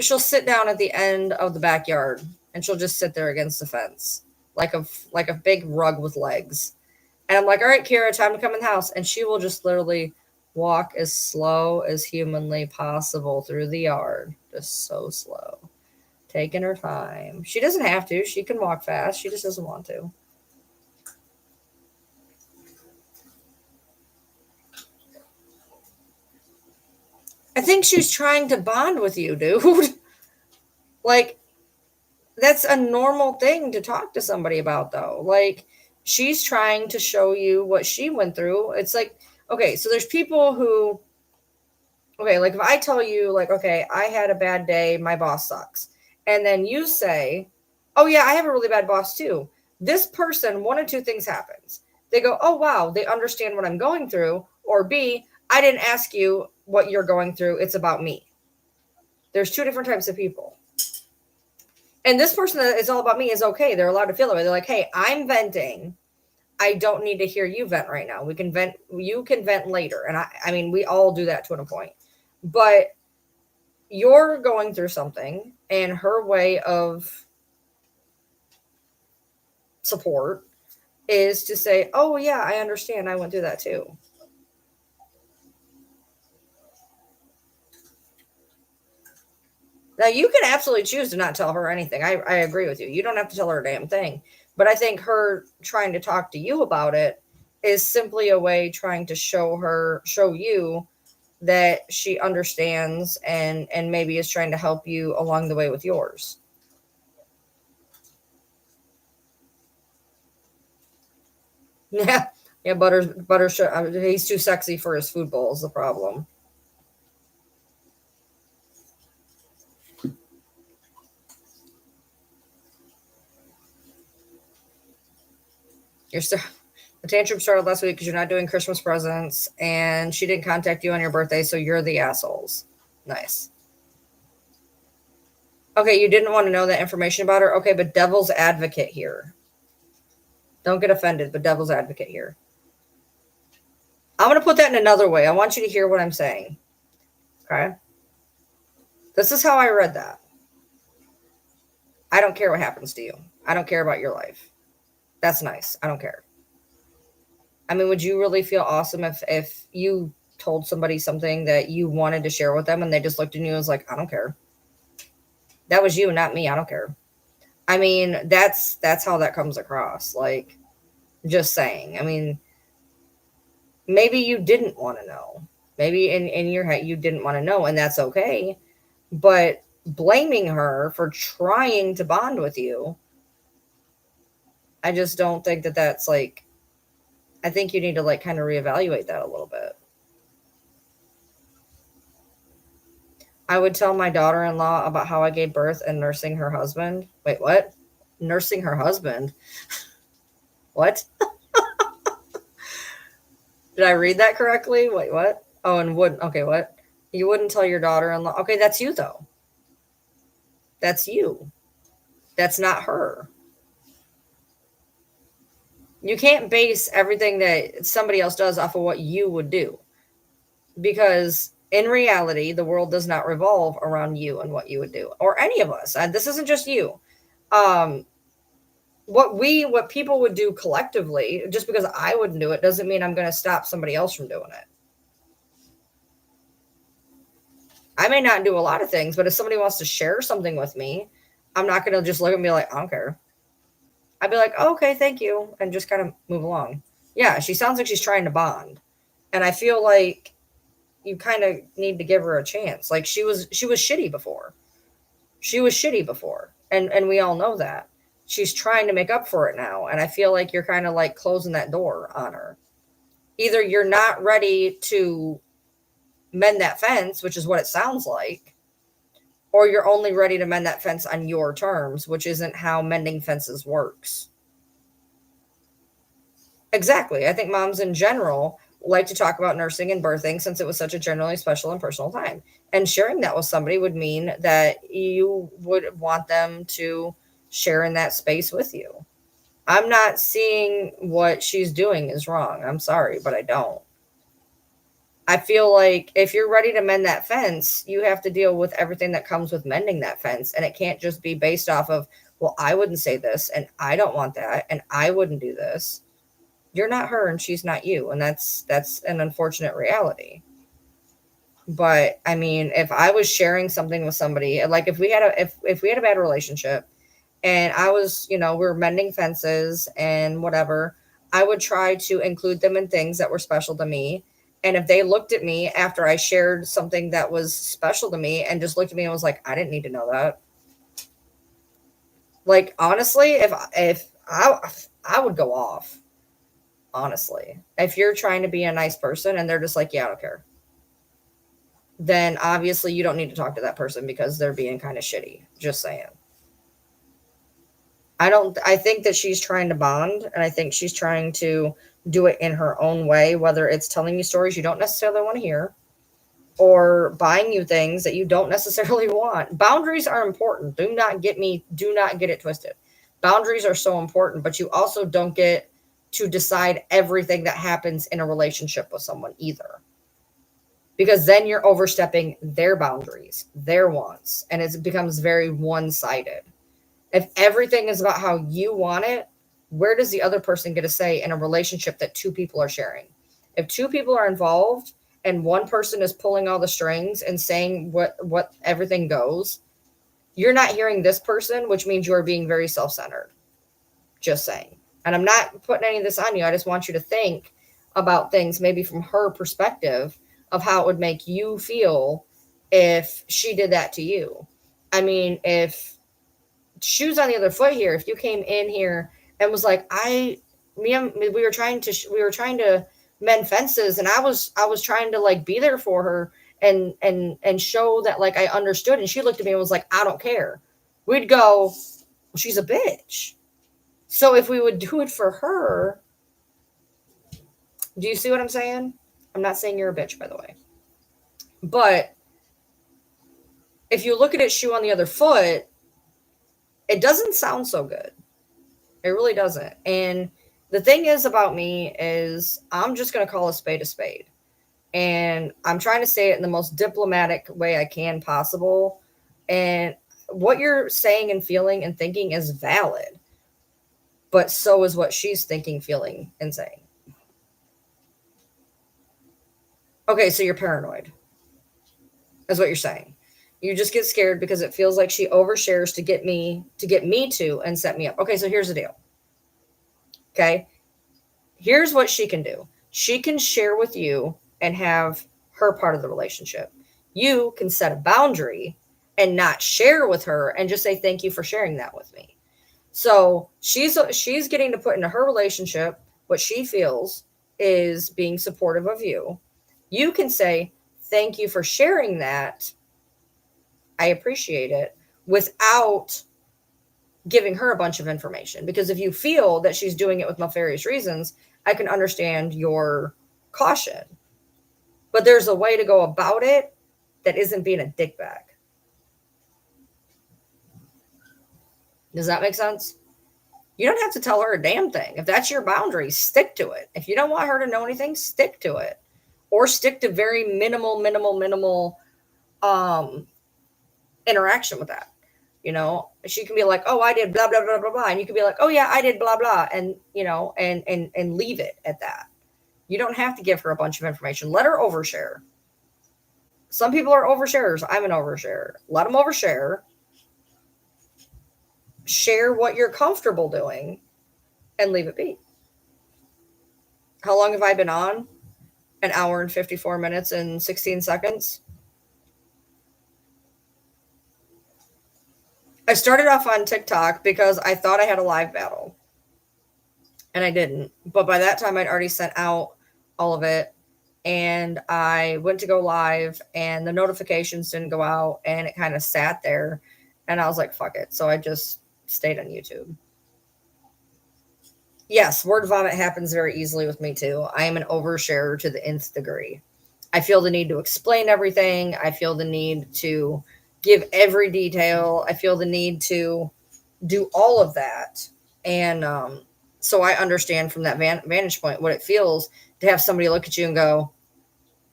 She'll sit down at the end of the backyard and she'll just sit there against the fence like a big rug with legs. And I'm like, all right, Kira, time to come in the house. And she will just literally walk as slow as humanly possible through the yard. Just so slow. Taking her time. She doesn't have to. She can walk fast. She just doesn't want to. I think she's trying to bond with you, dude. Like, that's a normal thing to talk to somebody about, though. Like, she's trying to show you what she went through. It's like, okay, so there's people who, okay, like if I tell you, like, okay, I had a bad day, my boss sucks. And then you say, oh, yeah, I have a really bad boss too. This person, one of two things happens. They go, oh, wow, they understand what I'm going through. Or B, I didn't ask you what you're going through. It's about me. There's two different types of people. And this person that is all about me is okay. They're allowed to feel that way. They're like, hey, I'm venting. I don't need to hear you vent right now. We can vent. You can vent later. And I mean, we all do that to a point. But you're going through something, and her way of support is to say, oh, yeah, I understand. I went through that too. Now, you can absolutely choose to not tell her anything. I agree with you. You don't have to tell her a damn thing. But I think her trying to talk to you about it is simply a way trying to show you that she understands and maybe is trying to help you along the way with yours. Yeah. Yeah, he's too sexy for his food bowl is the problem. You're still the tantrum started last week because you're not doing Christmas presents and she didn't contact you on your birthday, so you're the assholes. Nice. Okay, you didn't want to know that information about her. Okay, but devil's advocate here. Don't get offended, but devil's advocate here. I'm going to put that in another way. I want you to hear what I'm saying. Okay? This is how I read that. I don't care what happens to you. I don't care about your life. That's nice. I don't care. I mean, would you really feel awesome if you told somebody something that you wanted to share with them and they just looked at you and was like, I don't care. That was you, not me. I don't care. I mean, that's how that comes across. Like, just saying. I mean, maybe you didn't want to know. Maybe in your head you didn't want to know, and that's okay. But blaming her for trying to bond with you, I just don't think that that's like, I think you need to like kind of reevaluate that a little bit. I would tell my daughter-in-law about how I gave birth and nursing her husband. Wait, what? Nursing her husband? What? Did I read that correctly? Wait, what? Oh, and wouldn't. Okay, what? You wouldn't tell your daughter-in-law. Okay, that's you though. That's you. That's not her. You can't base everything that somebody else does off of what you would do. Because in reality, the world does not revolve around you and what you would do, or any of us. This isn't just you. Um, what people would do collectively, just because I wouldn't do it, doesn't mean I'm going to stop somebody else from doing it. I may not do a lot of things, but if somebody wants to share something with me, I'm not going to just look at me like, I don't care. I'd be like, oh, okay, thank you, and just kind of move along. Yeah, she sounds like she's trying to bond, and I feel like you kind of need to give her a chance. Like she was shitty before. She was shitty before, and we all know that. She's trying to make up for it now, and I feel like you're kind of like closing that door on her. Either you're not ready to mend that fence, which is what it sounds like, or you're only ready to mend that fence on your terms, which isn't how mending fences works. Exactly. I think moms in general like to talk about nursing and birthing since it was such a generally special and personal time. And sharing that with somebody would mean that you would want them to share in that space with you. I'm not seeing what she's doing is wrong. I'm sorry, but I don't. I feel like if you're ready to mend that fence, you have to deal with everything that comes with mending that fence. And it can't just be based off of, well, I wouldn't say this and I don't want that and I wouldn't do this. You're not her and she's not you. And that's an unfortunate reality. But I mean, if I was sharing something with somebody, like if we had a bad relationship and I was, we were mending fences and whatever, I would try to include them in things that were special to me. And if they looked at me after I shared something that was special to me and just looked at me and was like, I didn't need to know that. Like, honestly, if I would go off, honestly, if you're trying to be a nice person and they're just like, yeah, I don't care, then obviously you don't need to talk to that person because they're being kind of shitty. Just saying. I think that she's trying to bond and I think she's trying to do it in her own way, whether it's telling you stories you don't necessarily want to hear or buying you things that you don't necessarily want. Boundaries are important. Do not get it twisted. Boundaries are so important, but you also don't get to decide everything that happens in a relationship with someone either. Because then you're overstepping their boundaries, their wants, and it becomes very one-sided. If everything is about how you want it, where does the other person get a say in a relationship that two people are sharing? If two people are involved and one person is pulling all the strings and saying what everything goes, you're not hearing this person, which means you are being very self-centered. Just saying. And I'm not putting any of this on you. I just want you to think about things maybe from her perspective of how it would make you feel if she did that to you. I mean, if shoes on the other foot here, if you came in here and was like, we were trying to mend fences and I was trying to like be there for her and show that like I understood, and she looked at me and was like, I don't care, we'd go, well, she's a bitch. So if we would do it for her, do you see what I'm saying? I'm not saying you're a bitch, by the way. But if you look at it shoe on the other foot, it doesn't sound so good. It really doesn't. And the thing is about me is I'm just going to call a spade a spade. And I'm trying to say it in the most diplomatic way I can possible. And what you're saying and feeling and thinking is valid. But so is what she's thinking, feeling, and saying. Okay, so you're paranoid, is what you're saying. You just get scared because it feels like she overshares to get me to and set me up. Okay, so here's the deal. Okay, here's what she can do. She can share with you and have her part of the relationship. You can set a boundary and not share with her and just say, thank you for sharing that with me. So she's getting to put into her relationship what she feels is being supportive of you. You can say, thank you for sharing that. I appreciate it, without giving her a bunch of information. Because if you feel that she's doing it with nefarious reasons, I can understand your caution. But there's a way to go about it that isn't being a dickbag. Does that make sense? You don't have to tell her a damn thing. If that's your boundary, stick to it. If you don't want her to know anything, stick to it. Or stick to very minimal interaction with that. She can be like, oh, I did blah, blah, blah, blah, blah. And you can be like, oh yeah, I did blah, blah. And, and leave it at that. You don't have to give her a bunch of information. Let her overshare. Some people are oversharers. I'm an oversharer. Let them overshare. Share what you're comfortable doing and leave it be. How long have I been on? An hour and 54 minutes and 16 seconds. I started off on TikTok because I thought I had a live battle. And I didn't. But by that time, I'd already sent out all of it. And I went to go live and the notifications didn't go out and it kind of sat there. And I was like, fuck it. So I just stayed on YouTube. Yes, word vomit happens very easily with me too. I am an oversharer to the nth degree. I feel the need to explain everything. I feel the need to give every detail. I feel the need to do all of that. And so I understand from that vantage point what it feels to have somebody look at you and go,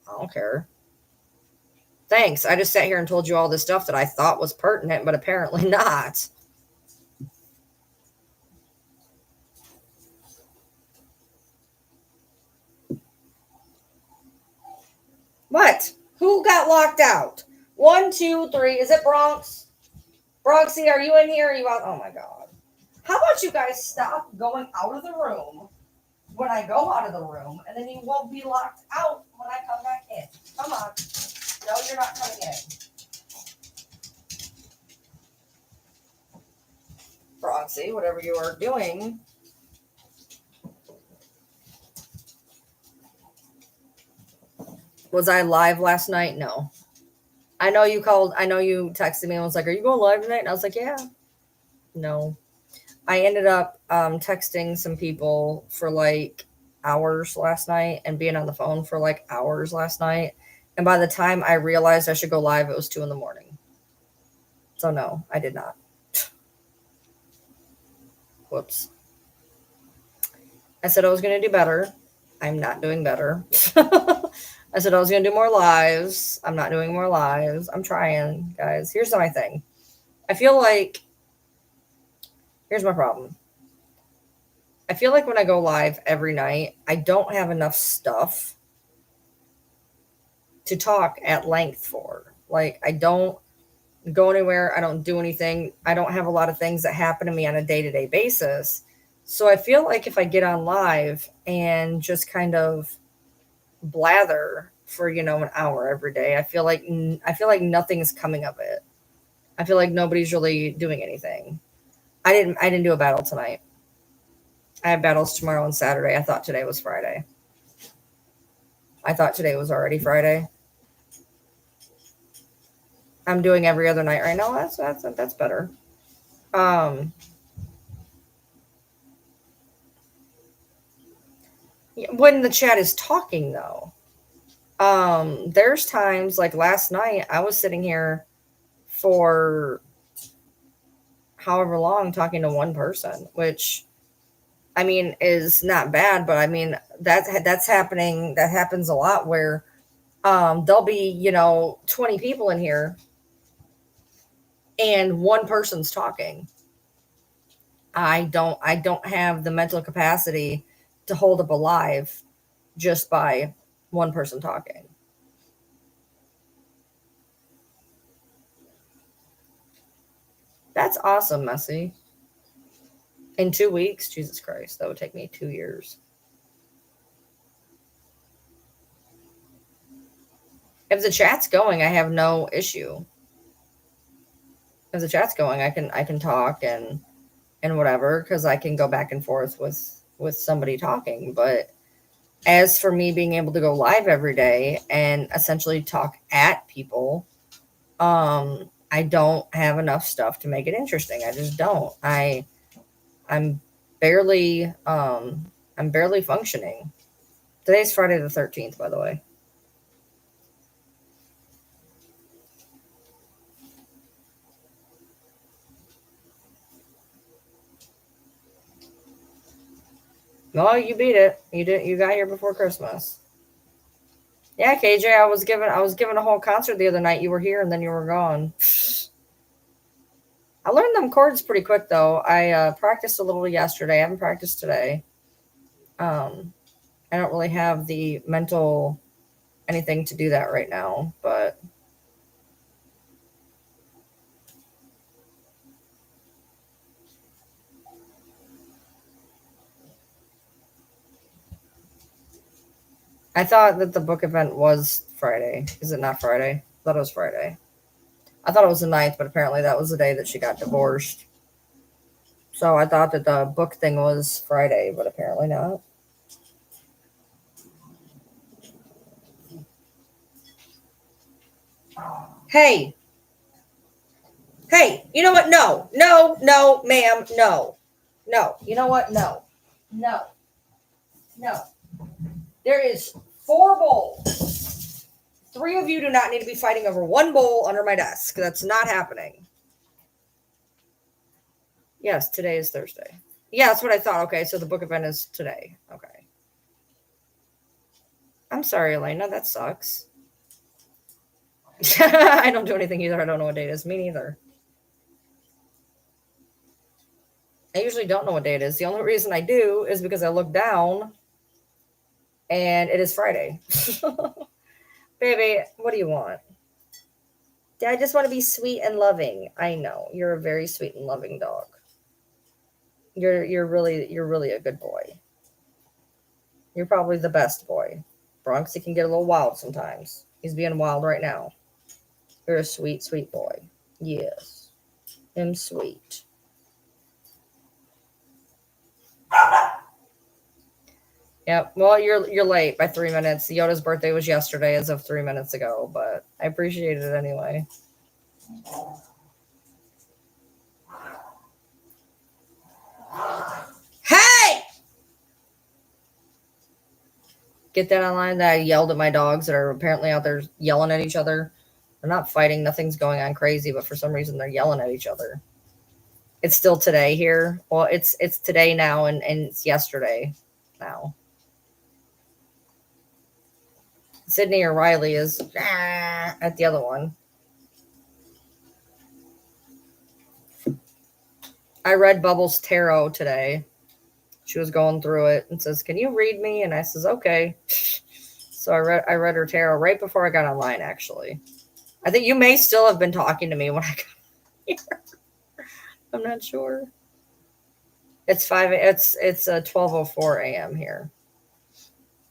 I don't care. Thanks. I just sat here and told you all this stuff that I thought was pertinent, but apparently not. What? Who got locked out? 1, 2, 3. Is it Bronx? Bronxy, are you in here? Are you out? Oh my God. How about you guys stop going out of the room when I go out of the room, and then you won't be locked out when I come back in? Come on. No, you're not coming in. Bronxy, whatever you are doing. Was I live last night? No. I know you texted me and was like, "Are you going live tonight?" And I was like, "Yeah." No. I ended up texting some people for like hours last night and being on the phone for like hours last night. And by the time I realized I should go live, it was 2 a.m. So no, I did not. Whoops. I said I was going to do better. I'm not doing better. I said I was going to do more lives. I'm not doing more lives. I'm trying, guys. Here's my thing. I feel like, here's my problem. I feel like when I go live every night, I don't have enough stuff to talk at length for. Like, I don't go anywhere. I don't do anything. I don't have a lot of things that happen to me on a day-to-day basis. So I feel like if I get on live and just kind of blather for, an hour every day, I feel like nothing's coming of it. I feel like nobody's really doing anything. I didn't do a battle tonight. I have battles tomorrow and Saturday. I thought today was Friday. I thought today was already Friday. I'm doing every other night right now. That's better. When the chat is talking though, there's times like last night I was sitting here for however long talking to one person, which I mean is not bad, but I mean that's happening. That happens a lot where there'll be 20 people in here and one person's talking. I don't have the mental capacity to hold up a live just by one person talking. That's awesome, Messy. In 2 weeks, Jesus Christ, that would take me 2 years. If the chat's going, I have no issue. If the chat's going, I can talk and whatever, because I can go back and forth with somebody talking. But as for me being able to go live every day and essentially talk at people, I don't have enough stuff to make it interesting. I just don't. I'm barely functioning. Today's Friday the 13th, by the way. Well, you beat it. You got here before Christmas. Yeah, KJ, I was given a whole concert the other night. You were here and then you were gone. I learned them chords pretty quick though. I practiced a little yesterday. I haven't practiced today. I don't really have the mental anything to do that right now, but I thought that the book event was Friday. Is it not Friday? I thought it was Friday. I thought it was the 9th, but apparently that was the day that she got divorced. So I thought that the book thing was Friday, but apparently not. Hey, you know what? No, ma'am, no. You know what? No. There is 4 bowls. 3 of you do not need to be fighting over 1 bowl under my desk. That's not happening. Yes, today is Thursday. Yeah, that's what I thought. Okay, so the book event is today. Okay. I'm sorry, Elena. That sucks. I don't do anything either. I don't know what day it is. Me neither. I usually don't know what day it is. The only reason I do is because I look down and it is Friday. Baby, what do you want? I just want to be sweet and loving. I know. You're a very sweet and loving dog. You're really a good boy. You're probably the best boy. Bronx, he can get a little wild sometimes. He's being wild right now. You're a sweet, sweet boy. Yes. I'm sweet. Yep. Well, you're late by 3 minutes. Yoda's birthday was yesterday, as of 3 minutes ago, but I appreciate it anyway. Hey! Get that online that I yelled at my dogs that are apparently out there yelling at each other. They're not fighting, nothing's going on crazy, but for some reason they're yelling at each other. It's still today here. Well, it's today now and it's yesterday now. Sydney or Riley is at the other one. I read Bubbles Tarot today. She was going through it and says, "Can you read me?" And I says, "Okay." So I read her tarot right before I got online. Actually, I think you may still have been talking to me when I got here. I'm not sure. It's 12:04 a.m. here.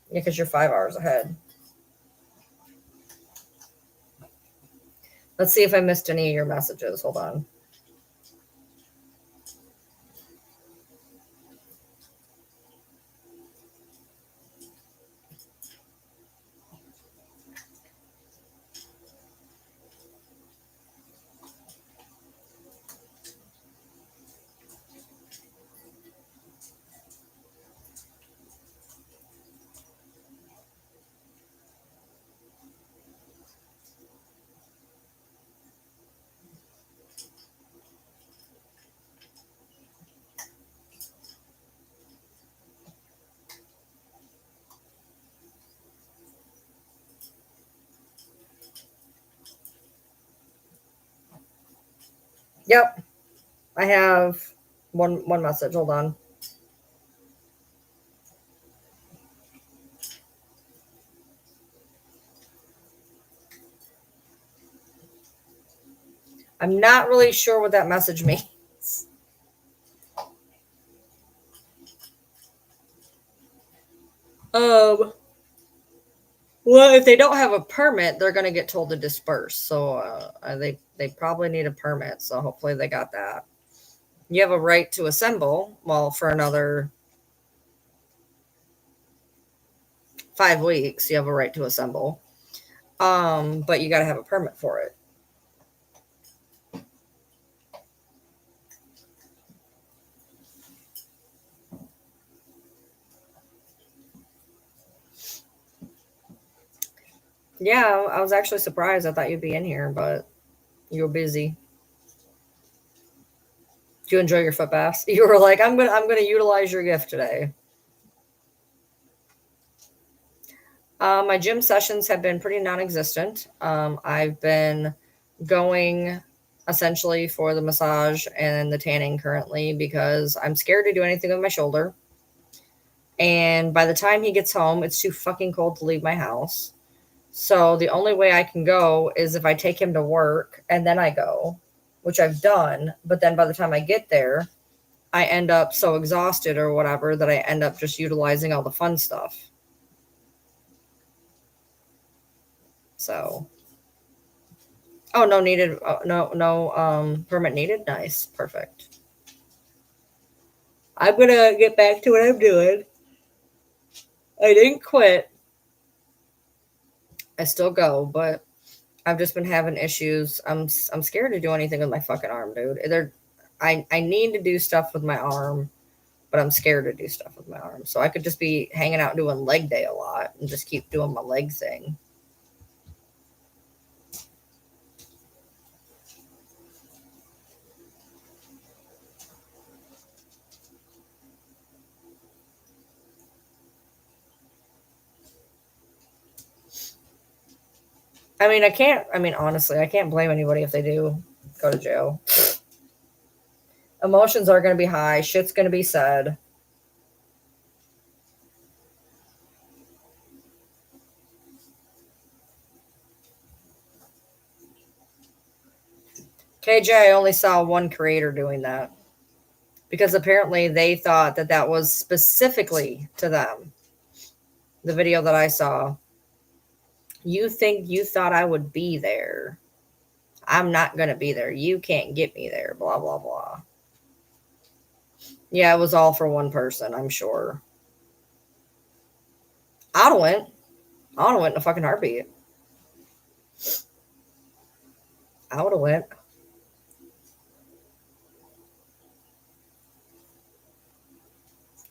Yeah, because you're 5 hours ahead. Let's see if I missed any of your messages. Hold on. Yep, I have one message. Hold on. I'm not really sure what that message means. Well, if they don't have a permit, they're going to get told to disperse. So they probably need a permit. So hopefully they got that. You have a right to assemble. Well, for another 5 weeks, you have a right to assemble. But you got to have a permit for it. Yeah, I was actually surprised. I thought you'd be in here, but you were busy. Did you enjoy your foot baths? You were like, I'm gonna utilize your gift today. My gym sessions have been pretty non-existent. I've been going essentially for the massage and the tanning currently because I'm scared to do anything with my shoulder. And by the time he gets home, it's too fucking cold to leave my house. So the only way I can go is if I take him to work and then I go, which I've done. But then by the time I get there, I end up so exhausted or whatever that I end up just utilizing all the fun stuff. So, oh, no needed. No permit needed. Nice. Perfect. I'm going to get back to what I'm doing. I didn't quit. I still go, but I've just been having issues. I'm scared to do anything with my fucking arm, dude. I need to do stuff with my arm, but I'm scared to do stuff with my arm. So I could just be hanging out doing leg day a lot and just keep doing my leg thing. I mean, honestly, I can't blame anybody if they do go to jail. Emotions are going to be high. Shit's going to be said. KJ, I only saw one creator doing that because apparently they thought that that was specifically to them. The video that I saw, you think you thought I would be there. I'm not going to be there. You can't get me there. Blah, blah, blah. Yeah, it was all for one person, I'm sure. I'd have went. I would have went in a fucking heartbeat. I would have went.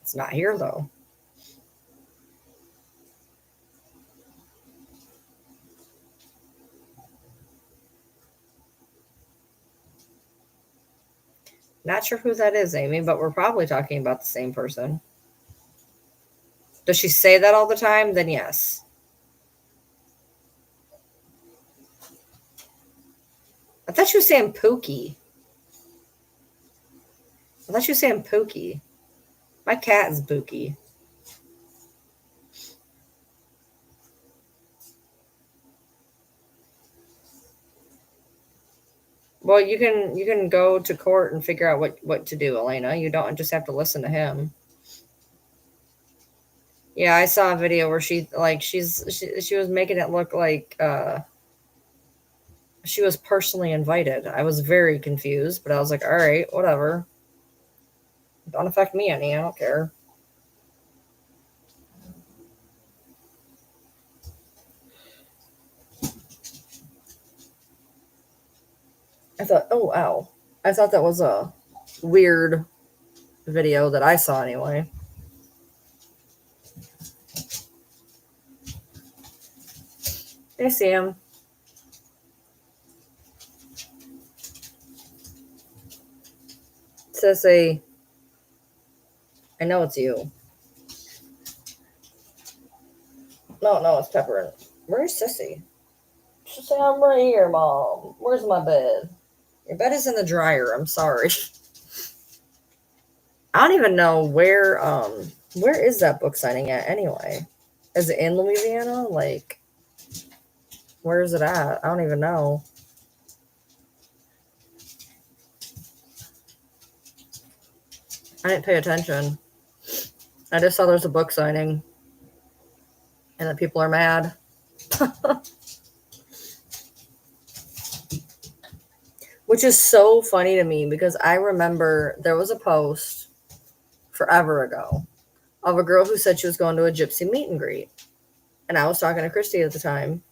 It's not here though. Not sure who that is, Amy, but we're probably talking about the same person. Does she say that all the time? Then yes. I thought you were saying Pookie. I thought you were saying Pookie. My cat is Pookie. Well, you can go to court and figure out what to do, Elena. You don't just have to listen to him. Yeah, I saw a video where she was making it look like she was personally invited. I was very confused, but I was like, all right, whatever. Don't affect me any. I don't care. I thought, oh, ow. I thought that was a weird video that I saw anyway. Hey, Sam. Sissy. I know it's you. No, it's Pepper. Where's Sissy? She said, I'm right here, Mom. Where's my bed? Your bed is in the dryer. I'm sorry. I don't even know where is that book signing at anyway? Is it in Louisiana? Like, where is it at? I don't even know. I didn't pay attention. I just saw there's a book signing and that people are mad. Which is so funny to me because I remember there was a post forever ago of a girl who said she was going to a gypsy meet and greet. And I was talking to Christy at the time.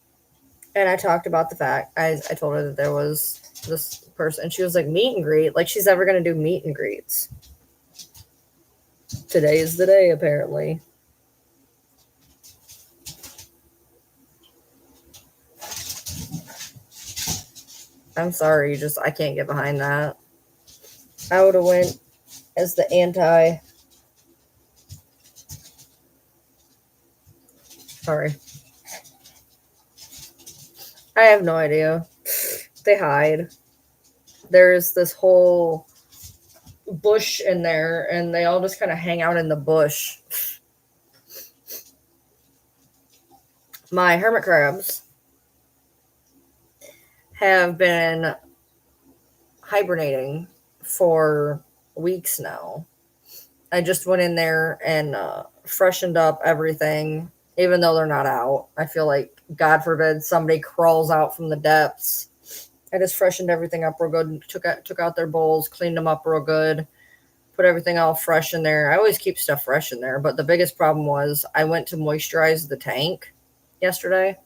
And I talked about the fact, I told her that there was this person. And she was like, meet and greet? Like she's ever going to do meet and greets. Today is the day, apparently. I'm sorry, I can't get behind that. I would have went as the anti. Sorry. I have no idea. They hide. There's this whole bush in there, and they all just kind of hang out in the bush. My hermit crabs have been hibernating for weeks now. I just went in there and freshened up everything, even though they're not out. I feel like, God forbid, somebody crawls out from the depths. I just freshened everything up real good, took out their bowls, cleaned them up real good, put everything all fresh in there. I always keep stuff fresh in there, but the biggest problem was I went to moisturize the tank yesterday.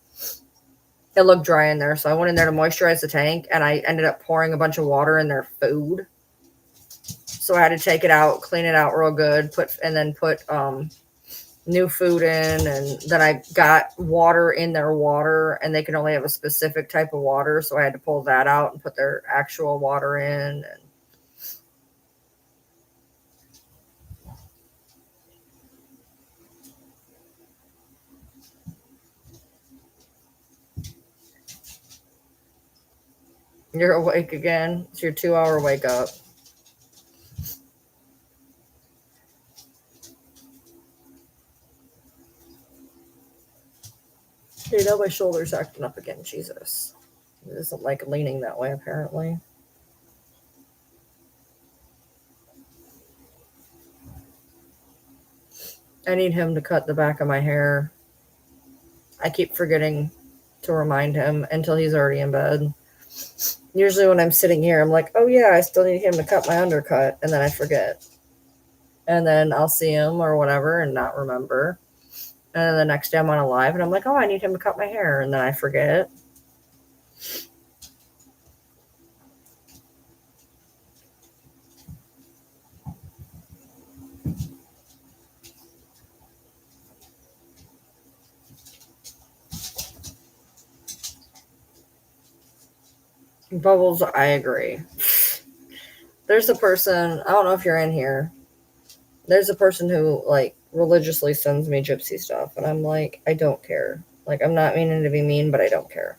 It looked dry in there, so I went in there to moisturize the tank, and I ended up pouring a bunch of water in their food. So I had to take it out, clean it out real good, put new food in, and then I got water in their water, and they can only have a specific type of water, so I had to pull that out and put their actual water in. And You're awake again. It's your 2-hour wake up. You know my shoulder's acting up again. Jesus. It isn't like leaning that way, apparently. I need him to cut the back of my hair. I keep forgetting to remind him until he's already in bed. Usually when I'm sitting here, I'm like, oh yeah, I still need him to cut my undercut. And then I forget. And then I'll see him or whatever and not remember. And then the next day I'm on a live and I'm like, oh, I need him to cut my hair. And then I forget. Bubbles, I agree. There's a person, I don't know if you're in here. There's a person who like religiously sends me gypsy stuff. And I'm like, I don't care. Like, I'm not meaning to be mean, but I don't care.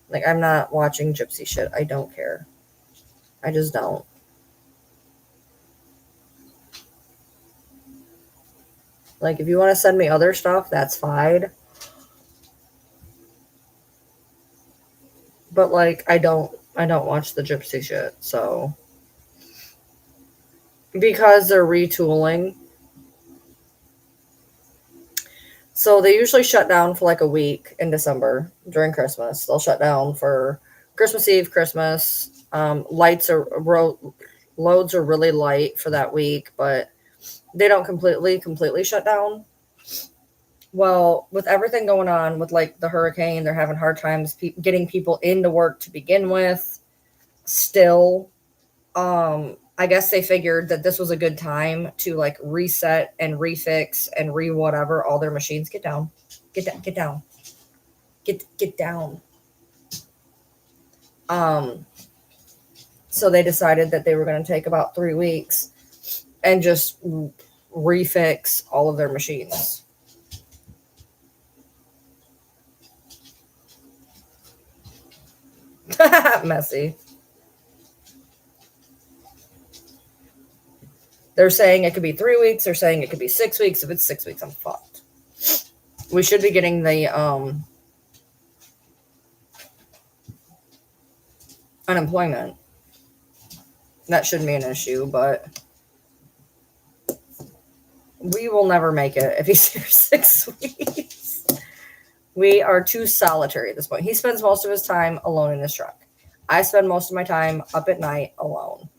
Like, I'm not watching gypsy shit. I don't care. I just don't. Like, if you want to send me other stuff, that's fine. But like, I don't watch the gypsy shit. So because they're retooling. So they usually shut down for like a week in December during Christmas. They'll shut down for Christmas Eve, Christmas. Loads are really light for that week, but they don't completely shut down. Well, with everything going on with like the hurricane, they're having hard times getting people into work to begin with. Still, I guess they figured that this was a good time to like reset and refix and whatever all their machines. Get down, get down, get down. So they decided that they were going to take about 3 weeks and just refix all of their machines. Messy. They're saying it could be 3 weeks. They're saying it could be 6 weeks. If it's 6 weeks, I'm fucked. We should be getting the unemployment. That shouldn't be an issue, but we will never make it if he's here 6 weeks. We are too solitary at this point. He spends most of his time alone in his truck. I spend most of my time up at night alone.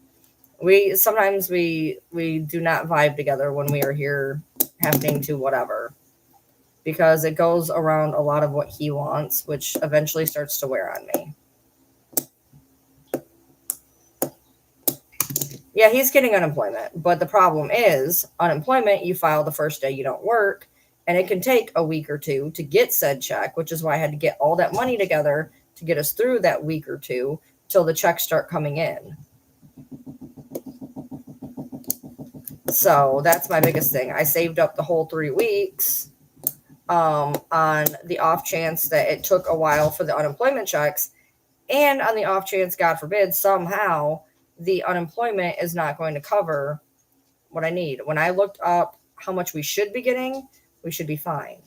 Sometimes we do not vibe together when we are here happening to whatever, because it goes around a lot of what he wants, which eventually starts to wear on me. Yeah, he's getting unemployment, but the problem is unemployment, you file the first day you don't work, and it can take a week or two to get said check, which is why I had to get all that money together to get us through that week or two till the checks start coming in. So that's my biggest thing. I saved up the whole 3 weeks on the off chance that it took a while for the unemployment checks, and on the off chance, God forbid, somehow the unemployment is not going to cover what I need. When I looked up how much we should be getting, we should be fine.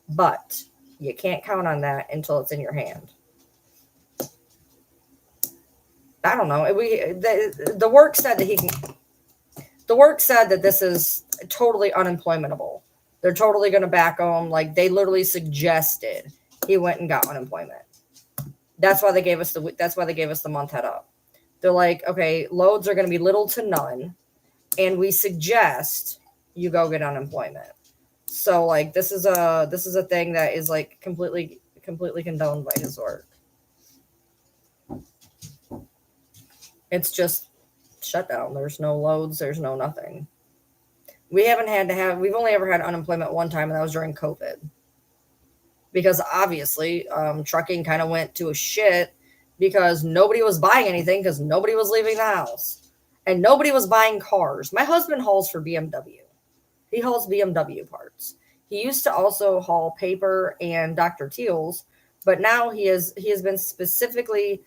But you can't count on that until it's in your hand. I don't know. The work said that he can. The work said that this is totally unemploymentable. They're totally going to back him. Like, they literally suggested he went and got unemployment. That's why they gave us the month head up. They're like, okay, loads are going to be little to none, and we suggest you go get unemployment. So like, this is a thing that is like completely condoned by his work. It's just shut down. There's no loads. There's no nothing. We've only ever had unemployment one time, and that was during COVID. Because obviously, trucking kind of went to a shit because nobody was buying anything because nobody was leaving the house. And nobody was buying cars. My husband hauls for BMW. He hauls BMW parts. He used to also haul paper and Dr. Teal's, but now he has been specifically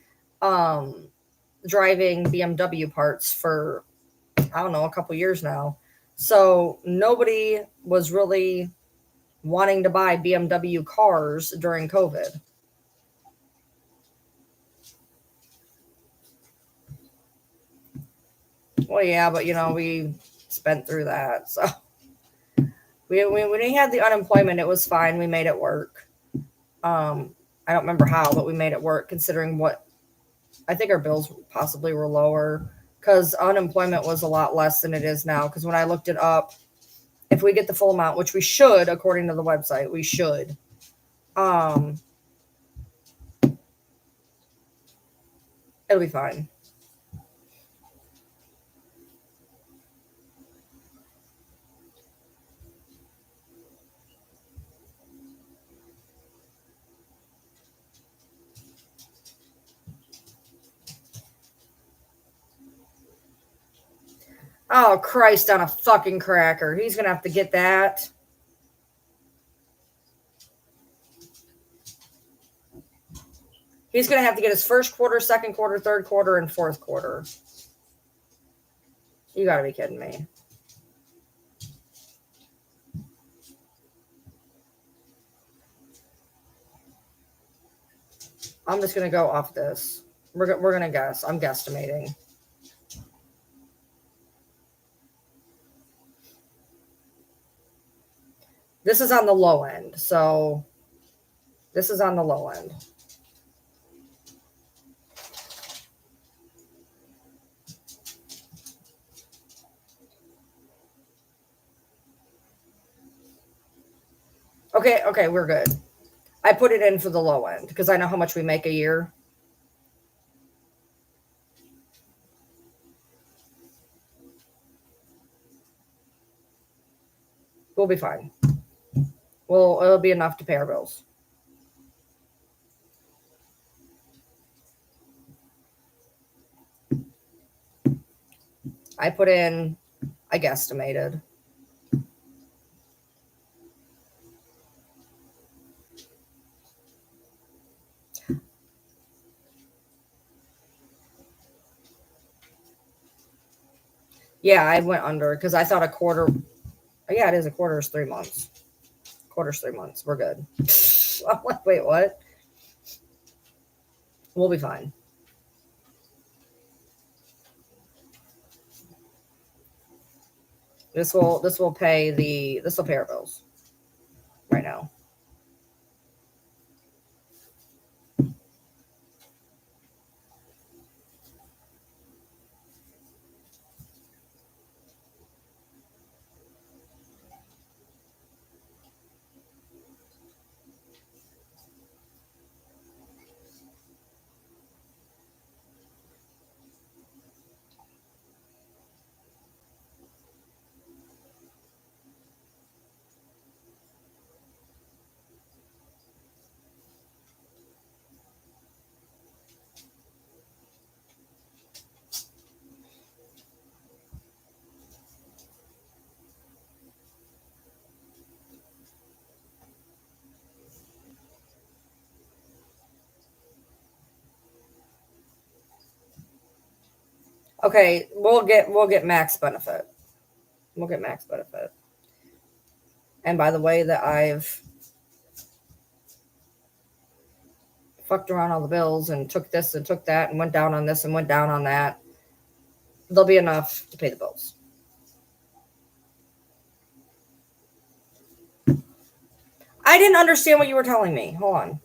driving BMW parts for, I don't know, a couple years now. So nobody was really wanting to buy BMW cars during COVID. Well, yeah, but we spent through that. So when we had the unemployment, it was fine. We made it work. I don't remember how, but we made it work considering what I think our bills possibly were lower because unemployment was a lot less than it is now. Because when I looked it up, if we get the full amount, which we should, according to the website, we should. It'll be fine. Oh, Christ on a fucking cracker. He's going to have to get that. He's going to have to get his first quarter, second quarter, third quarter, and fourth quarter. You got to be kidding me. I'm just going to go off this. We're going to guess. I'm guesstimating. This is on the low end. So this is on the low end. Okay, we're good. I put it in for the low end because I know how much we make a year. We'll be fine. Well, it'll be enough to pay our bills. I put in, I guesstimated. Yeah, I went under because I thought a quarter. Yeah, it is. A quarter is 3 months. Quarter's 3 months. We're good. I'm like, wait, what? We'll be fine. This will pay our bills right now. Okay, we'll get max benefit. We'll get max benefit. And by the way, that I've fucked around all the bills and took this and took that and went down on this and went down on that, there'll be enough to pay the bills. I didn't understand what you were telling me. Hold on.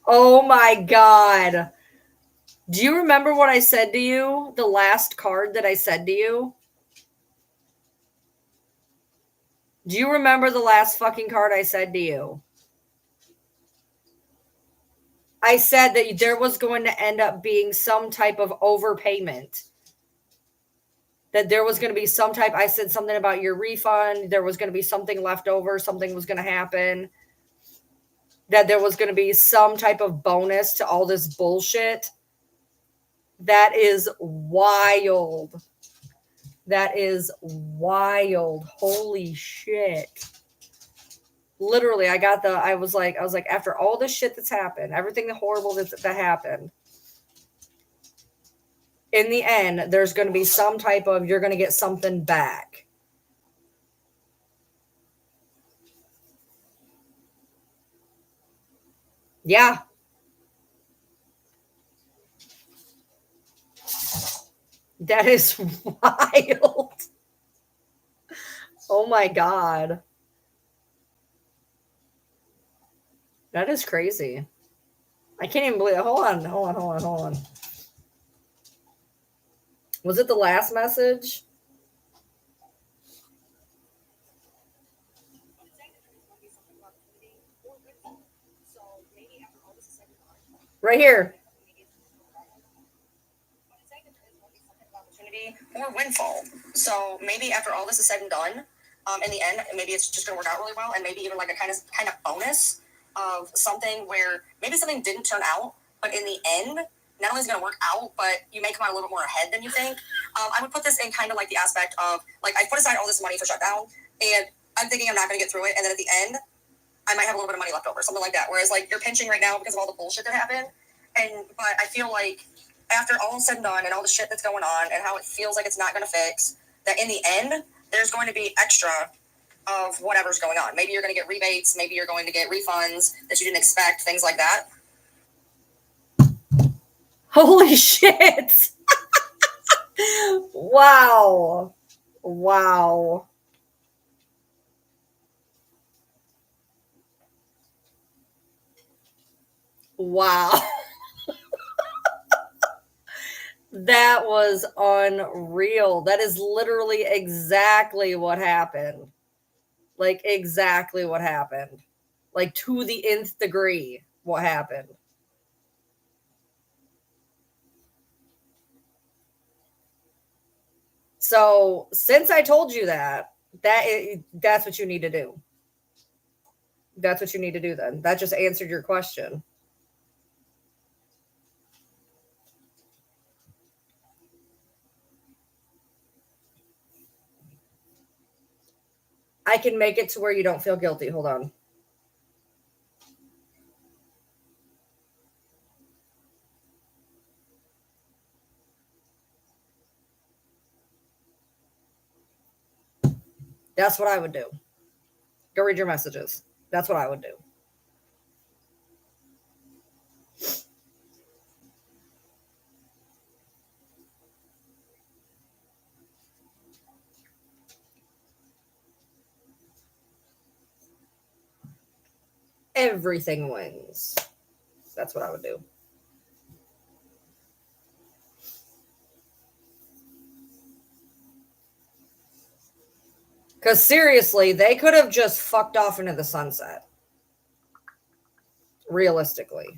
Oh my God. Do you remember what I said to you? The last card that I said to you? Do you remember the last fucking card I said to you? I said that there was going to end up being some type of overpayment. That there was going to be some type, I said something about your refund. There was going to be something left over. Something was going to happen. that there was going to be some type of bonus to all this bullshit. That is wild. That is wild. Holy shit. Literally, I was like, after all this shit that's happened, everything the horrible that happened, in the end, there's going to be some type of, you're going to get something back. Yeah. That is wild. Oh my God. That is crazy. I can't even believe it. Hold on. Was it the last message? Right here. Or windfall. So maybe after all this is said and done, in the end, maybe it's just going to work out really well, and maybe even like a kind of bonus of something where maybe something didn't turn out, but in the end, not only is it going to work out, but you may come out a little bit more ahead than you think. I would put this in kind of like the aspect of like I put aside all this money for shutdown, and I'm thinking I'm not going to get through it, and then at the end, I might have a little bit of money left over, something like that. Whereas like you're pinching right now because of all the bullshit that happened, but I feel like after all is said and done and all the shit that's going on and how it feels like it's not going to fix, that in the end there's going to be extra of whatever's going on. Maybe you're going to get rebates, maybe you're going to get refunds that you didn't expect, things like that. Holy shit. Wow. Wow. Wow. That was unreal. That is literally exactly what happened. Like, exactly what happened. Like, to the nth degree, what happened. So, since I told you that, that's what you need to do. That's what you need to do then. That just answered your question. I can make it to where you don't feel guilty. Hold on. That's what I would do. Go read your messages. That's what I would do. Everything wins. That's what I would do. Because seriously, they could have just fucked off into the sunset. Realistically.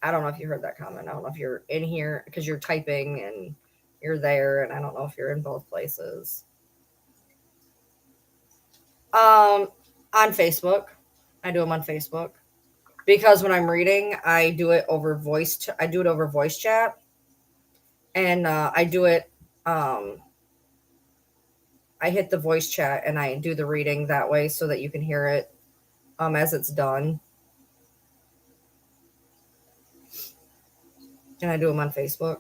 I don't know if you heard that comment. I don't know if you're in here because you're typing and you're there, and I don't know if you're in both places. On Facebook, I do them on Facebook because when I'm reading, I do it over voice. I do it over voice chat, and I do it. I hit the voice chat and I do the reading that way so that you can hear it as it's done. And I do them on Facebook.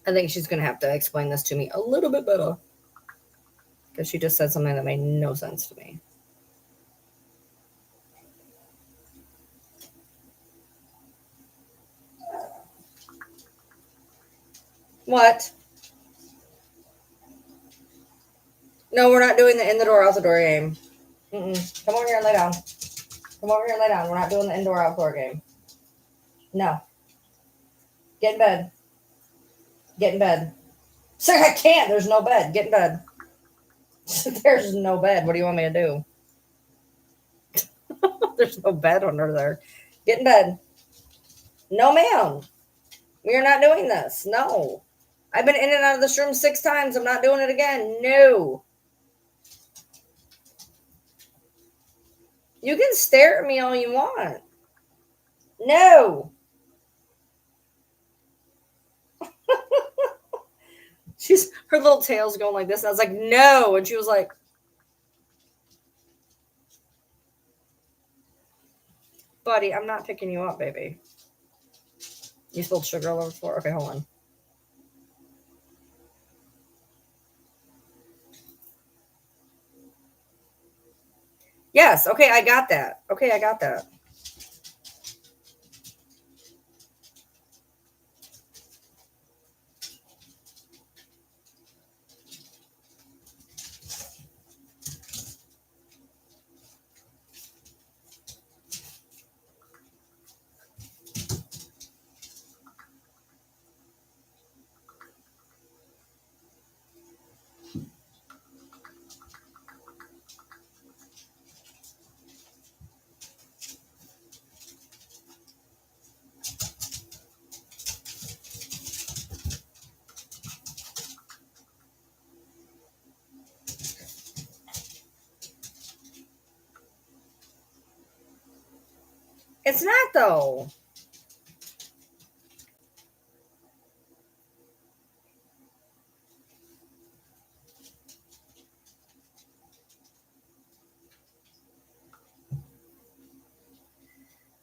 I think she's going to have to explain this to me a little bit better. Because she just said something that made no sense to me. What? No, we're not doing the in the door, out the door game. Mm-mm. Come over here and lay down. Come over here and lay down. We're not doing the indoor, outdoor game. No. Get in bed. Get in bed. Say, I can't. There's no bed. Get in bed. There's no bed. What do you want me to do? There's no bed under there. Get in bed. No, ma'am. We are not doing this. No. I've been in and out of this room 6 times. I'm not doing it again. No. You can stare at me all you want. No. Her little tail's going like this. And I was like, no. And she was like, buddy, I'm not picking you up, baby. You spilled sugar all over the floor? Okay, hold on. Yes. Okay, I got that. Okay, I got that. It's not, though.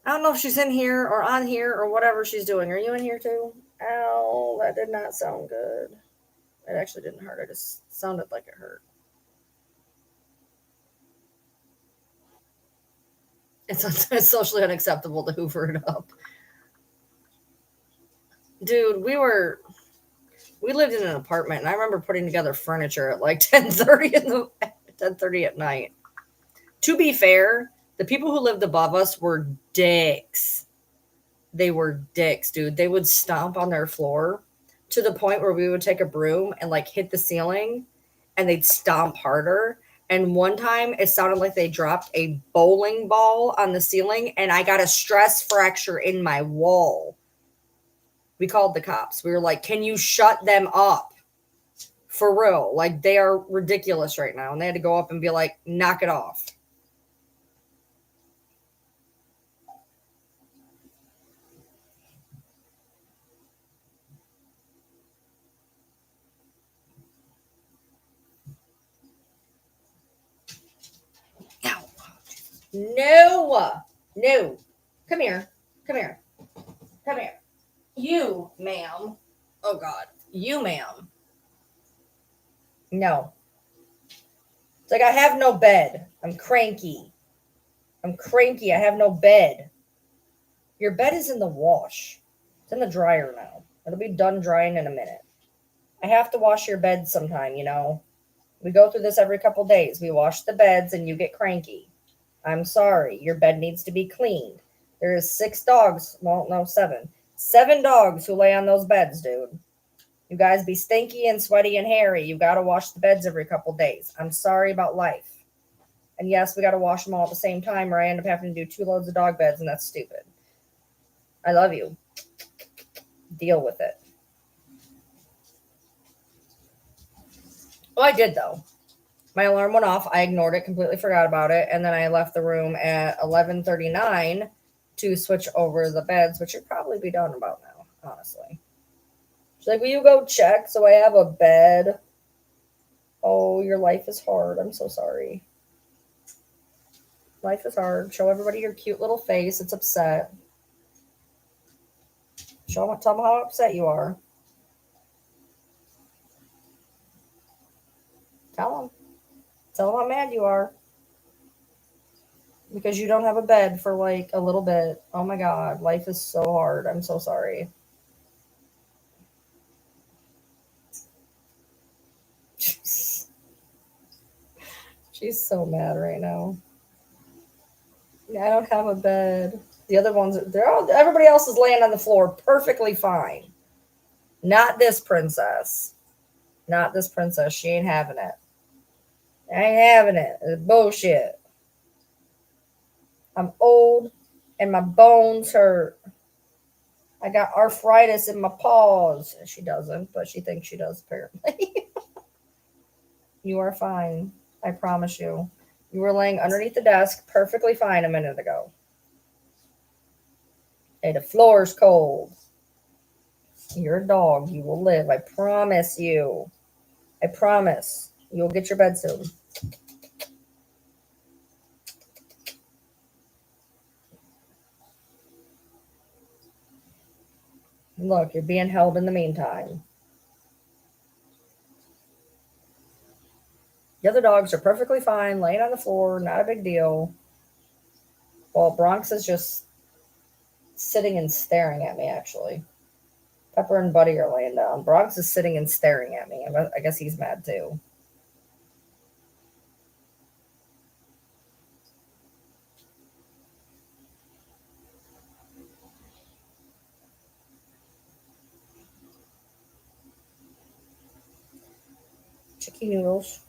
I don't know if she's in here or on here or whatever she's doing. Are you in here too? Ow, that did not sound good. It actually didn't hurt. It just sounded like it hurt. It's socially unacceptable to hoover it up. Dude, we lived in an apartment and I remember putting together furniture at like 10:30 at night. To be fair, the people who lived above us were dicks. They were dicks, dude. They would stomp on their floor to the point where we would take a broom and like hit the ceiling and they'd stomp harder. And one time it sounded like they dropped a bowling ball on the ceiling and I got a stress fracture in my wall. We called the cops. We were like, can you shut them up? For real. Like, they are ridiculous right now. And they had to go up and be like, knock it off. Ow. No. No. Come here. Come here. Come here. You, ma'am. Oh, God. You, ma'am. No. It's like, I have no bed. I'm cranky. I'm cranky. I have no bed. Your bed is in the wash. It's in the dryer now. It'll be done drying in a minute. I have to wash your bed sometime, you know. We go through this every couple days. We wash the beds and you get cranky. I'm sorry. Your bed needs to be cleaned. There is 6 dogs. Well, no, 7. 7 dogs who lay on those beds, dude. You guys be stinky and sweaty and hairy. You got to wash the beds every couple days. I'm sorry about life. And yes, we got to wash them all at the same time or I end up having to do 2 loads of dog beds and that's stupid. I love you. Deal with it. Well, I did, though. My alarm went off. I ignored it, completely forgot about it. And then I left the room at 11:39 to switch over the beds, which should probably be done about now, honestly. She's like, will you go check so I have a bed? Oh, your life is hard. I'm so sorry. Life is hard. Show everybody your cute little face. It's upset. Tell them how upset you are. Tell them. Tell them how mad you are because you don't have a bed for like a little bit. Oh my God, life is so hard. I'm so sorry. She's so mad right now. I don't have a bed. The other ones, everybody else is laying on the floor perfectly fine. Not this princess. Not this princess. She ain't having it. I ain't having it. It's bullshit. I'm old and my bones hurt. I got arthritis in my paws. She doesn't, but she thinks she does, apparently. You are fine. I promise you. You were laying underneath the desk perfectly fine a minute ago. Hey, the floor's cold. You're a dog. You will live. I promise you. I promise. You'll get your bed soon. Look, you're being held in the meantime. The other dogs are perfectly fine, laying on the floor, not a big deal. Well, Bronx is just sitting and staring at me, actually. Pepper and Buddy are laying down. Bronx is sitting and staring at me. I guess he's mad too. Chicky noodles.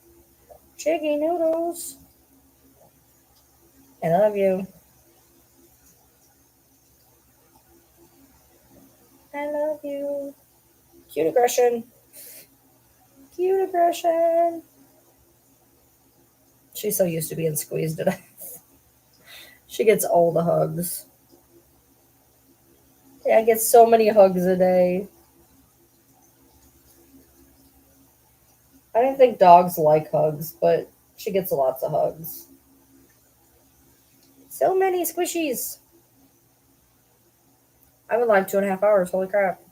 Chicky noodles. I love you. I love you. Cute aggression. Cute aggression. She's so used to being squeezed to death. She gets all the hugs. Yeah, I get so many hugs a day. I don't think dogs like hugs, but she gets lots of hugs. So many squishies. I've been live 2.5 hours. Holy crap.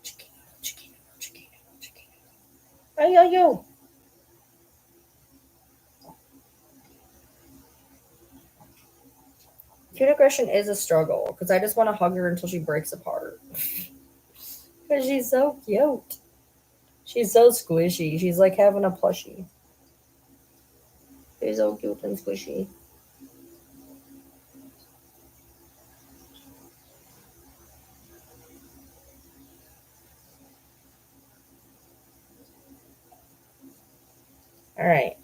Chicken, chicken, chicken, chicken. Ay, ay, yo. Cute aggression is a struggle because I just want to hug her until she breaks apart. Because she's so cute. She's so squishy. She's like having a plushie. She's so cute and squishy. All right.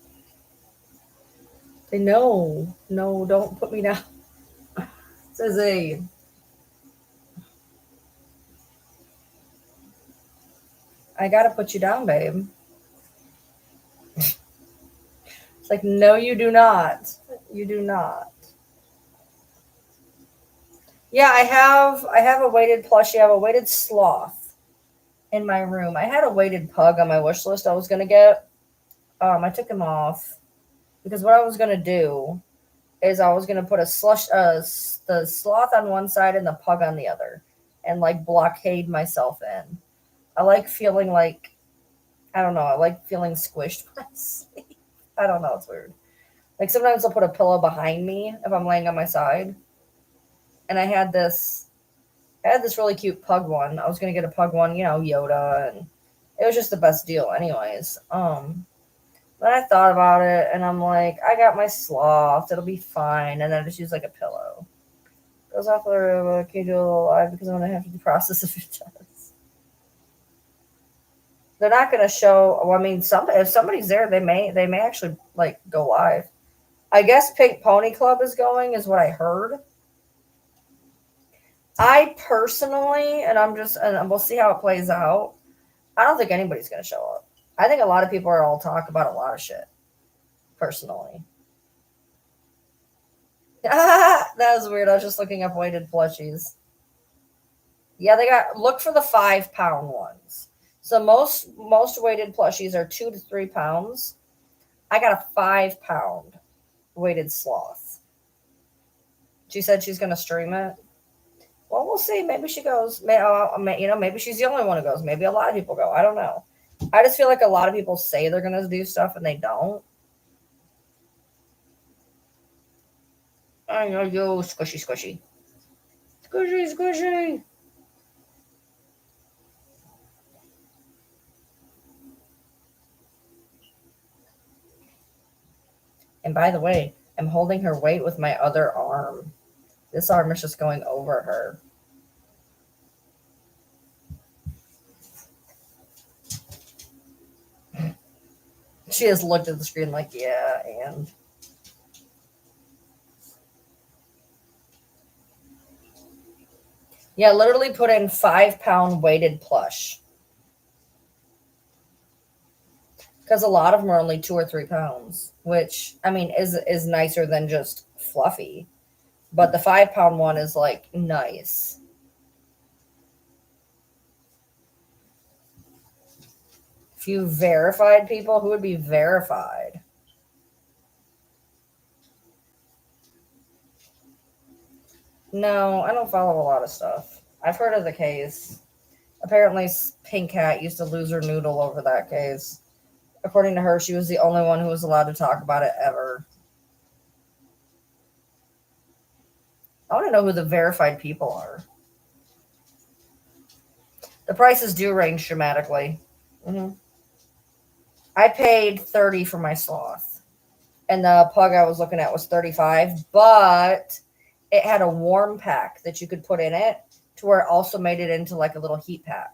Say no. No, don't put me down. Says a. I gotta put you down, babe. It's like, no, you do not. You do not. Yeah, I have a weighted plushie. I have a weighted sloth in my room. I had a weighted pug on my wish list I was gonna get. I took him off because what I was gonna do is I was gonna put the sloth on one side and the pug on the other, and like blockade myself in. I like feeling like I don't know. I like feeling squished when I sleep. I don't know. It's weird. Like sometimes I'll put a pillow behind me if I'm laying on my side, and I had this really cute pug one. I was gonna get a pug one, Yoda, and it was just the best deal, anyways. Then I thought about it, and I'm like, I got my sloth, it'll be fine, and then I just use like a pillow. Goes off the room, can you do a little live because I'm gonna have to process if it does. They're not gonna show. Well, I mean, if somebody's there, they may actually like go live. I guess Pink Pony Club is going, is what I heard. I personally, and we'll see how it plays out. I don't think anybody's going to show up. I think a lot of people are all talk about a lot of shit. Personally, that was weird. I was just looking up weighted plushies. Yeah, look for the 5 pound ones. So most weighted plushies are 2 to 3 pounds. I got a 5-pound weighted sloth. She said she's going to stream it. Well, we'll see. Maybe she goes. Maybe she's the only one who goes. Maybe a lot of people go. I don't know. I just feel like a lot of people say they're going to do stuff and they don't. I know you squishy, squishy. Squishy, squishy. And by the way, I'm holding her weight with my other arm. This arm is just going over her. She has looked at the screen like, yeah, and. Yeah, literally put in 5-pound weighted plush. Because a lot of them are only 2 or 3 pounds, which, I mean, is nicer than just fluffy. But the 5-pound one is like nice. If you verified people, who would be verified? No, I don't follow a lot of stuff. I've heard of the case. Apparently, Pink Cat used to lose her noodle over that case. According to her, she was the only one who was allowed to talk about it ever. I want to know who the verified people are. The prices do range dramatically. I paid 30 for my sloth, and the pug I was looking at was 35, but it had a warm pack that you could put in it to where it also made it into like a little heat pack.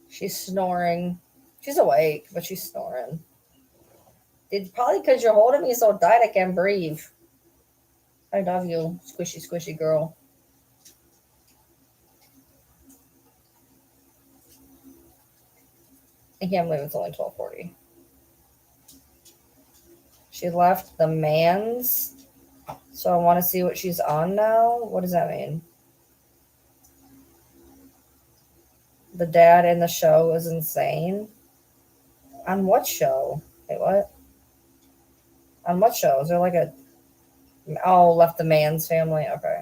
She's snoring. She's awake, but she's snoring. It's probably because you're holding me so tight I can't breathe. I love you, squishy, squishy girl. I can't believe it's only 12:40. She left the man's, so I want to see what she's on now. What does that mean? The dad in the show is insane. On what show? Wait, what? On what show? Is there like a. Oh, left the man's family? Okay.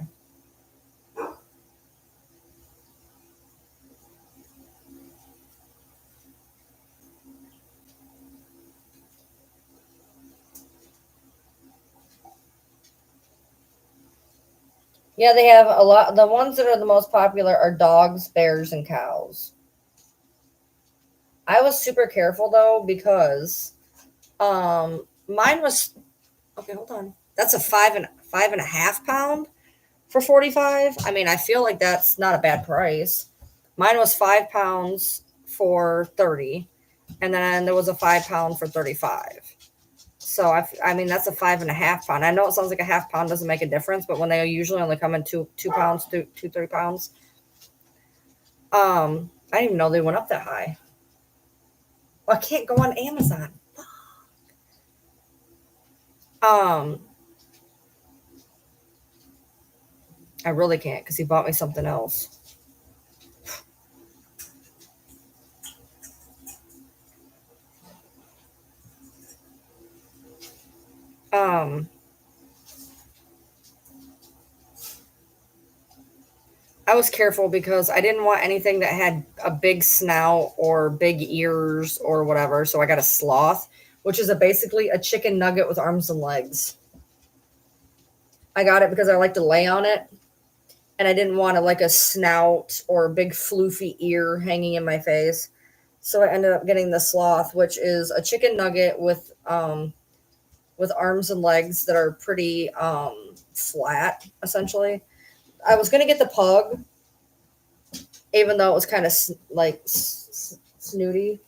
Yeah, they have a lot. The ones that are the most popular are dogs, bears, and cows. I was super careful though because mine was okay. Hold on, that's a 5.5 pound for 45. I mean, I feel like that's not a bad price. Mine was 5 pounds for 30, and then there was a 5 pound for 35. So I mean that's a 5.5 pound. I know it sounds like a half pound doesn't make a difference, but when they usually only come in 2 pounds, 3 pounds. I didn't even know they went up that high. Well, I can't go on Amazon. Um, I really can't because he bought me something else. Um, I was careful because I didn't want anything that had a big snout or big ears or whatever. So I got a sloth, which is basically a chicken nugget with arms and legs. I got it because I like to lay on it, and I didn't want like a snout or a big floofy ear hanging in my face. So I ended up getting the sloth, which is a chicken nugget with with arms and legs that are pretty flat, essentially. I was gonna get the pug, even though it was kind of snooty.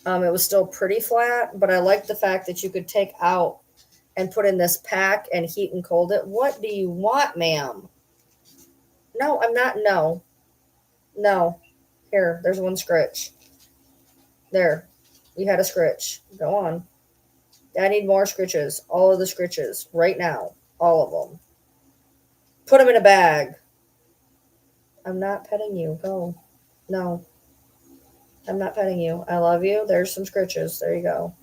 It was still pretty flat, but I liked the fact that you could take out and put in this pack and heat and cold it. What do you want, ma'am? No, I'm not. No, no. Here, there's one scritch. There, you had a scritch. Go on. I need more scritches. All of the scritches right now. All of them. Put them in a bag. I'm not petting you. Go. No, I'm not petting you. I love you. There's some scritches. There you go.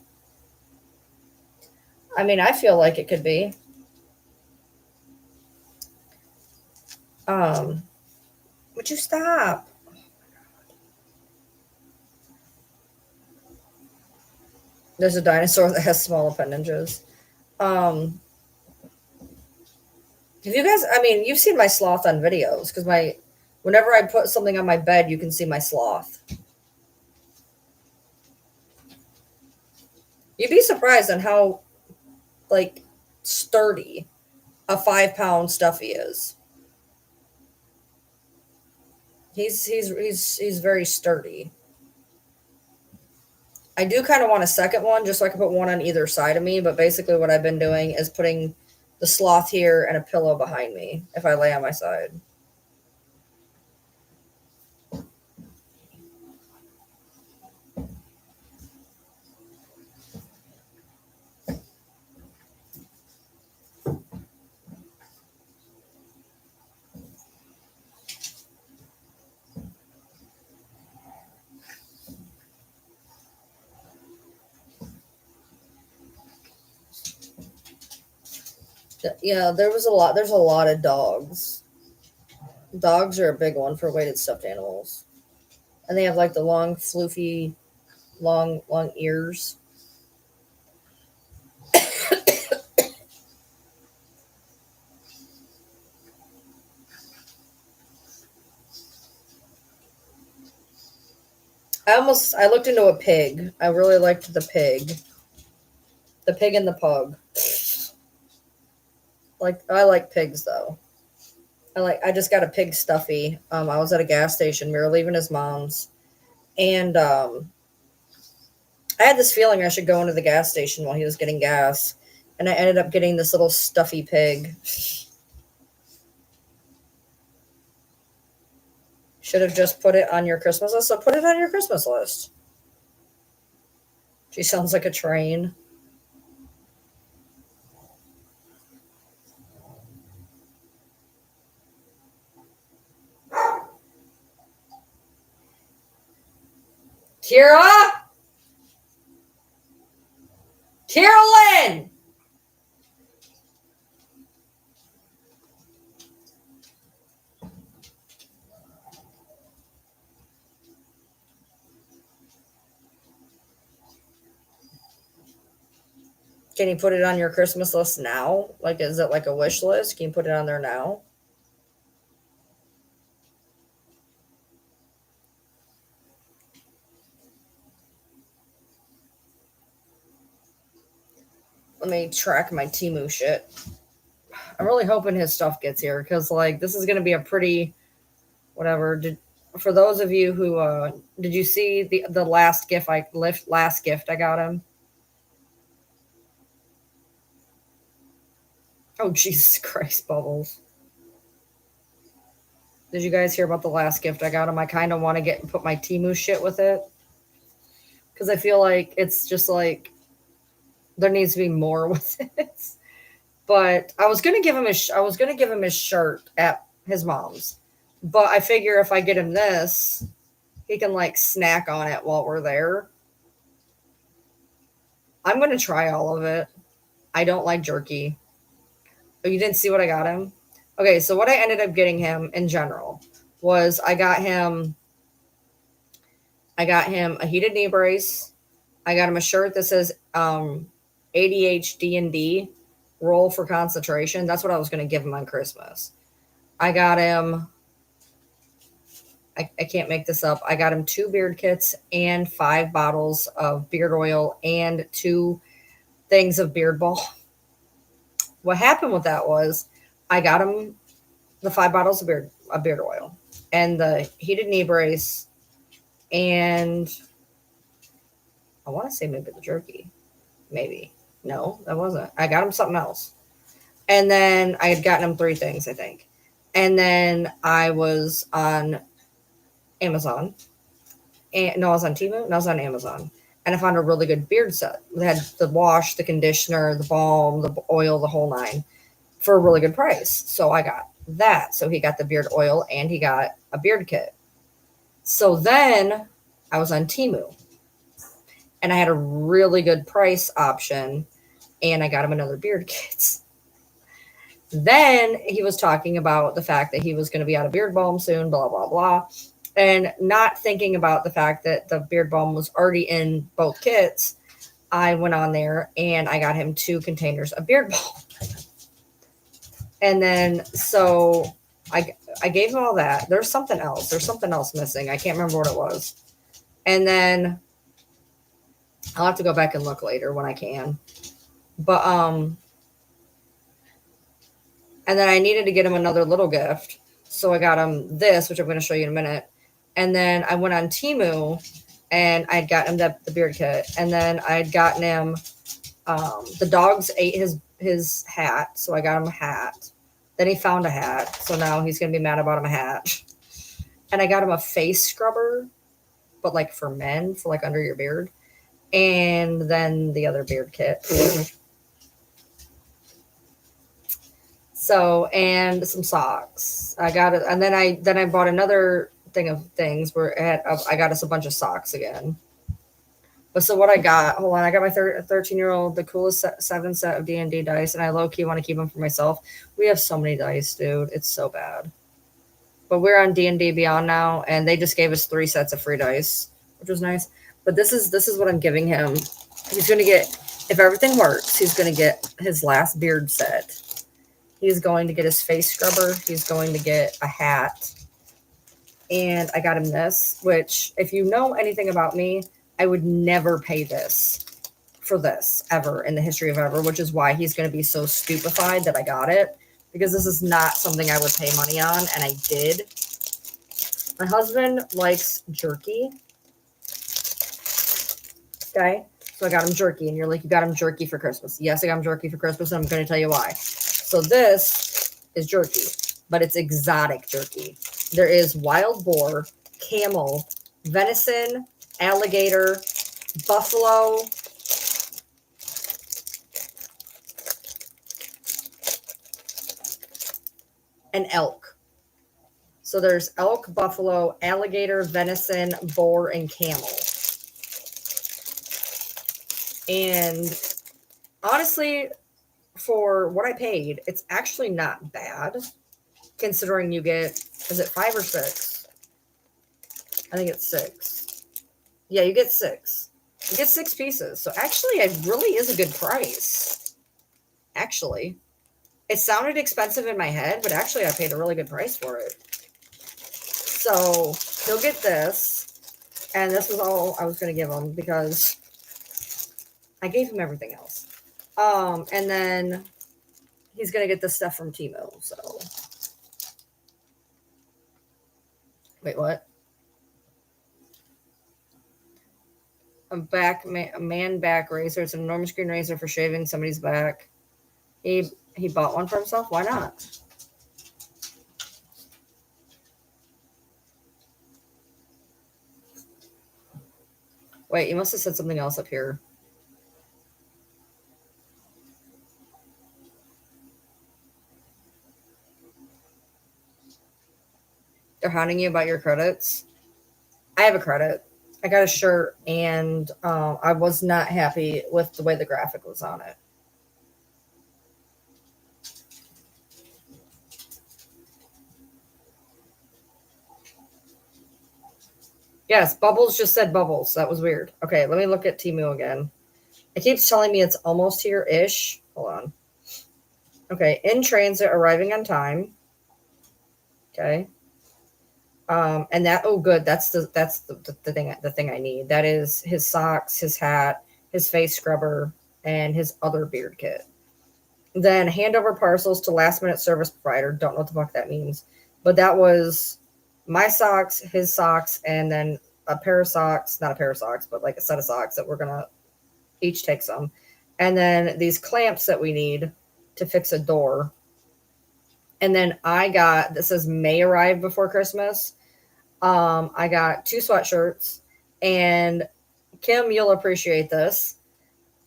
I mean, I feel like it could be. Would you stop? There's a dinosaur that has small appendages. Have you guys? I mean, you've seen my sloth on videos because whenever I put something on my bed, you can see my sloth. You'd be surprised on how like sturdy a 5 pound stuffy is. He's very sturdy. I do kind of want a second one just so I can put one on either side of me, but basically what I've been doing is putting the sloth here and a pillow behind me if I lay on my side. Yeah, there's a lot of dogs. Dogs are a big one for weighted stuffed animals. And they have like the long, floofy, long ears. I looked into a pig. I really liked the pig. The pig and the pug. I like pigs though. I just got a pig stuffy. I was at a gas station. We were leaving his mom's, and I had this feeling I should go into the gas station while he was getting gas, and I ended up getting this little stuffy pig. Should have just put it on your Christmas list. So put it on your Christmas list. She sounds like a train. Kira? Carolyn! Can you put it on your Christmas list now? Like, is it like a wish list? Can you put it on there now? Let me track my Temu shit. I'm really hoping his stuff gets here because, like, this is going to be a pretty whatever. For those of you who did you see the last gift I got him? Oh, Jesus Christ, Bubbles. Did you guys hear about the last gift I got him? I kind of want to put my Temu shit with it because I feel like it's just like there needs to be more with it. But I was gonna give him his shirt at his mom's, but I figure if I get him this, he can like snack on it while we're there. I'm gonna try all of it. I don't like jerky. Oh, you didn't see what I got him? Okay, so what I ended up getting him in general was I got him a heated knee brace. I got him a shirt that says ADHD and D, roll for concentration. That's what I was going to give him on Christmas. I got him, I can't make this up. I got him 2 beard kits and 5 bottles of beard oil and 2 things of beard balm. What happened with that was I got him the 5 bottles of beard oil and the heated knee brace, and I want to say maybe the jerky. Maybe. No, that wasn't. I got him something else. And then I had gotten him 3 things, I think. And then I was on Amazon. And no, I was on Temu. No, I was on Amazon. And I found a really good beard set. They had the wash, the conditioner, the balm, the oil, the whole 9 for a really good price. So I got that. So he got the beard oil and he got a beard kit. So then I was on Temu and I had a really good price option and I got him another beard kit. Then he was talking about the fact that he was going to be out of beard balm soon, blah, blah, blah. And not thinking about the fact that the beard balm was already in both kits, I went on there and I got him 2 containers of beard balm. And then, so I gave him all that. There's something else. There's something else missing. I can't remember what it was. And then I'll have to go back and look later when I can. But, and then I needed to get him another little gift. So I got him this, which I'm going to show you in a minute. And then I went on Temu and I'd gotten him the beard kit. And then I'd gotten him, the dogs ate his hat. So I got him a hat. Then he found a hat. So now he's going to be mad about him a hat. And I got him a face scrubber, but like for men, for like under your beard. And then the other beard kit. So, and some socks. I got it. And then I bought another thing of things where I got us a bunch of socks again. But so what I got, hold on, I got my 13-year-old, the coolest 7 set of D&D dice, and I low-key want to keep them for myself. We have so many dice, dude. It's so bad. But we're on D&D Beyond now, and they just gave us 3 sets of free dice, which was nice. But this is what I'm giving him. He's going to get, if everything works, he's going to get his last beard set. He's going to get his face scrubber. He's going to get a hat. And I got him this, which if you know anything about me, I would never pay this for this ever in the history of ever, which is why he's going to be so stupefied that I got it, because this is not something I would pay money on. And I did. My husband likes jerky. Okay. So I got him jerky, and you're like, you got him jerky for Christmas. Yes, I got him jerky for Christmas, and I'm going to tell you why. So this is jerky, but it's exotic jerky. There is wild boar, camel, venison, alligator, buffalo, and elk. So there's elk, buffalo, alligator, venison, boar, and camel. And honestly, for what I paid, it's actually not bad, considering you get, is it 5 or 6? I think it's 6. Yeah, you get 6. You get 6 pieces. So actually, it really is a good price. Actually, it sounded expensive in my head, but actually, I paid a really good price for it. So he'll get this, and this was all I was going to give him because I gave him everything else. And then he's going to get this stuff from Temu. So, wait, what? A man back razor. It's an enormous green razor for shaving somebody's back. He bought one for himself. Why not? Wait, you must have said something else up here. They're hounding you about your credits. I have a credit. I got a shirt, and I was not happy with the way the graphic was on it. Yes, Bubbles just said Bubbles. That was weird. Okay, let me look at Temu again. It keeps telling me it's almost here-ish. Hold on. Okay, in transit, arriving on time. Okay. And that, oh, good. That's the thing I need. That is his socks, his hat, his face scrubber, and his other beard kit. Then hand over parcels to last minute service provider. Don't know what the fuck that means. But that was my socks, his socks, and then a pair of socks, not a pair of socks, but like a set of socks that we're going to each take some. And then these clamps that we need to fix a door. And then I got, this says may arrive before Christmas. I got 2 sweatshirts, and Kim, you'll appreciate this.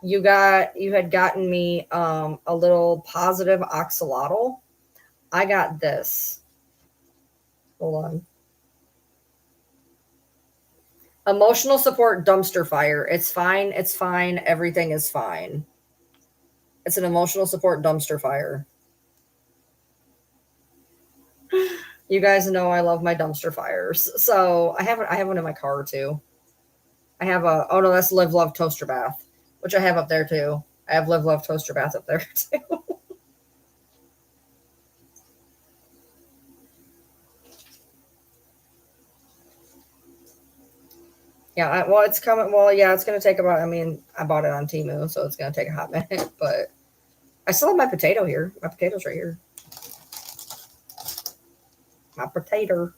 You had gotten me a little positive oxalotl. I got this. Hold on. Emotional support dumpster fire. It's fine. It's fine. Everything is fine. It's an emotional support dumpster fire. You guys know I love my dumpster fires. So I have one in my car too. I have oh no, that's Live Love Toaster Bath, which I have up there too. I have Live Love Toaster Bath up there too. Yeah, well, it's coming. Well, yeah, it's going to take about, I mean, I bought it on Temu, so it's going to take a hot minute, but I still have my potato here. My potato's right here. My potato.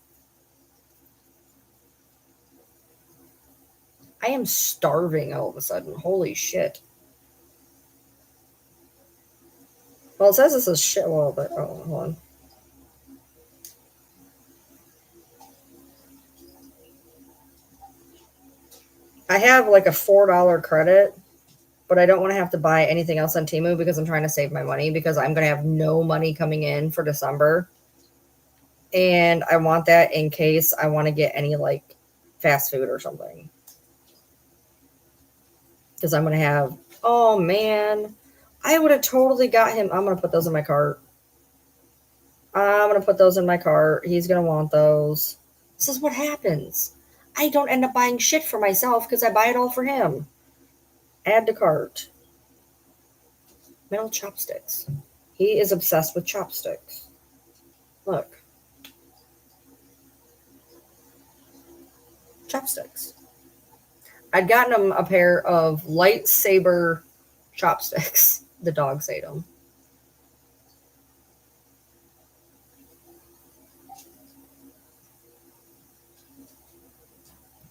I am starving all of a sudden. Holy shit. Well, it says this is shit. Well, but, oh, hold on. I have like a $4 credit, but I don't want to have to buy anything else on Temu because I'm trying to save my money because I'm going to have no money coming in for December. And I want that in case I want to get any like fast food or something. Because I'm going to have, oh man, I would have totally got him. I'm going to put those in my cart. I'm going to put those in my cart. He's going to want those. This is what happens. I don't end up buying shit for myself because I buy it all for him. Add to cart. Metal chopsticks. He is obsessed with chopsticks. Look. Chopsticks. I'd gotten him a pair of lightsaber chopsticks. The dogs ate them.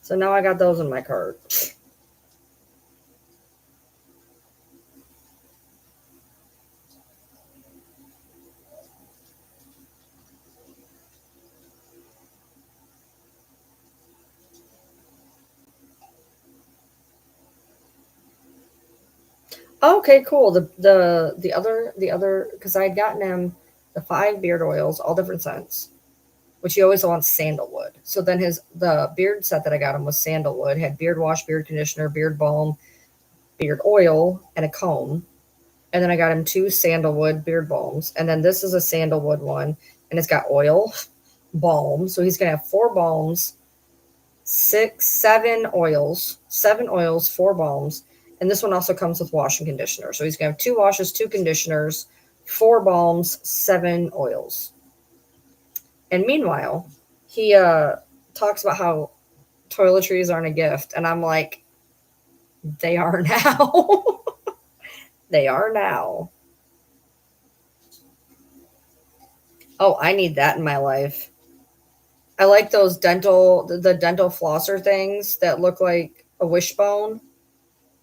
So now I got those in my cart. Okay, cool. The other because I had gotten him the 5 beard oils, all different scents, which he always wants sandalwood. So then the beard set that I got him was sandalwood, had beard wash, beard conditioner, beard balm, beard oil, and a comb. And then I got him 2 sandalwood beard balms. And then this is a sandalwood one, and it's got oil, balm. So he's gonna have 4 balms, 7 oils, 4 balms. And this one also comes with wash and conditioner. So he's going to have 2 washes, 2 conditioners, 4 balms, 7 oils. And meanwhile, he talks about how toiletries aren't a gift. And I'm like, they are now. They are now. Oh, I need that in my life. I like those the dental flosser things that look like a wishbone.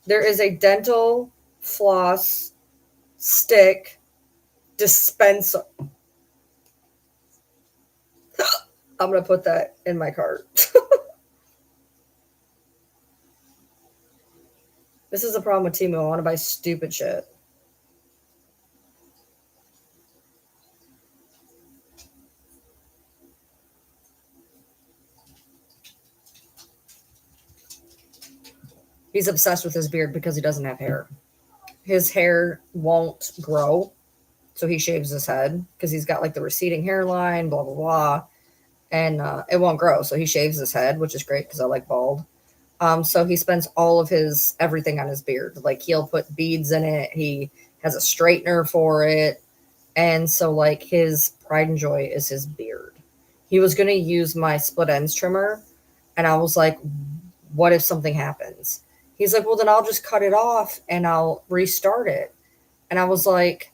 There is a dental floss stick dispenser. I'm going to put that in my cart. This is the problem with Temu. I want to buy stupid shit. He's obsessed with his beard because he doesn't have hair. His hair won't grow, so he shaves his head because he's got like the receding hairline, blah, blah, blah. And it won't grow, so he shaves his head, which is great because I like bald. So he spends all of his everything on his beard. Like he'll put beads in it. He has a straightener for it. And so like his pride and joy is his beard. He was going to use my split ends trimmer. And I was like, what if something happens? He's like, well, then I'll just cut it off and I'll restart it. And I was like,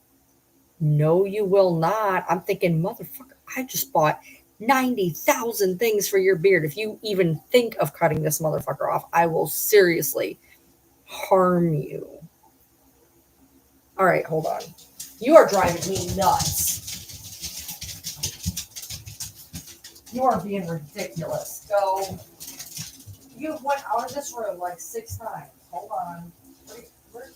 no, you will not. I'm thinking, motherfucker, I just bought 90,000 things for your beard. If you even think of cutting this motherfucker off, I will seriously harm you. All right, hold on. You are driving me nuts. You are being ridiculous. Go. You went out of this room like 6 times. Hold on. Where?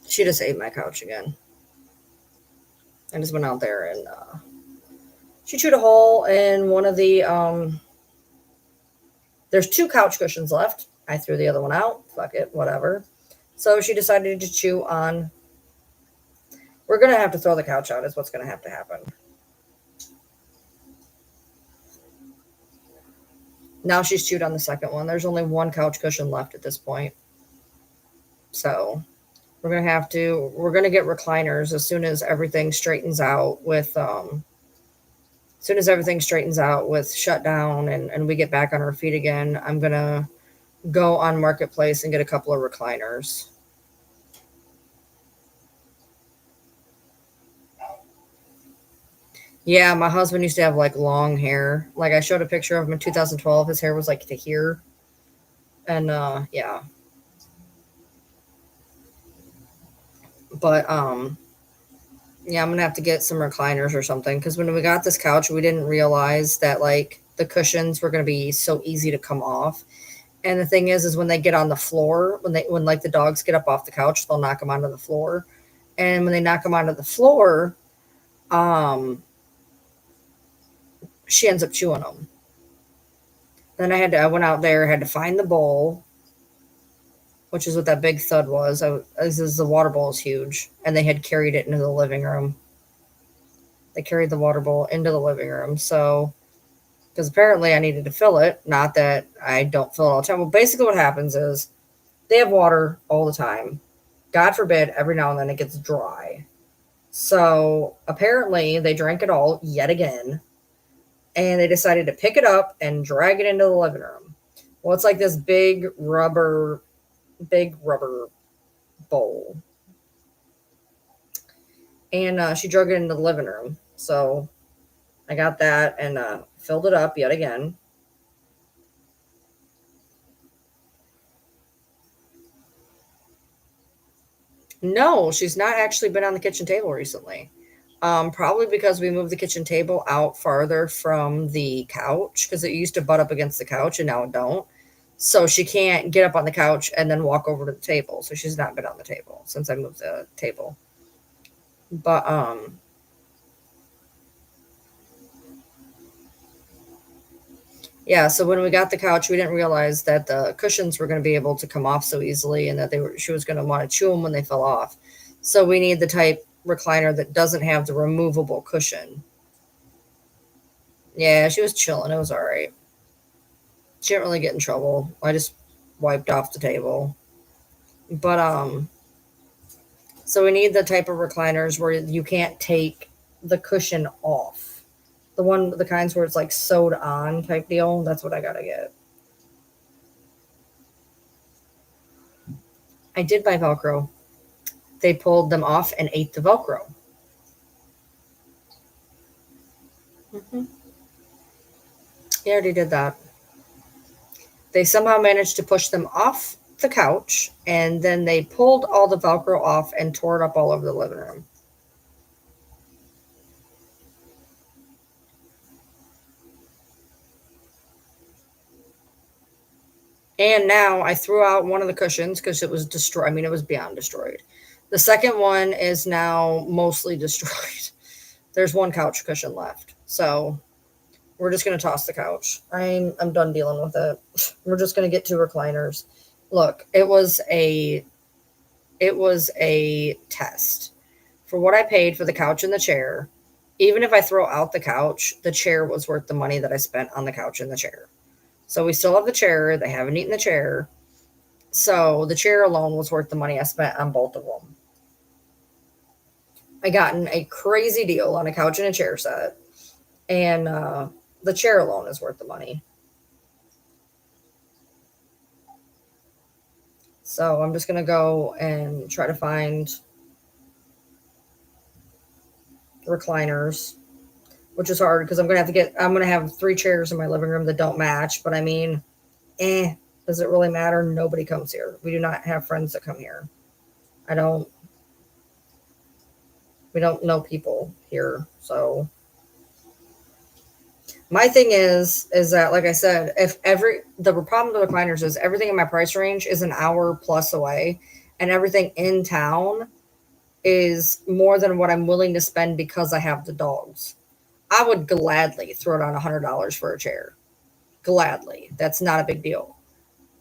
She just ate my couch again. I just went out there and she chewed a hole in one of the there's 2 couch cushions left. I threw the other one out. Fuck it, whatever. So she decided to chew on. We're gonna have to throw the couch out. Is what's gonna have to happen. Now she's chewed on the second one. There's only 1 couch cushion left at this point. So we're gonna get recliners as soon as everything straightens out with as soon as everything straightens out with shutdown and we get back on our feet again. I'm gonna go on Marketplace and get a couple of recliners. Yeah, my husband used to have like long hair. Like I showed a picture of him in 2012. His hair was like to here. And yeah. But yeah, I'm gonna have to get some recliners or something because when we got this couch, we didn't realize that like the cushions were gonna be so easy to come off. And the thing is when they get on the floor, when like the dogs get up off the couch, they'll knock them onto the floor. And when they knock them onto the floor, um, she ends up chewing them. Then I went out there, had to find the bowl, which is what that big thud was. The water bowl is huge, and they had carried it into the living room. They carried the water bowl into the living room, so because apparently I needed to fill it. Not that I don't fill it all the time. Well, basically what happens is they have water all the time. God forbid, every now and then it gets dry. So apparently they drank it all yet again, and they decided to pick it up and drag it into the living room. Well, it's like this big rubber bowl. And she drug it into the living room. So I got that and filled it up yet again. No, she's not actually been on the kitchen table recently. Probably because we moved the kitchen table out farther from the couch because it used to butt up against the couch and now it don't. So she can't get up on the couch and then walk over to the table. So she's not been on the table since I moved the table. But yeah, so when we got the couch, we didn't realize that the cushions were going to be able to come off so easily and that she was going to want to chew them when they fell off. So we need the type recliner that doesn't have the removable cushion. Yeah, she was chilling. It was all right. She didn't really get in trouble. I just wiped off the table. But so we need the type of recliners where you can't take the cushion off. The kinds where it's like sewed on type deal. That's what I gotta get. I did buy Velcro. They pulled them off and ate the Velcro. Hmm. He already did that. They somehow managed to push them off the couch, and then they pulled all the Velcro off and tore it up all over the living room. And now I threw out one of the cushions because it was destroyed. I mean, it was beyond destroyed. The second one is now mostly destroyed. There's one couch cushion left. So we're just going to toss the couch. I'm done dealing with it. We're just going to get two recliners. Look, it was a test. For what I paid for the couch and the chair, even if I throw out the couch, the chair was worth the money that I spent on the couch and the chair. So we still have the chair. They haven't eaten the chair. So the chair alone was worth the money I spent on both of them. I gotten a crazy deal on a couch and a chair set, and the chair alone is worth the money. So I'm just gonna go and try to find recliners, which is hard because I'm gonna have three chairs in my living room that don't match. But I mean, does it really matter? Nobody comes here. We do not have friends that come here. I don't. We don't know people here, so my thing is that, like I said, if every the problem with the recliners is everything in my price range is an hour plus away, and everything in town is more than what I'm willing to spend because I have the dogs. I would gladly throw down $100 for a chair. Gladly. That's not a big deal.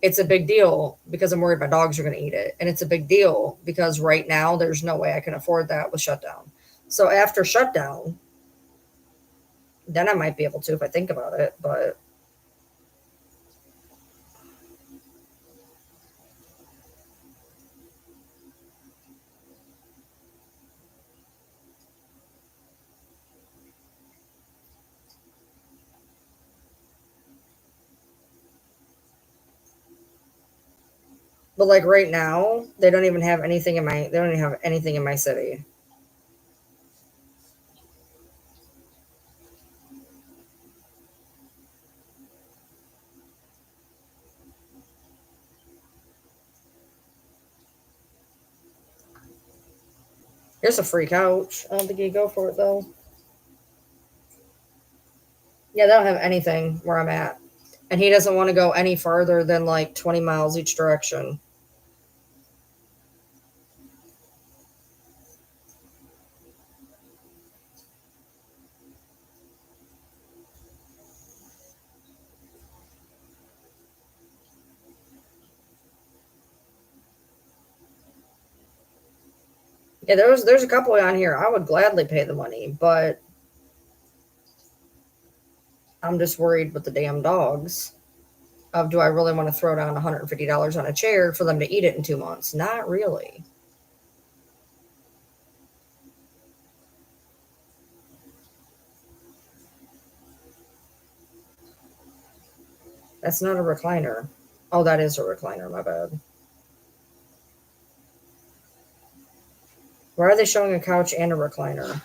It's a big deal because I'm worried my dogs are going to eat it. And it's a big deal because right now there's no way I can afford that with shutdown. So after shutdown, then I might be able to if I think about it. But like right now, they don't even have anything in my city. Here's a free couch. I don't think you go for it though. Yeah, they don't have anything where I'm at. And he doesn't want to go any further than like 20 miles each direction. Yeah, there's a couple on here. I would gladly pay the money, but I'm just worried with the damn dogs. Of do I really want to throw down $150 on a chair for them to eat it in 2 months? Not really. That's not a recliner. Oh, that is a recliner. My bad. Why are they showing a couch and a recliner?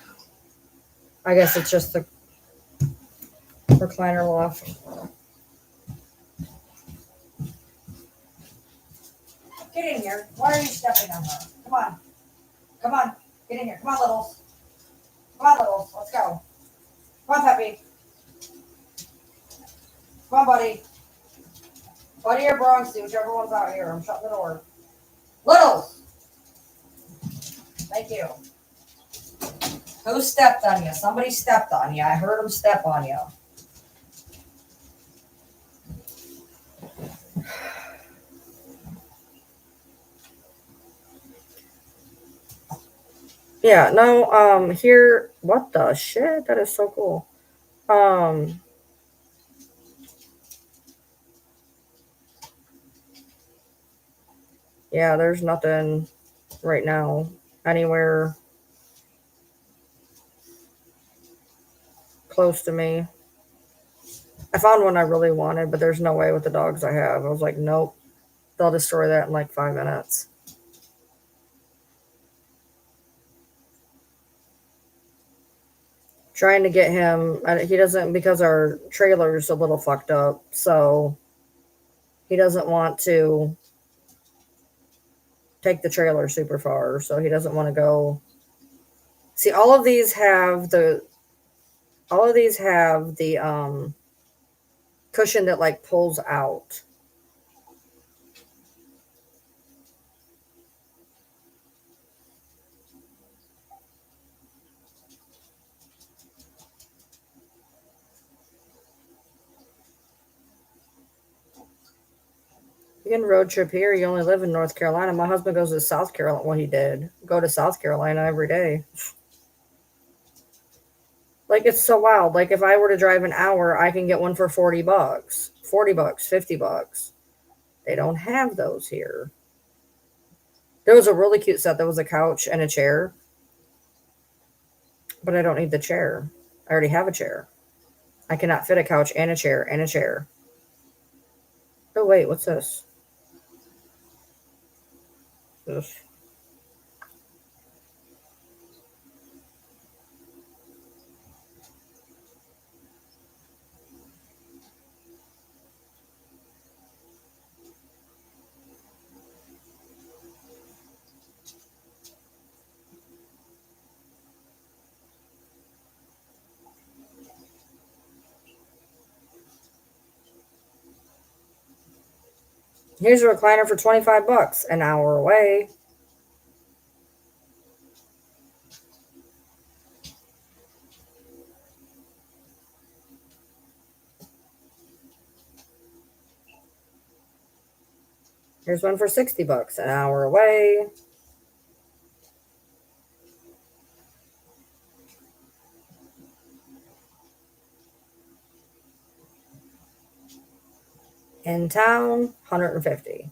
I guess it's just the recliner left. Get in here. Why are you stepping on her? Come on. Come on. Get in here. Come on, Littles. Come on, Littles. Let's go. Come on, Peppy. Come on, buddy. Buddy or Bronxy, whichever one's out here. I'm shutting the door. Littles! Thank you. Who stepped on you? Somebody stepped on you. I heard him step on you. Yeah, no, here, what the shit? That is so cool. Um, Yeah, there's nothing right now anywhere close to me. I found one I really wanted, but there's no way with the dogs I have. I was like, nope, they'll destroy that in like 5 minutes. Trying to get him, he doesn't, because our trailer's a little fucked up, so he doesn't want to take the trailer super far, so he doesn't want to go. See, all of these have the cushion that like pulls out. You can road trip here. You only live in North Carolina. My husband goes to South Carolina. Well, he did go to South Carolina every day. Like, it's so wild. Like, if I were to drive an hour, I can get one for $40, $40, $50. They don't have those here. There was a really cute set. There was a couch and a chair, but I don't need the chair. I already have a chair. I cannot fit a couch and a chair and a chair. Oh, wait, what's this? Ugh. Here's a recliner for $25, an hour away. Here's one for $60, an hour away. In town, 150.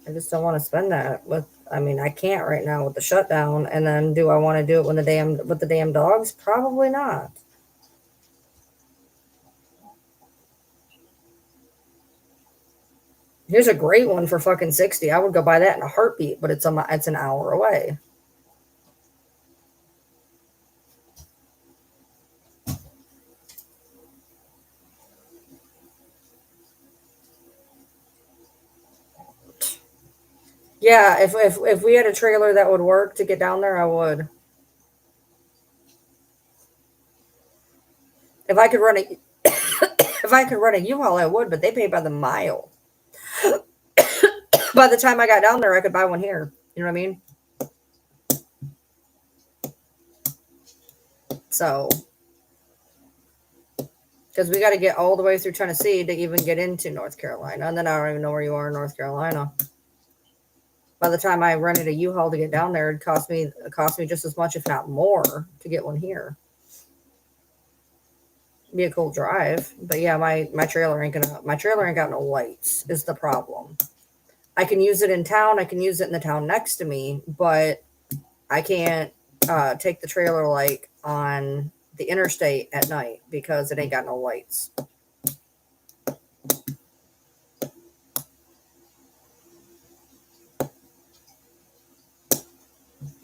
I just don't want to spend that I can't right now with the shutdown. And then do I want to do it with the damn dogs? Probably not. Here's a great one for fucking 60. I would go buy that in a heartbeat, but it's an hour away. Yeah, if we had a trailer that would work to get down there, I would. If I could run a if I could run a U-Haul, I would, but they pay by the mile. By the time I got down there, I could buy one here. You know what I mean? So, because we got to get all the way through Tennessee to even get into North Carolina, and then I don't even know where you are in North Carolina. By the time I rented a U-Haul to get down there, it cost me just as much, if not more, to get one here. Be a cool drive, but yeah, my trailer ain't got no lights. Is the problem. I can use it in town. I can use it in the town next to me, but I can't take the trailer like on the interstate at night because it ain't got no lights.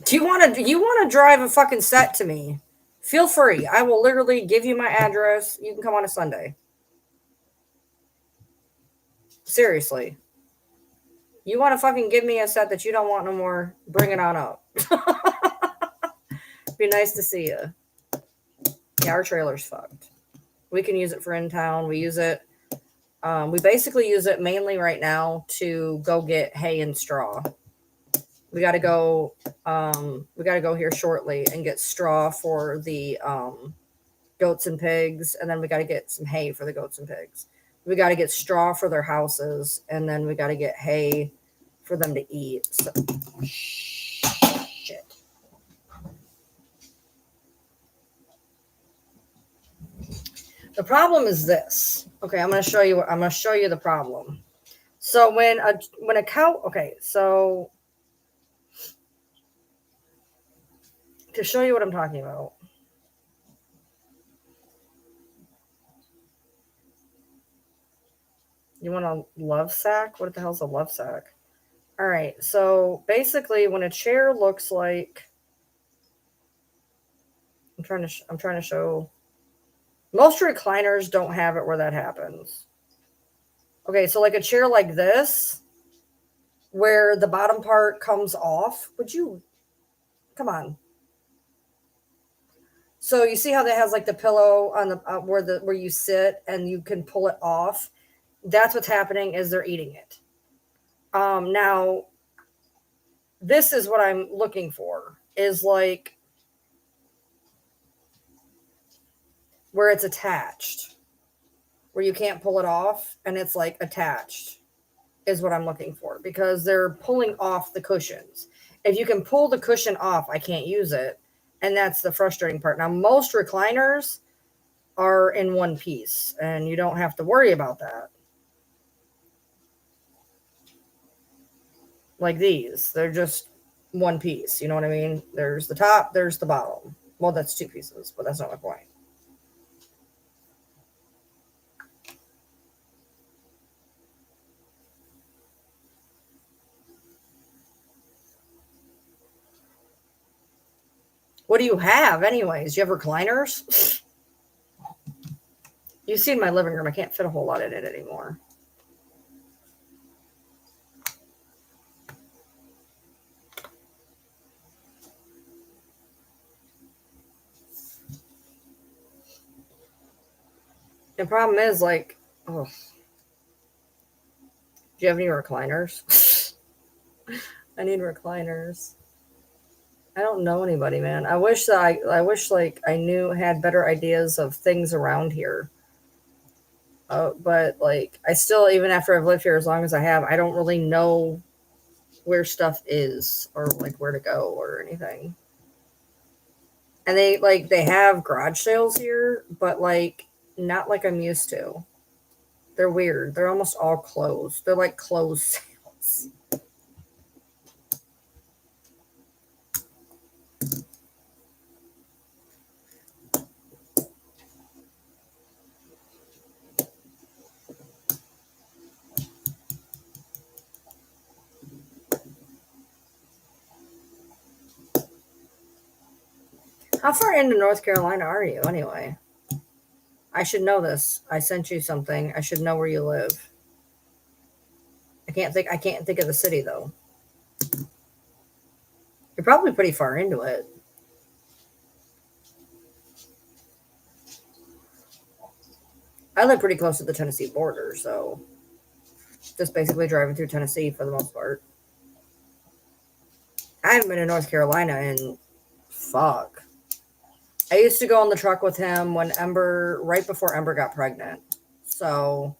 Do you want to drive a fucking set to me? Feel free. I will literally give you my address. You can come on a Sunday. Seriously. You want to fucking give me a set that you don't want no more? Bring it on up. Be nice to see you. Yeah, our trailer's fucked. We can use it for in town. We use it. We basically use it mainly right now to go get hay and straw. We got to go. We got to go here shortly and get straw for the goats and pigs, and then we got to get some hay for the goats and pigs. We got to get straw for their houses, and then we got to get hay for them to eat. So, shit. The problem is this. Okay, I'm going to show you. I'm going to show you the problem. So when a cow. Okay, so to show you what I'm talking about. You want a love sack? What the hell's a love sack? All right. So basically, when a chair looks like, I'm trying to show. Most recliners don't have it where that happens. Okay, so like a chair like this, where the bottom part comes off. Would you come on? So you see how that has like the pillow on the where you sit and you can pull it off. That's what's happening is they're eating it. Now this is what I'm looking for is like where it's attached, where you can't pull it off and it's like attached is what I'm looking for because they're pulling off the cushions. If you can pull the cushion off, I can't use it. And that's the frustrating part. Now, most recliners are in one piece and you don't have to worry about that. Like these, they're just one piece. You know what I mean? There's the top, there's the bottom. Well, that's two pieces, but that's not my point. What do you have, anyways? You have recliners? You've seen my living room. I can't fit a whole lot in it anymore. The problem is, like, oh, do you have any recliners? I need recliners. I don't know anybody, man. I wish like I knew had better ideas of things around here. But like I still even after I've lived here as long as I have, I don't really know where stuff is or like where to go or anything. And they have garage sales here, but like not like I'm used to. They're weird. They're almost all closed. They're like closed sales. How far into North Carolina are you anyway? I should know this. I sent you something. I should know where you live. I can't think of the city though. You're probably pretty far into it. I live pretty close to the Tennessee border, so just basically driving through Tennessee for the most part. I haven't been to North Carolina in fuck. I used to go on the truck with him when Ember, right before Ember got pregnant. So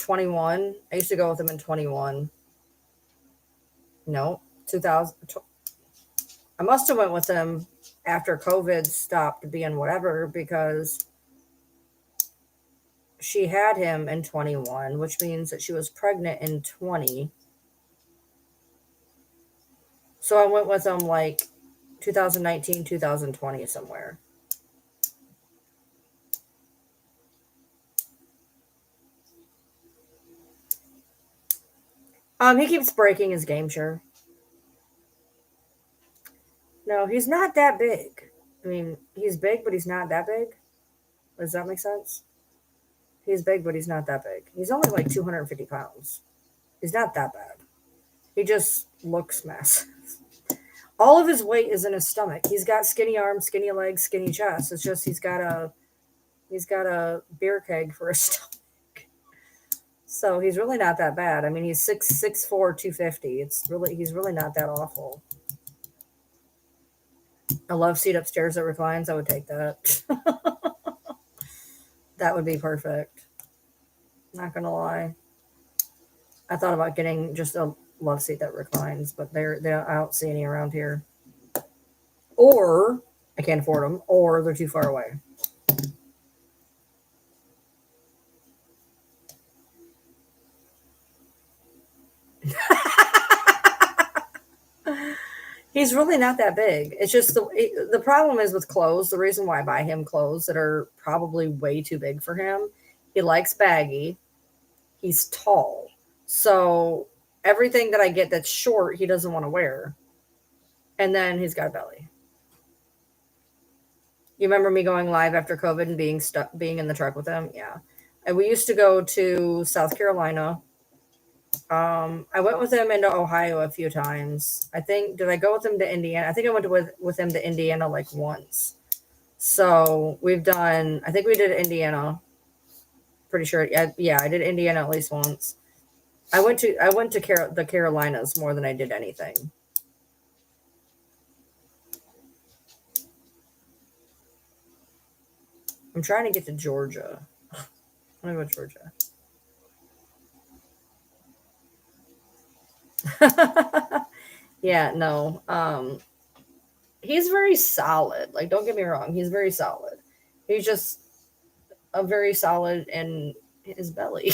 21. I used to go with him in 21. No, 2000. I must have went with him after COVID stopped being whatever because she had him in 21, which means that she was pregnant in 20. So I went with him like 2019, 2020 somewhere. He keeps breaking his game share. No, he's not that big. I mean, he's big, but he's not that big. Does that make sense? He's big, but he's not that big. He's only like 250 pounds. He's not that bad. He just looks massive. All of his weight is in his stomach. He's got skinny arms, skinny legs, skinny chest. It's just he's got a beer keg for a stomach. So he's really not that bad. I mean, he's 6'4", 250. He's really not that awful. A love seat upstairs that reclines. I would take that. That would be perfect. Not gonna lie. I thought about getting just a love seat that reclines, but I don't see any around here. Or I can't afford them, or they're too far away. He's really not that big. It's just the problem is with clothes. The reason why I buy him clothes that are probably way too big for him. He likes baggy. He's tall. So everything that I get that's short, he doesn't want to wear. And then he's got a belly. You remember me going live after COVID and being stuck, being in the truck with him? Yeah. And we used to go to South Carolina. I went with him into Ohio a few times. I think did I go with him to Indiana? I think I went with him to Indiana like once. So we've done. I think we did Indiana. Pretty sure. Yeah, I did Indiana at least once. I went to the Carolinas more than I did anything. I'm trying to get to Georgia. Let me go to Georgia. Yeah, no. He's very solid. Like, don't get me wrong, he's very solid. He's just a very solid in his belly.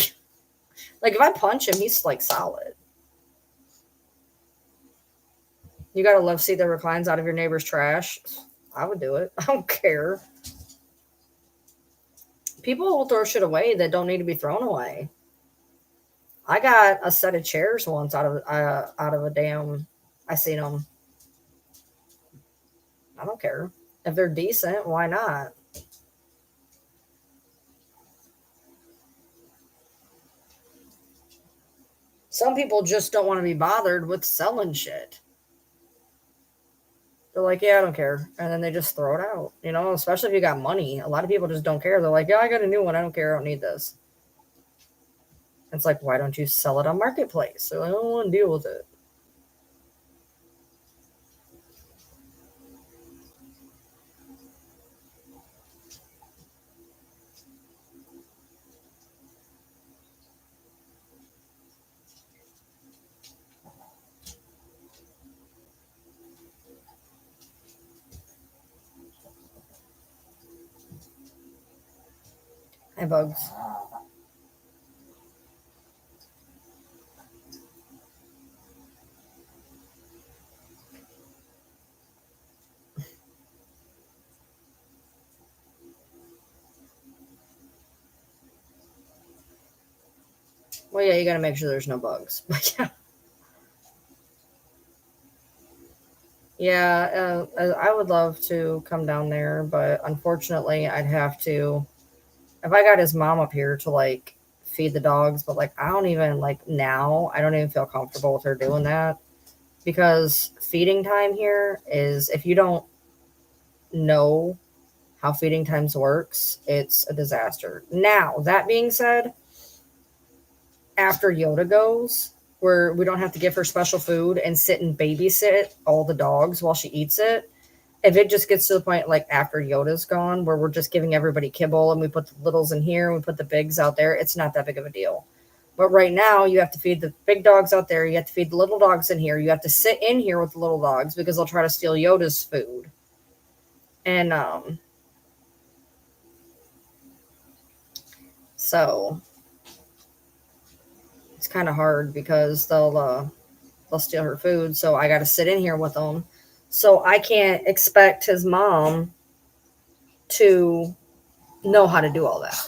Like, if I punch him, he's like solid. You gotta love see the reclines out of your neighbor's trash. I would do it. I don't care. People will throw shit away that don't need to be thrown away. I got a set of chairs once out of a damn. I seen them. I don't care if they're decent. Why not? Some people just don't want to be bothered with selling shit. They're like, yeah, I don't care, and then they just throw it out. You know, especially if you got money. A lot of people just don't care. They're like, yeah, I got a new one. I don't care. I don't need this. It's like, why don't you sell it on marketplace? They're like, I don't want to deal with it. Hey, bugs. Well, yeah, you got to make sure there's no bugs. But yeah, yeah, I would love to come down there, but unfortunately, I'd have to. If I got his mom up here to like feed the dogs, but like I don't even like now, I don't even feel comfortable with her doing that because feeding time here is if you don't know how feeding times works, it's a disaster. Now, that being said, after Yoda goes, where we don't have to give her special food and sit and babysit all the dogs while she eats it. If it just gets to the point like after Yoda's gone, where we're just giving everybody kibble and we put the littles in here and we put the bigs out there, it's not that big of a deal. But right now, you have to feed the big dogs out there. You have to feed the little dogs in here. You have to sit in here with the little dogs because they'll try to steal Yoda's food. And so it's kind of hard because they'll steal her food. So I got to sit in here with them. So I can't expect his mom to know how to do all that.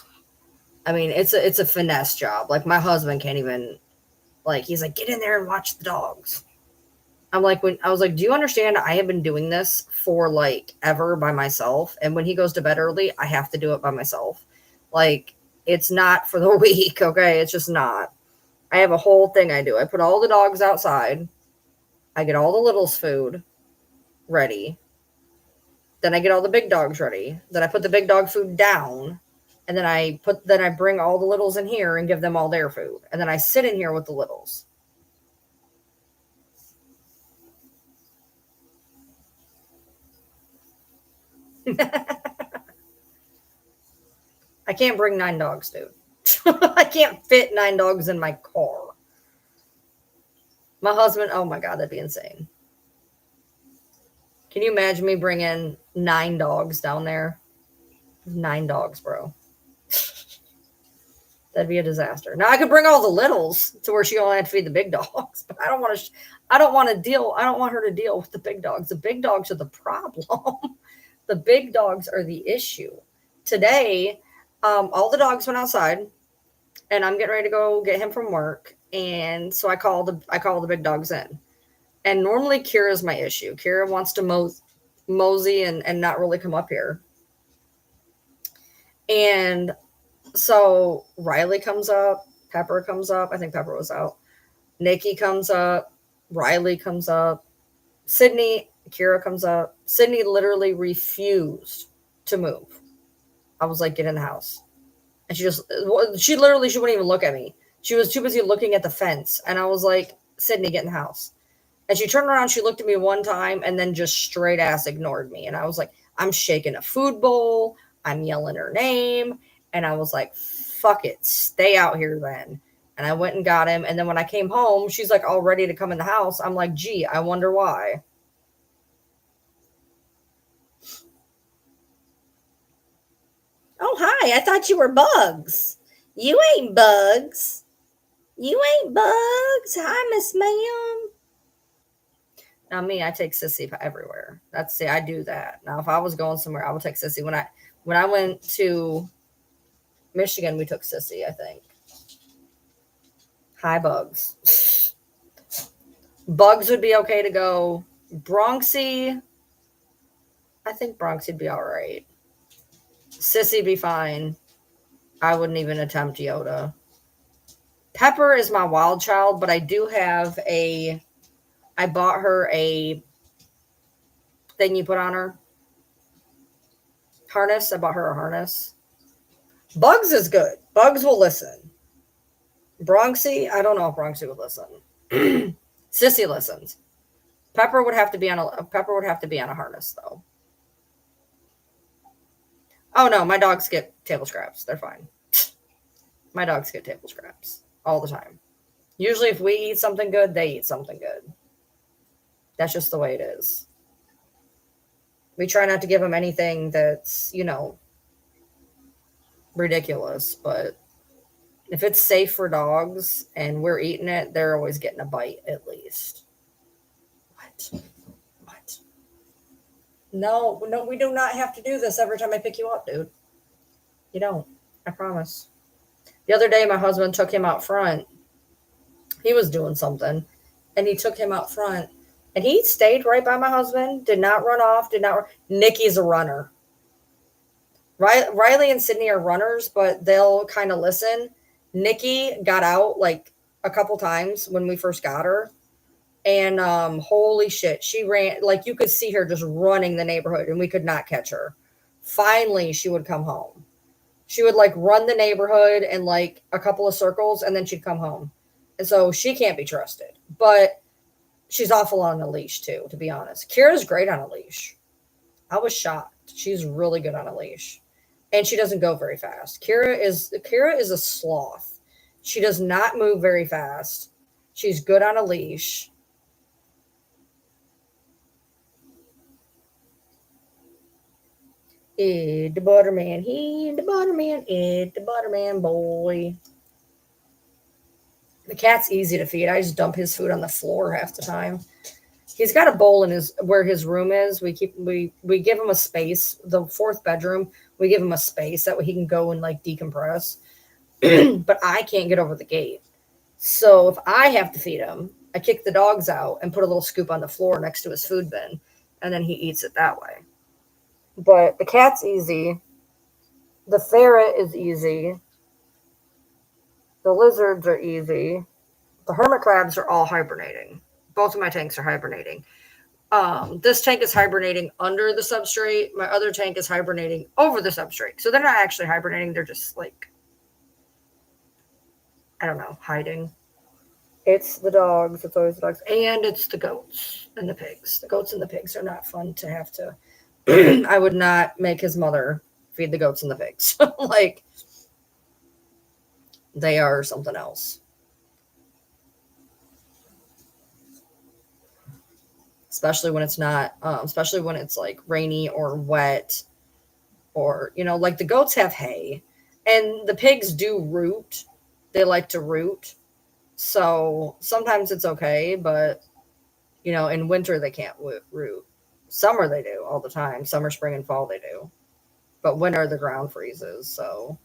I mean, it's a finesse job. Like my husband can't even like he's like get in there and watch the dogs. I'm like when I was like, do you understand? I have been doing this for like ever by myself, and when he goes to bed early, I have to do it by myself. Like it's not for the weak, okay? It's just not. I have a whole thing I do. I put all the dogs outside. I get all the littles food ready. Then I get all the big dogs ready. Then I put the big dog food down. And then I bring all the littles in here and give them all their food. And then I sit in here with the littles. I can't bring 9 dogs, dude. I can't fit 9 dogs in my car. My husband, oh my God, that'd be insane. Can you imagine me bringing 9 dogs down there? 9 dogs, bro. That'd be a disaster. Now I could bring all the littles to where she only had to feed the big dogs, but I don't want to. I don't want to deal. I don't want her to deal with the big dogs. The big dogs are the problem. The big dogs are the issue. Today, all the dogs went outside, and I'm getting ready to go get him from work. And so I call the big dogs in. And normally Kira's my issue. Kira wants to mosey and not really come up here. And so Riley comes up, Pepper comes up. I think Pepper was out. Nikki comes up, Riley comes up, Sydney, Kira comes up. Sydney literally refused to move. I was like, get in the house. And she wouldn't even look at me. She was too busy looking at the fence. And I was like, Sydney, get in the house. And she turned around, she looked at me one time and then just straight ass ignored me. And I was like, I'm shaking a food bowl. I'm yelling her name. And I was like, fuck it, stay out here then. And I went and got him. And then when I came home, she's like all ready to come in the house. I'm like, gee, I wonder why. Oh, hi. I thought you were Bugs. You ain't Bugs. You ain't Bugs. Hi, Miss Ma'am. Now me, I take Sissy everywhere. I do that. Now if I was going somewhere, I would take Sissy. When I went to Michigan, we took Sissy, I think. Hi, Bugs. Bugs would be okay to go. Bronxy, I think Bronxy'd be all right. Sissy be fine. I wouldn't even attempt Yoda. Pepper is my wild child, but I bought her a thing you put on her. Harness. I bought her a harness. Bugs is good. Bugs will listen. Bronxy, I don't know if Bronxy would listen. Sissy listens. Pepper would have to be on a harness though. Oh no, my dogs get table scraps. They're fine. My dogs get table scraps all the time. Usually if we eat something good, they eat something good. That's just the way it is. We try not to give them anything that's, ridiculous, but if it's safe for dogs and we're eating it, they're always getting a bite at least. What? No, we do not have to do this every time I pick you up, dude. You don't. I promise. The other day, my husband took him out front. He was doing something, and he took him out front, and he stayed right by my husband, did not run off, Nikki's a runner. Riley and Sydney are runners, but they'll kind of listen. Nikki got out like a couple times when we first got her. And holy shit, she ran, like you could see her just running the neighborhood and we could not catch her. Finally, she would come home. She would like run the neighborhood and like a couple of circles and then she'd come home. And so she can't be trusted. But she's awful on a leash too, to be honest. Kira's great on a leash. I was shocked. She's really good on a leash. And she doesn't go very fast. Kira is a sloth. She does not move very fast. She's good on a leash. Ed the Butterman, he the Butterman, Ed the Butterman boy. The cat's easy to feed. I just dump his food on the floor half the time. He's got a bowl in where his room is. We give him a space. The fourth bedroom, we give him a space that way he can go and like decompress. But I can't get over the gate. So if I have to feed him, I kick the dogs out and put a little scoop on the floor next to his food bin, and then he eats it that way. But the cat's easy. The ferret is easy. The lizards are easy. The hermit crabs are all hibernating. Both of my tanks are hibernating. This tank is hibernating under the substrate. My other tank is hibernating over the substrate. So they're not actually hibernating. They're just like, I don't know, hiding. It's the dogs. It's always the dogs. And it's the goats and the pigs. The goats and the pigs are not fun to have to. I would not make his mother feed the goats and the pigs. Like, they are something else. Especially when it's not, especially when it's like rainy or wet, or, like the goats have hay And the pigs do root. They like to root. So sometimes it's okay, but in winter they can't root. Summer they do all the time. Summer, spring, and fall they do. But winter the ground freezes. So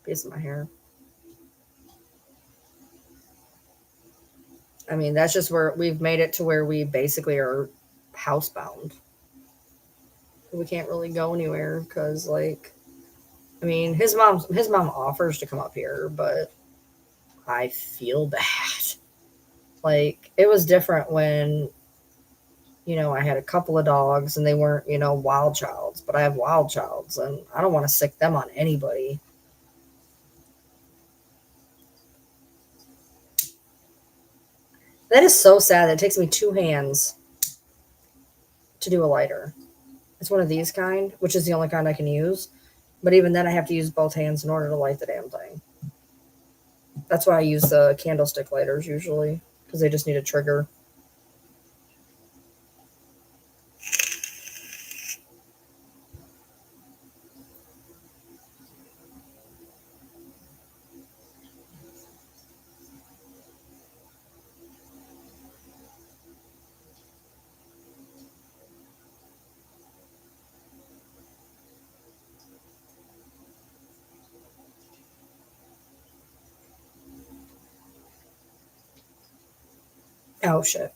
piece of my hair. I mean, that's just where we've made it to where we basically are housebound. We can't really go anywhere because, like, I mean, his mom offers to come up here, but I feel bad. Like, it was different when I had a couple of dogs and they weren't wild childs, but I have wild childs and I don't want to sick them on anybody. That is so sad. It takes me two hands to do a lighter. It's one of these kind, which is the only kind I can use. But even then, I have to use both hands in order to light the damn thing. That's why I use the candlestick lighters usually, because they just need a trigger. Oh, shit.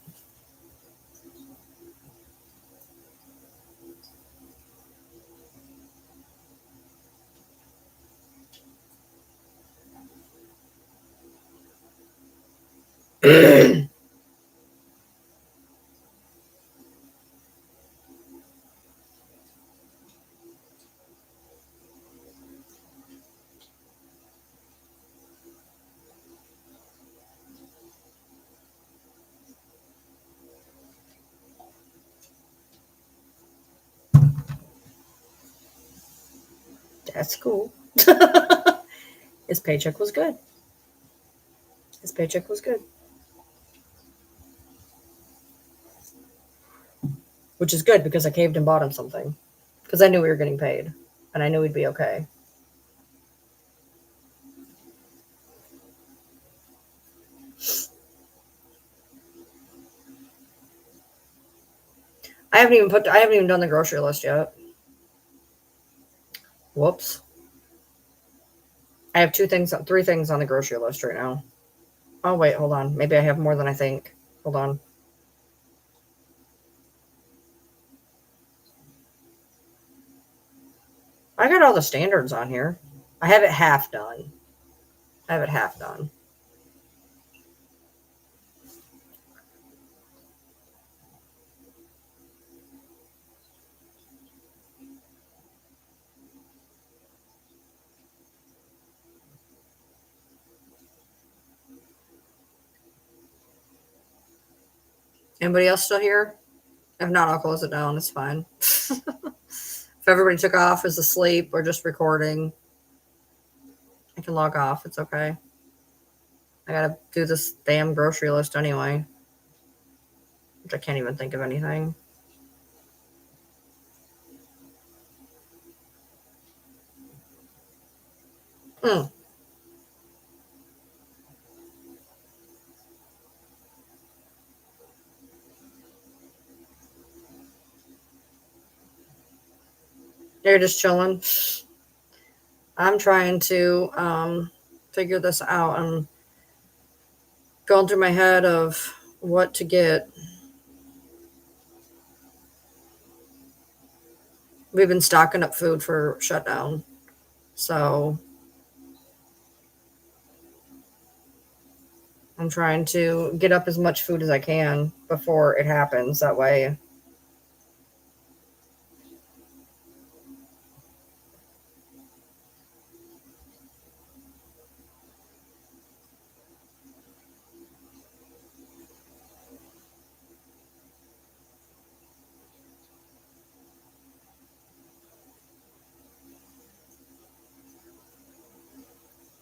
That's cool. His paycheck was good. His paycheck was good. Which is good because I caved and bought him something. Because I knew we were getting paid. And I knew he'd be okay. I haven't even done the grocery list yet. Whoops. I have three things on the grocery list right now. Oh, wait, hold on. Maybe I have more than I think. Hold on. I got all the standards on here. I have it half done. I have it half done. Anybody else still here? If not, I'll close it down. It's fine. If everybody took off, is asleep, or just recording, I can log off. It's okay. I gotta do this damn grocery list anyway, which I can't even think of anything. Hmm. You're just chilling. I'm trying to figure this out. I'm going through my head of what to get. We've been stocking up food for shutdown. So I'm trying to get up as much food as I can before it happens. That way.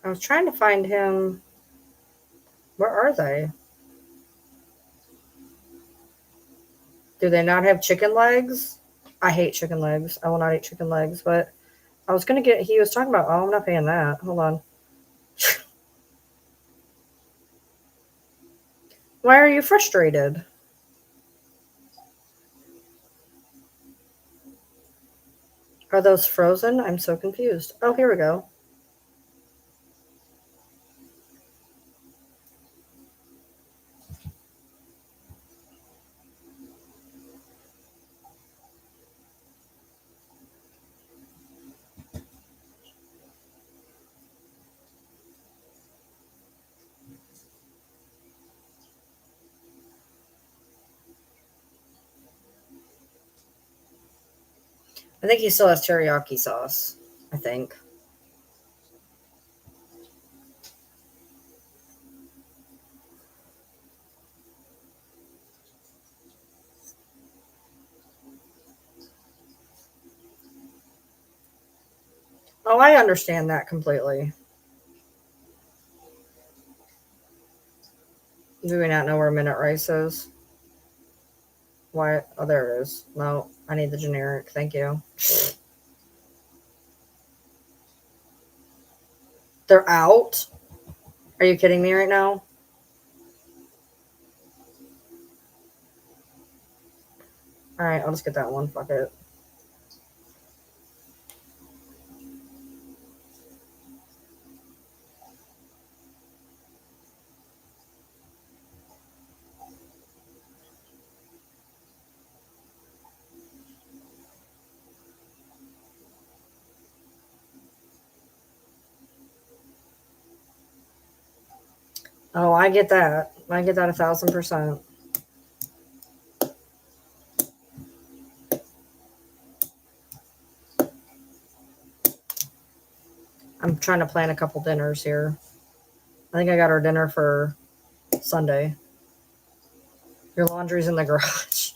I was trying to find him. Where are they? Do they not have chicken legs? I hate chicken legs. I will not eat chicken legs, but I was going to get, he was talking about, oh, I'm not paying that. Hold on. Why are you frustrated? Are those frozen? I'm so confused. Oh, here we go. I think he still has teriyaki sauce. I think. Oh, I understand that completely. Do we not know where minute rice is? Why? Oh, there it is. No, I need the generic. Thank you. They're out? Are you kidding me right now? All right, I'll just get that one. Fuck it. Oh, I get that. I get that 1,000%. I'm trying to plan a couple dinners here. I think I got our dinner for Sunday. Your laundry's in the garage.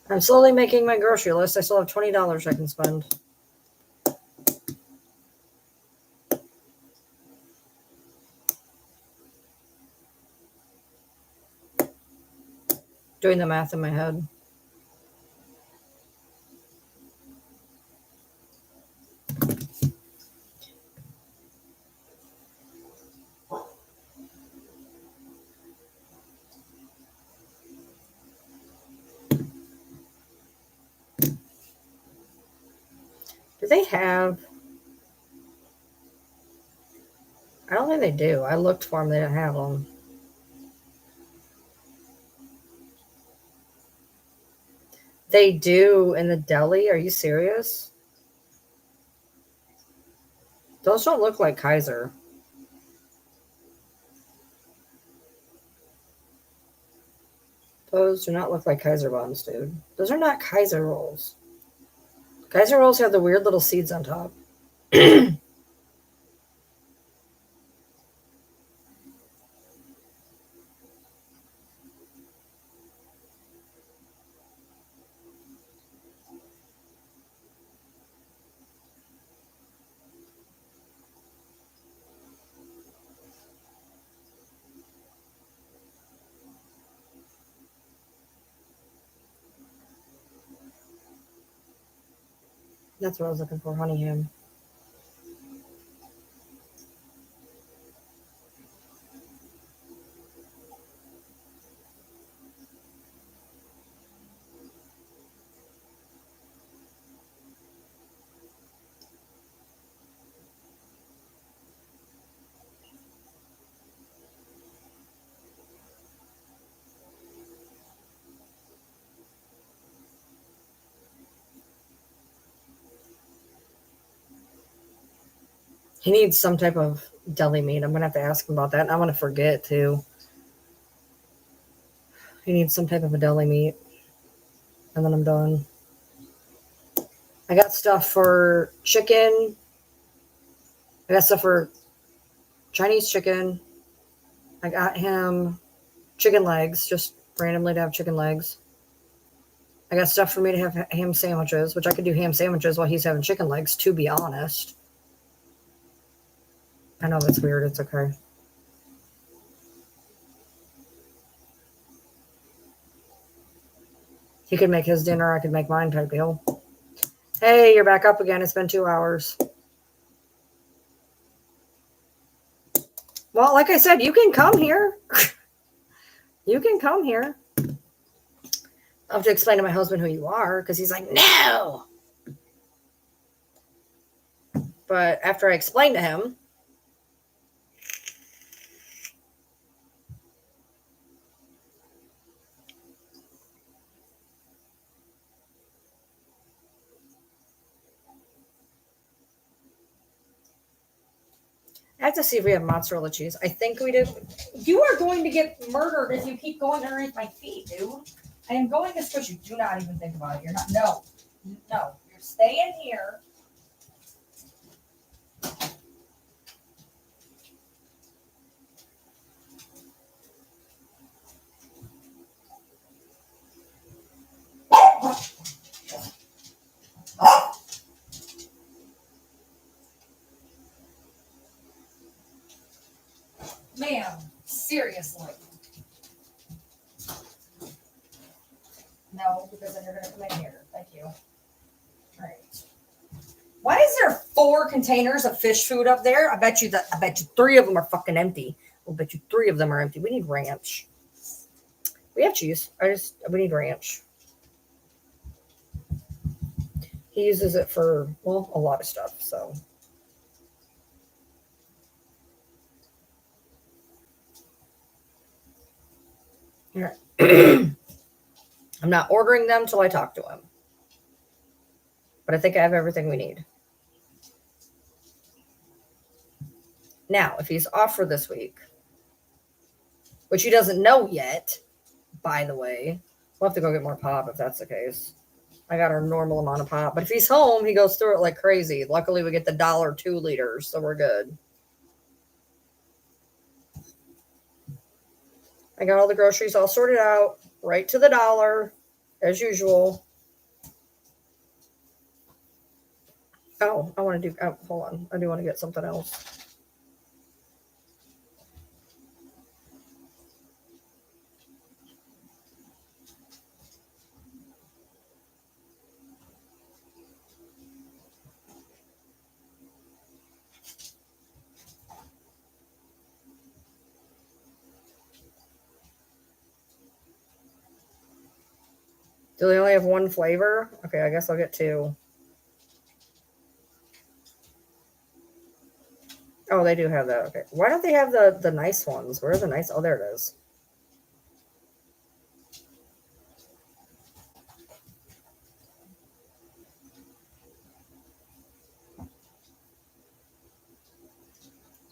I'm slowly making my grocery list. I still have $20 I can spend. Doing the math in my head. Do they have? I don't think they do. I looked for them. They didn't have them. They do in the deli. Are you serious? Those don't look like Kaiser. Those do not look like Kaiser buns, dude. Those are not Kaiser rolls. Kaiser rolls have the weird little seeds on top. That's what I was looking for, honey ham. He needs some type of deli meat. I'm gonna have to ask him about that. And I'm gonna forget too. He needs some type of a deli meat, and then I'm done. I got stuff for chicken. I got stuff for Chinese chicken. I got him chicken legs, just randomly to have chicken legs. I got stuff for me to have ham sandwiches, which I could do ham sandwiches while he's having chicken legs, to be honest. I know that's weird. It's okay. He could make his dinner. I could make mine type deal. Hey, you're back up again. It's been 2 hours. Well, like I said, you can come here. You can come here. I'll have to explain to my husband who you are because he's like, no. But after I explain to him, I have to see if we have mozzarella cheese. I think we do. You are going to get murdered if you keep going underneath my feet, dude. I am going to squish you. Do not even think about it. You're not. No. No. You're staying here. Ma'am, seriously. No, because then you're going to come in here. Thank you. All right. Why is there 4 containers of fish food up there? I bet you 3 of them are fucking empty. I'll bet you 3 of them are empty. We need ranch. We have cheese. We need ranch. He uses it for, well, a lot of stuff, so. All right. I'm not ordering them till I talk to him. But I think I have everything we need. Now, if he's off for this week, which he doesn't know yet, by the way, we'll have to go get more pop if that's the case. I got our normal amount of pop. But if he's home, he goes through it like crazy. Luckily, we get the $1 2 liters, so we're good. I got all the groceries all sorted out, right to the dollar, as usual. Oh, I want to do, oh, hold on. I do want to get something else. Do they only have one flavor? Okay, I guess I'll get 2. Oh, they do have that. Okay. Why don't they have the nice ones? Where are the nice? Oh, there it is.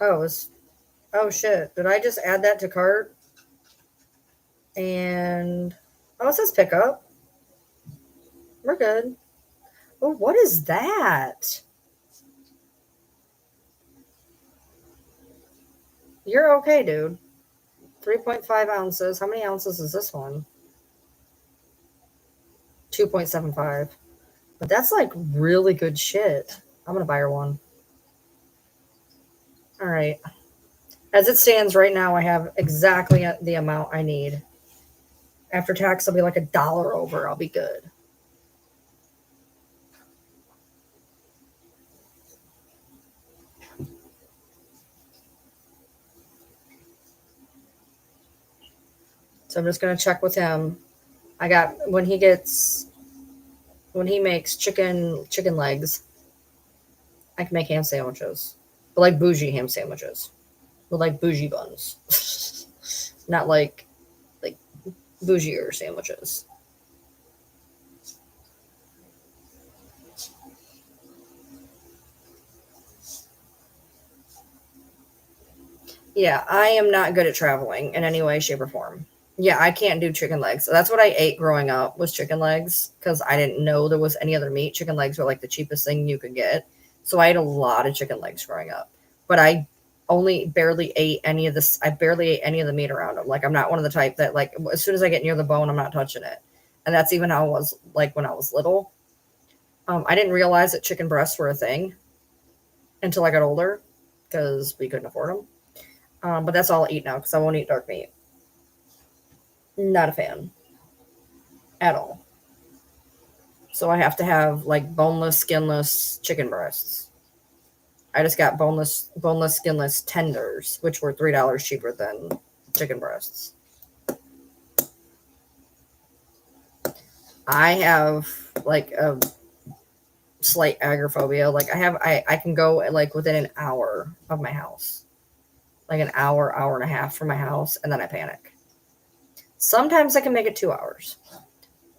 Oh shit. Did I just add that to cart? And oh, it says pickup. We're good. Oh, what is that? You're okay, dude. 3.5 ounces. How many ounces is this one? 2.75. But that's like really good shit. I'm gonna buy her one. All right. As it stands right now, I have exactly the amount I need. After tax, I'll be like $1 over. I'll be good. So I'm just gonna check with him. I got when he makes chicken legs, I can make ham sandwiches. But like bougie ham sandwiches. With like bougie buns. Not like bougier sandwiches. Yeah, I am not good at traveling in any way, shape, or form. Yeah, I can't do chicken legs. So that's what I ate growing up was chicken legs because I didn't know there was any other meat. Chicken legs were like the cheapest thing you could get. So I ate a lot of chicken legs growing up. But I only barely ate any of this. I barely ate any of the meat around them. Like I'm not one of the type that like as soon as I get near the bone, I'm not touching it. And that's even how I was like when I was little. I didn't realize that chicken breasts were a thing until I got older because we couldn't afford them. But that's all I'll eat now because I won't eat dark meat. Not a fan at all. So I have to have like boneless, skinless chicken breasts. I just got boneless, skinless tenders, which were $3 cheaper than chicken breasts. I have like a slight agoraphobia. Like I can go like within an hour of my house, like an hour, hour and a half from my house, and then I panic. Sometimes I can make it 2 hours.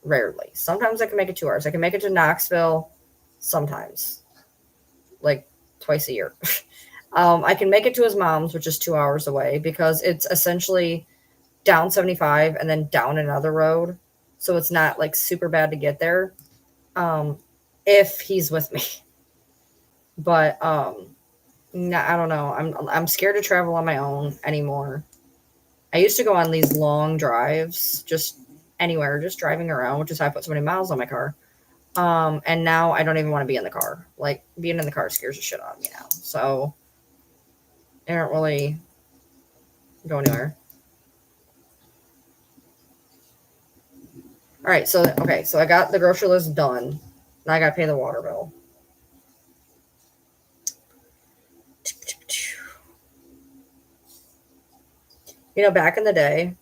Rarely. Sometimes I can make it 2 hours. I can make it to Knoxville. Sometimes, like twice a year. I can make it to his mom's, which is 2 hours away, because it's essentially down 75 and then down another road. So it's not like super bad to get there um, if he's with me. But no, I don't know. I'm scared to travel on my own anymore. I used to go on these long drives, just anywhere, just driving around, which is how I put so many miles on my car. And now I don't even want to be in the car. Like being in the car scares the shit out of me now. So I don't really go anywhere. All right, so okay, so I got the grocery list done. Now I gotta pay the water bill. You know, back in the day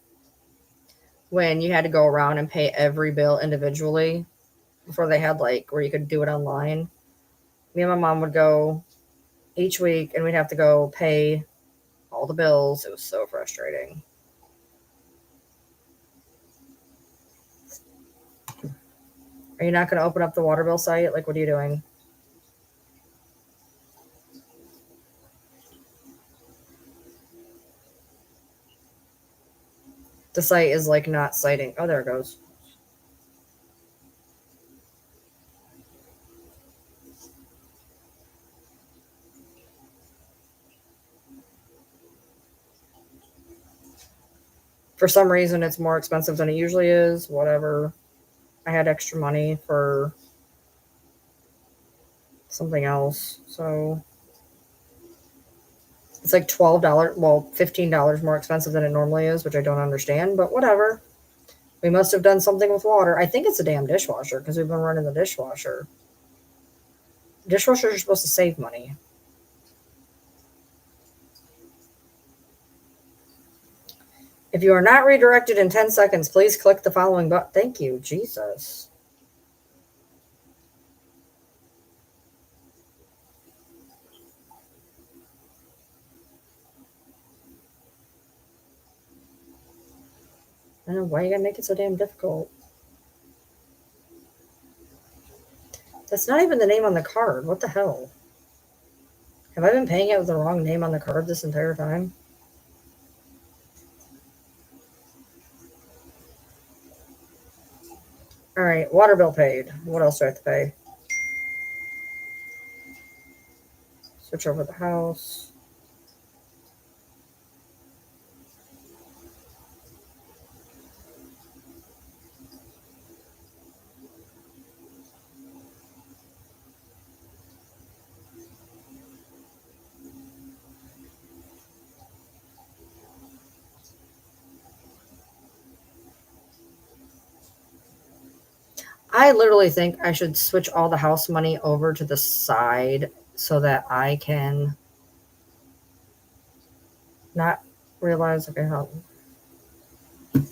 when you had to go around and pay every bill individually before they had like where you could do it online, me and my mom would go each week and we'd have to go pay all the bills. It was so frustrating. Are you not going to open up the water bill site? Like, what are you doing? The site is like not citing. Oh, there it goes. For some reason, it's more expensive than it usually is. Whatever. I had extra money for something else. So it's like $12, well, $15 more expensive than it normally is, which I don't understand, but whatever. We must have done something with water. I think it's a damn dishwasher because we've been running the dishwasher. Dishwashers are supposed to save money. If you are not redirected in 10 seconds, please click the following button. Thank you, Jesus. I don't know why you gotta make it so damn difficult. That's not even the name on the card. What the hell? Have I been paying it with the wrong name on the card this entire time? All right, water bill paid. What else do I have to pay? Switch over the house. I literally think I should switch all the house money over to the side so that I can not realize. Okay, hold on.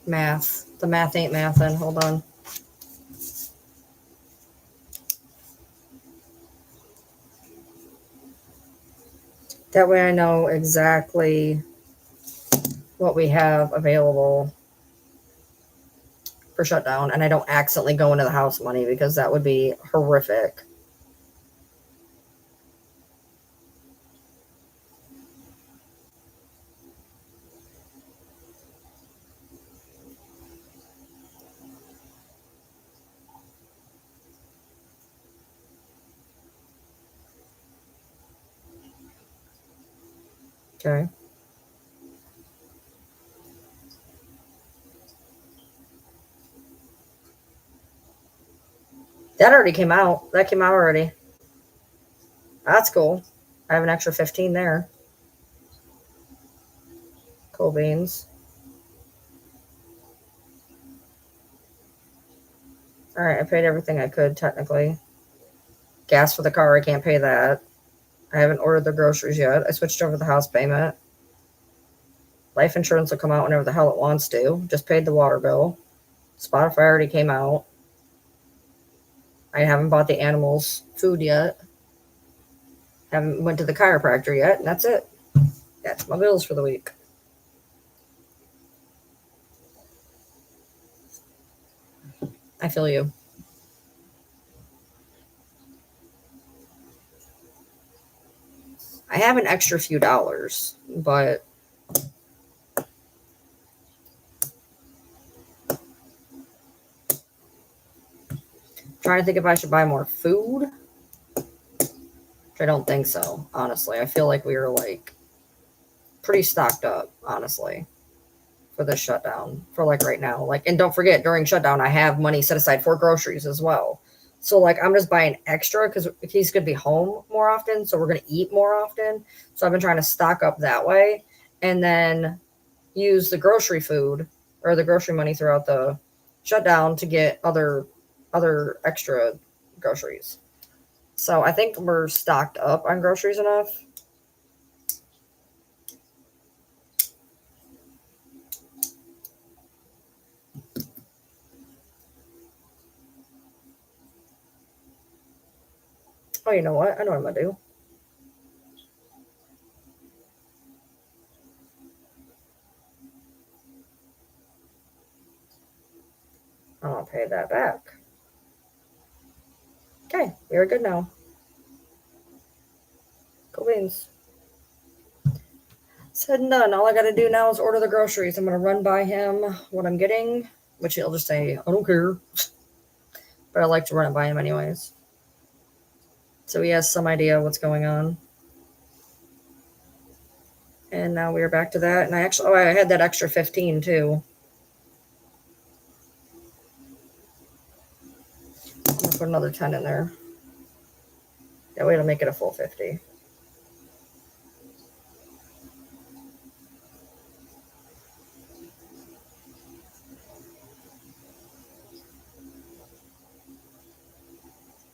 Math. The math ain't mathin'. Hold on. That way I know exactly what we have available for shutdown and I don't accidentally go into the house money because that would be horrific. Okay. That already came out. That came out already. That's cool. I have an extra 15 there. Cool beans. All right, I paid everything I could technically. Gas for the car, I can't pay that. I haven't ordered the groceries yet. I switched over the house payment. Life insurance will come out whenever the hell it wants to. Just paid the water bill. Spotify already came out. I haven't bought the animals food yet. Haven't went to the chiropractor yet, and that's it. That's my bills for the week. I feel you. I have an extra few dollars, but I'm trying to think if I should buy more food. Which I don't think so, honestly. I feel like we were like pretty stocked up, honestly, for this shutdown. For like right now. Like, and don't forget, during shutdown I have money set aside for groceries as well. So like I'm just buying extra because he's gonna be home more often, so we're gonna eat more often. So I've been trying to stock up that way and then use the grocery food or the grocery money throughout the shutdown to get other extra groceries. So I think we're stocked up on groceries enough. Oh, you know what? I know what I'm gonna do. I'll pay that back. Okay, you're good now. Cool beans. Said and done. All I gotta do now is order the groceries. I'm gonna run by him what I'm getting, which he'll just say, I don't care. But I like to run it by him anyways. So he has some idea what's going on. And now we are back to that. And I actually, oh, I had that extra 15 too. I'm gonna put another 10 in there. That way it'll make it a full 50.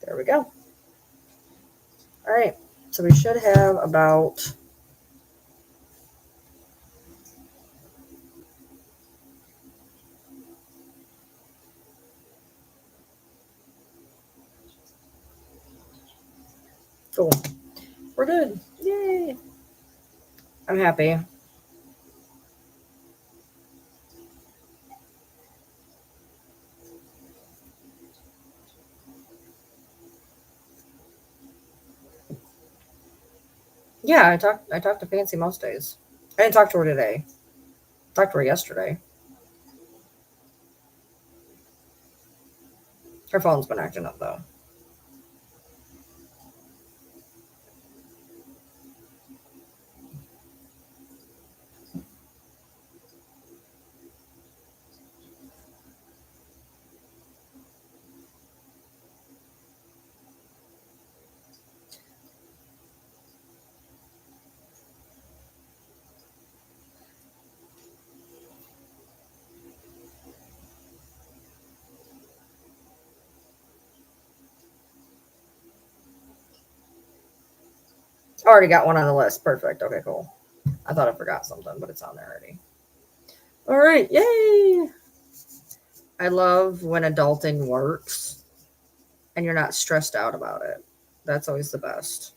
There we go. All right. So we should have about cool. We're good. Yay. I'm happy. Yeah, I talked to Fancy most days. I didn't talk to her today. Talked to her yesterday. Her phone's been acting up though. Already got one on the list. Perfect. Okay, cool. I thought I forgot something, but it's on there already. All right. Yay. I love when adulting works and you're not stressed out about it. That's always the best.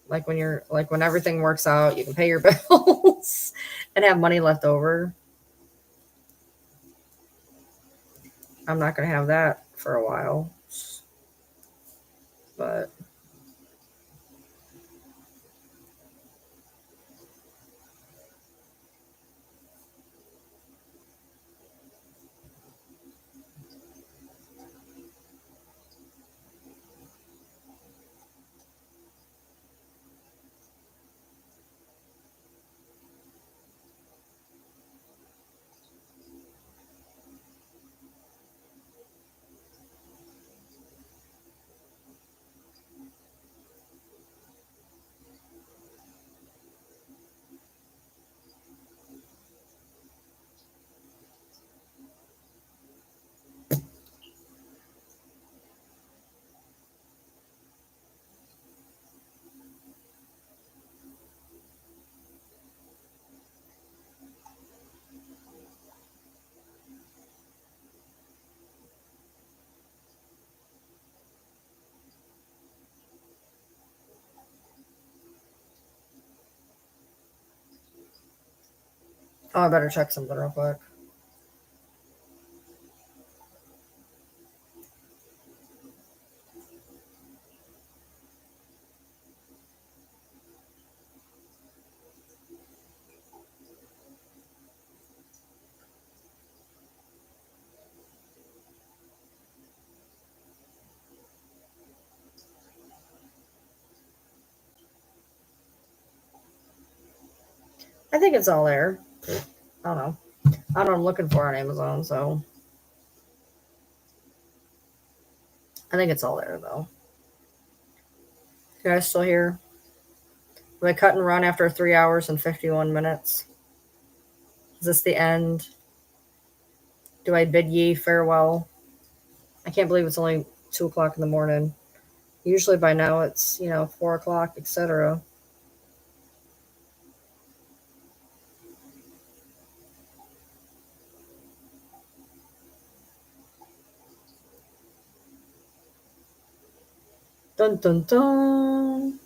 Like when you're like when everything works out, you can pay your bills and have money left over. I'm not going to have that for a while. But Oh, I better check something real quick. I think it's all there. I don't know. I don't know what I'm looking for on Amazon, so I think it's all there though. You guys still here? Do I cut and run after 3 hours and 51 minutes? Is this the end? Do I bid ye farewell? I can't believe it's only 2 o'clock in the morning. Usually by now it's, 4 o'clock, etc. Dun dun dun.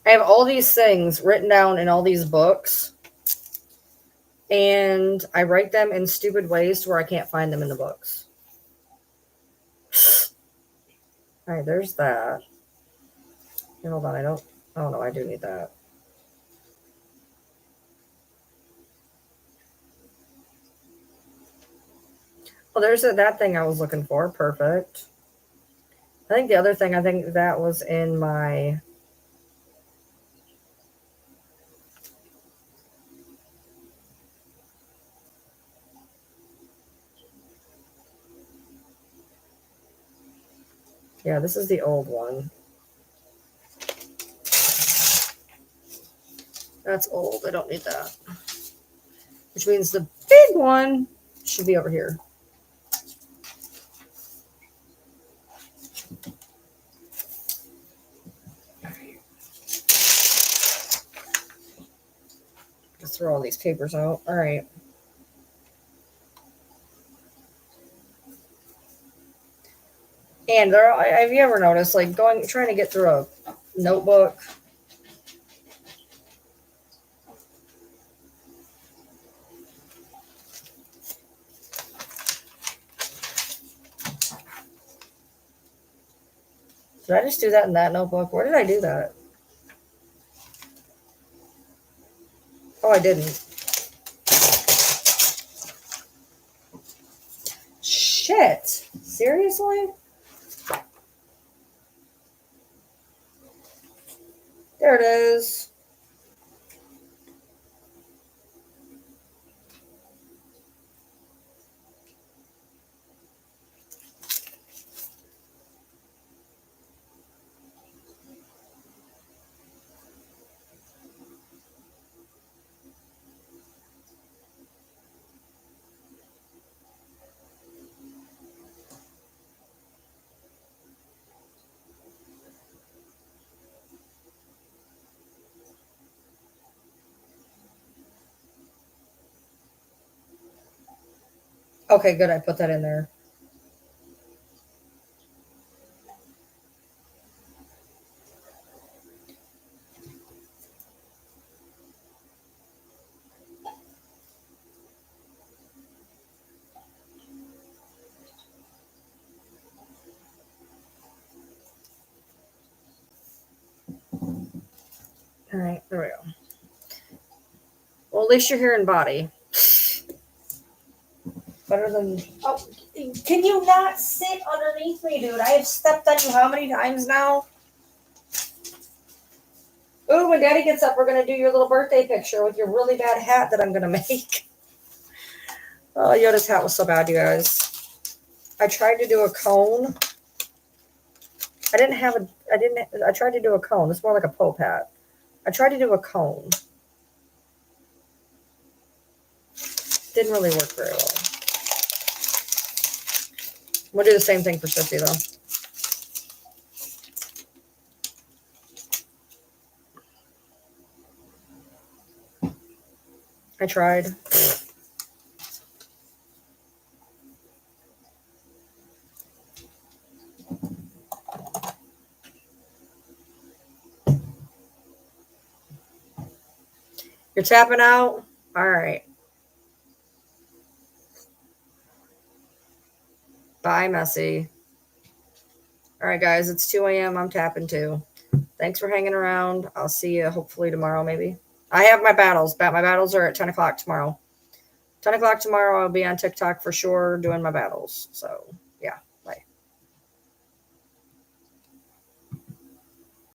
I have all these things written down in all these books, and I write them in stupid ways to where I can't find them in the books. All right, there's that. Hold on, I don't. Oh no, I do need that. Well, there's that thing I was looking for. Perfect. I think the other thing, I think that was in my. Yeah, this is the old one. That's old. I don't need that. Which means the big one should be over here. Just throw all these papers out. All right. And have you ever noticed, like, trying to get through a notebook? Did I just do that in that notebook? Where did I do that? Oh, I didn't. Shit. Seriously? There it is. Okay, good. I put that in there. All right, there we go. Well, at least you're here in body. Better than. Oh, can you not sit underneath me, dude? I have stepped on you how many times now? Ooh, when Daddy gets up, we're gonna do your little birthday picture with your really bad hat that I'm gonna make. Oh, Yoda's hat was so bad, you guys. I tried to do a cone. I didn't have a. I didn't. I tried to do a cone. It's more like a Pope hat. I tried to do a cone. Didn't really work very well. We'll do the same thing for Sissy though. I tried. You're tapping out? All right. Bye, Messy. All right, guys, it's 2 a.m. I'm tapping too. Thanks for hanging around. I'll see you hopefully tomorrow, maybe. I have my battles. My battles are at 10 o'clock tomorrow. 10 o'clock tomorrow, I'll be on TikTok for sure doing my battles. So